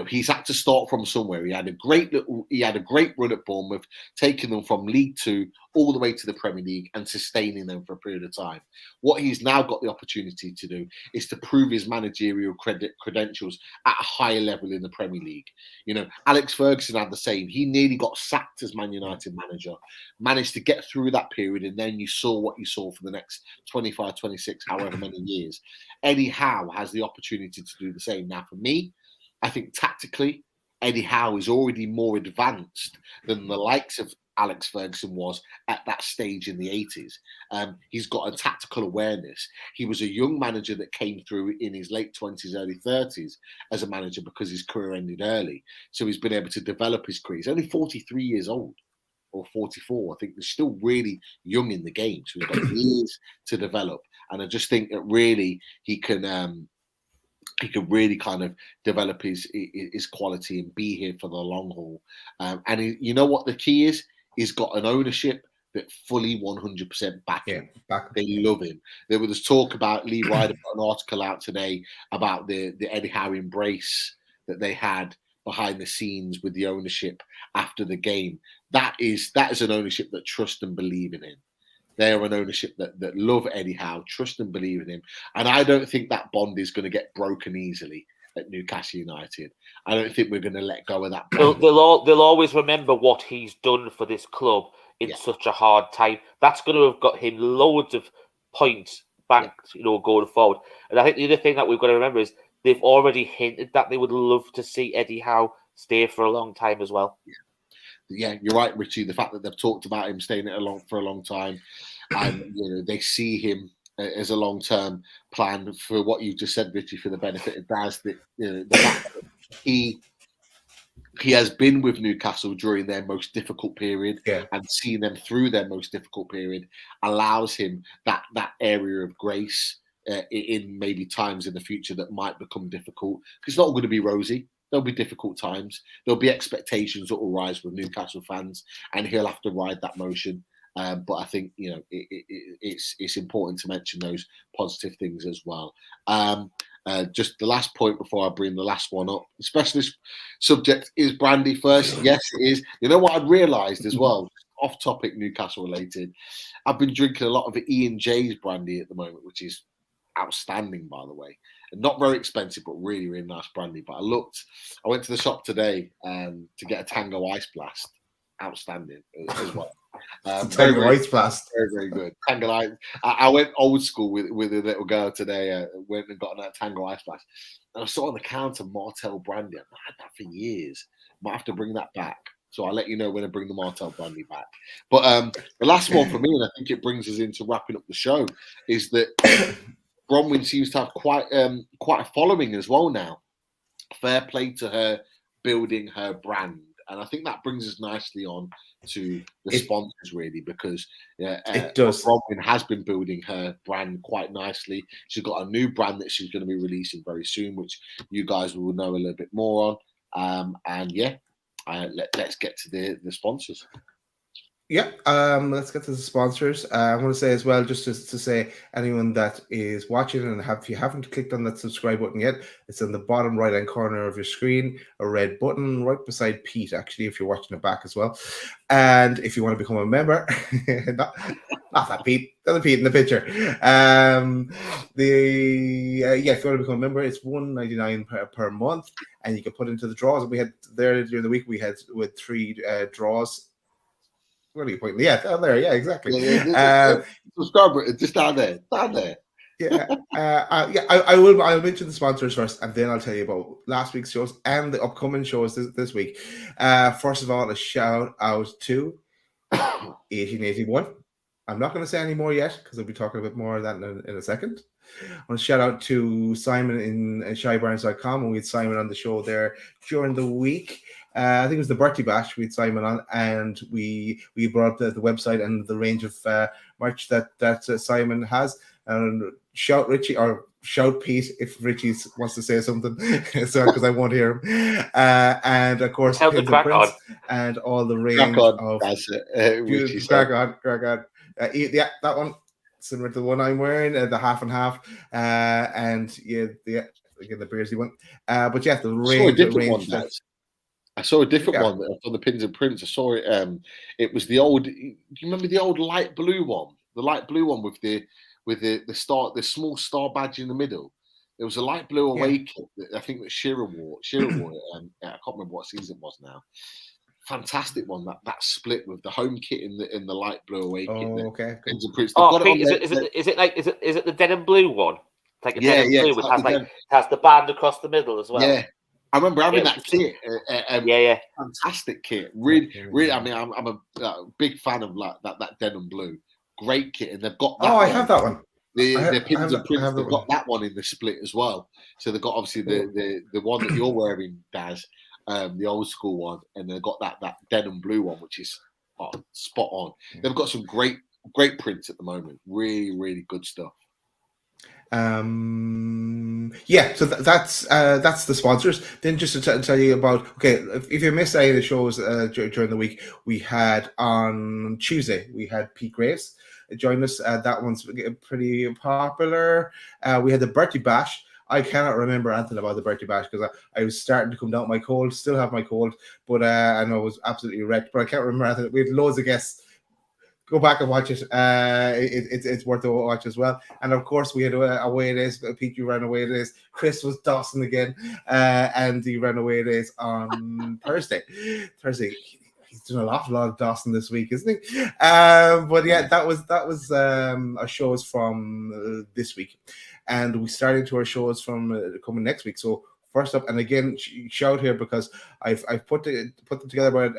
He's had to start from somewhere. He had a great run at Bournemouth, taking them from League Two all the way to the Premier League and sustaining them for a period of time. What he's now got the opportunity to do is to prove his managerial credentials at a higher level in the Premier League. Alex Ferguson had the same. He nearly got sacked as Man United manager, managed to get through that period, and then you saw what you saw for the next 25, 26, however many years. Eddie Howe has the opportunity to do the same. Now, for me, I think tactically, Eddie Howe is already more advanced than the likes of Alex Ferguson was at that stage in the 80s. He's got a tactical awareness. He was a young manager that came through in his late 20s, early 30s as a manager because his career ended early. So he's been able to develop his career. He's only 43 years old, or 44. I think they're still really young in the game. So he's got years to develop. And I just think that really he can really kind of develop his quality and be here for the long haul. And you know what the key is? He's got an ownership that fully 100% back him. They love him. There was talk about Lee Ryder put an article out today about the Eddie Howe embrace that they had behind the scenes with the ownership after the game. That is an ownership that trust and believe in him. They are an ownership that love Eddie Howe, trust and believe in him. And I don't think that bond is going to get broken easily at Newcastle United. I don't think we're going to let go of that bond. They'll always remember what he's done for this club in such a hard time. That's going to have got him loads of points banked, going forward. And I think the other thing that we've got to remember is they've already hinted that they would love to see Eddie Howe stay for a long time as well. Yeah, you're right, Richie. The fact that they've talked about him staying for a long time, and they see him as a long-term plan for what you just said, Richie, for the benefit of Daz. That the fact that he has been with Newcastle during their most difficult period and seen them through their most difficult period allows him that area of grace in maybe times in the future that might become difficult. It's not going to be rosy. There'll be difficult times. There'll be expectations that will rise with Newcastle fans, and he'll have to ride that motion. But I think it's important to mention those positive things as well. Just the last point before I bring the last one up. The specialist subject is brandy first. Yes, it is. You know what I've realised as well, off topic Newcastle related. I've been drinking a lot of Ian J's brandy at the moment, which is outstanding, by the way. Not very expensive, but really, really nice brandy. But I went to the shop today to get a Tango Ice Blast. Outstanding as well. Tango Ice Blast. Very, very good. Tango Ice. I went old school with a little girl today. Went and got that Tango Ice Blast. And I saw on the counter Martell brandy. I've not had that for years. Might have to bring that back. So I'll let you know when I bring the Martell brandy back. But the last one for me, and I think it brings us into wrapping up the show, is that Bronwyn seems to have quite a following as well now. Fair play to her building her brand. And I think that brings us nicely on to the sponsors, really, because it does. Bronwyn has been building her brand quite nicely. She's got a new brand that she's going to be releasing very soon, which you guys will know a little bit more on. Let's get to the sponsors. Yeah, let's get to the sponsors. I want to say as well, just to say, anyone that is watching and if you haven't clicked on that subscribe button yet, it's in the bottom right-hand corner of your screen, a red button right beside Pete, actually, if you're watching it back as well. And if you want to become a member, not that Pete, the other Pete in the picture. If you want to become a member, it's $1.99 per month, and you can put into the draws. We had there during the week, we had with 3 draws. What are you pointing? Yeah, down there. Yeah, exactly. Subscribe, just down there. I will. I'll mention the sponsors first, and then I'll tell you about last week's shows and the upcoming shows this week. First of all, a shout out to 1881. I'm not going to say any more yet because I'll be talking a bit more of that in a second. I want to shout out to Simon in shybarns.com, and we had Simon on the show there during the week. I think it was the birthday bash we had Simon on, and we brought up the website and the range of merch that Simon has. And shout Richie or shout Pete if Richie wants to say something, so because I won't hear him. And of course, Tell the crack on. And all the range of that's it. Crack on. Yeah, that one similar to the one I'm wearing, the half and half, and again the Beardsley one. But yeah, the range. I saw a different one on the Pins and Prints. I saw it. It was the old. Do you remember the old light blue one? The light blue one with the star, the small star badge in the middle. There was a light blue away kit that I think that Shearer wore. I can't remember what season it was now. Fantastic one. That split with the home kit in the light blue away kit. Okay. Pins and Prints. Pete, is it the denim blue one? Like a denim blue, which has the band across the middle as well. Yeah. I remember having that kit. Fantastic kit. Really. I mean, I'm a big fan of that denim blue. Great kit, and they've got that. I have that one. The Pins and Prints, they've got that one in the split as well. So they've got obviously the one that you're wearing, Daz, the old school one, and they've got that denim blue one, which is spot on. They've got some great prints at the moment. Really, really good stuff. So that's the sponsors. Then just to tell you about, if you missed any of the shows during the week, we had on Tuesday we had Pete Graves join us. That one's pretty popular. We had the birthday bash. I cannot remember anything about the birthday bash because I was starting to come down with my cold. Still have my cold, but I know it was absolutely wrecked. But I can't remember anything. We had loads of guests. Go back and watch it. It's worth a watch as well. And of course, we had away days. Pete, you ran away days. Chris was Dawson again, and he ran away days on Thursday. He's doing an awful lot of Dawson this week, isn't he? But yeah, that was our shows from this week, and we started to our shows from coming next week. So first up, and again, shout here because I've put them together, but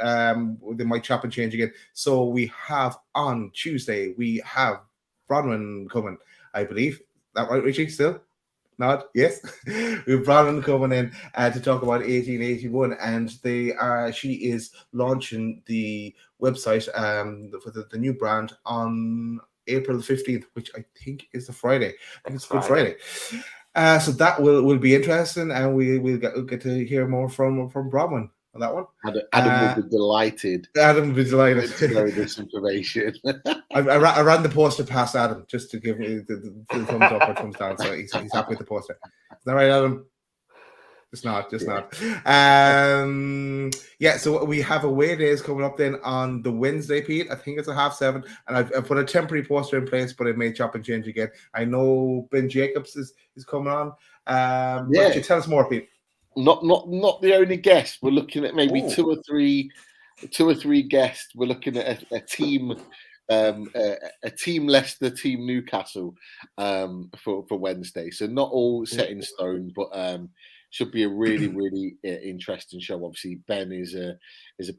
they might chop and change again. So we have on Tuesday, we have Bronwyn coming, I believe. Is that right, Richie? Still? Not? Yes. We have Bronwyn coming in to talk about 1881, and she is launching the website for the new brand on April the 15th, which I think is the Friday. I think it's Good Friday. So that will be interesting, and we'll get to hear more from Bronwyn on that one. Adam will be delighted. Adam will be delighted to know this information. I ran the poster past Adam just to give me the thumbs up or thumbs down, so he's happy with the poster. Is that right, Adam? Just not. So we have away days coming up then on the Wednesday, Pete. I think it's a 7:30, and I've put a temporary poster in place, but it may chop and change again. I know Ben Jacobs is coming on But you tell us more, Pete. Not the only guest. We're looking at maybe Ooh. two or three guests. We're looking at a team, a team Leicester, team Newcastle, for Wednesday. So not all set in stone, but should be a really interesting show. Obviously, Ben is a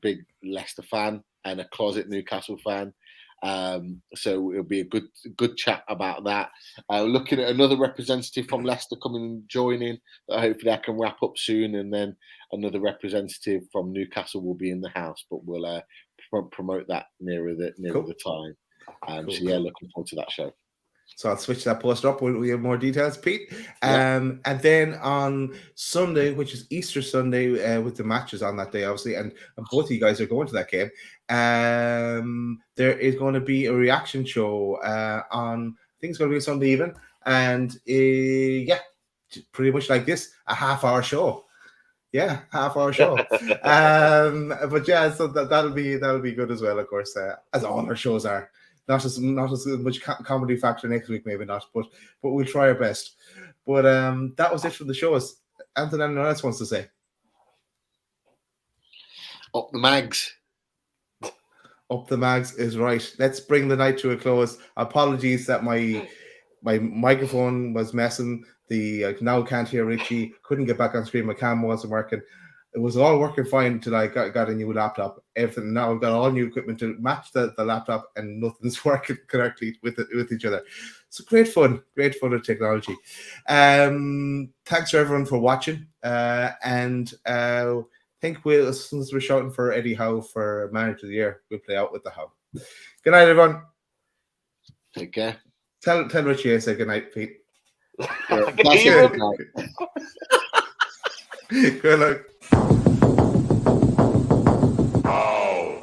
big Leicester fan and a closet Newcastle fan. So it'll be a good chat about that. Looking at another representative from Leicester coming and joining. Hopefully, I can wrap up soon, and then another representative from Newcastle will be in the house. But we'll promote that nearer the time. Cool. So yeah, looking forward to that show. So I'll switch that poster up. We have more details, Pete. And then on Sunday, which is Easter Sunday, with the matches on that day, obviously, and both of you guys are going to that game. There is going to be a reaction show on, I think it's going to be a Sunday evening, and pretty much like this, a half-hour show. Yeah, half-hour show. But yeah, so that'll be good as well, of course, as all our shows are. Not as much comedy factor next week, maybe not, but we'll try our best. But that was it for the shows. Anthony, anyone else wants to say? Up the mags. Up the mags is right. Let's bring the night to a close. Apologies that my microphone was messing. I now can't hear Richie. Couldn't get back on screen. My camera wasn't working. It was all working fine until I got a new laptop. Everything now, I've got all new equipment to match the laptop, and nothing's working correctly with each other. So great fun of technology. Thanks to everyone for watching. And I think since we're shouting for Eddie Howe for Manager of the Year, we'll play out with the Howe. Good night, everyone. Take care. Tell Richie I say good night, Pete. Good luck. Oh.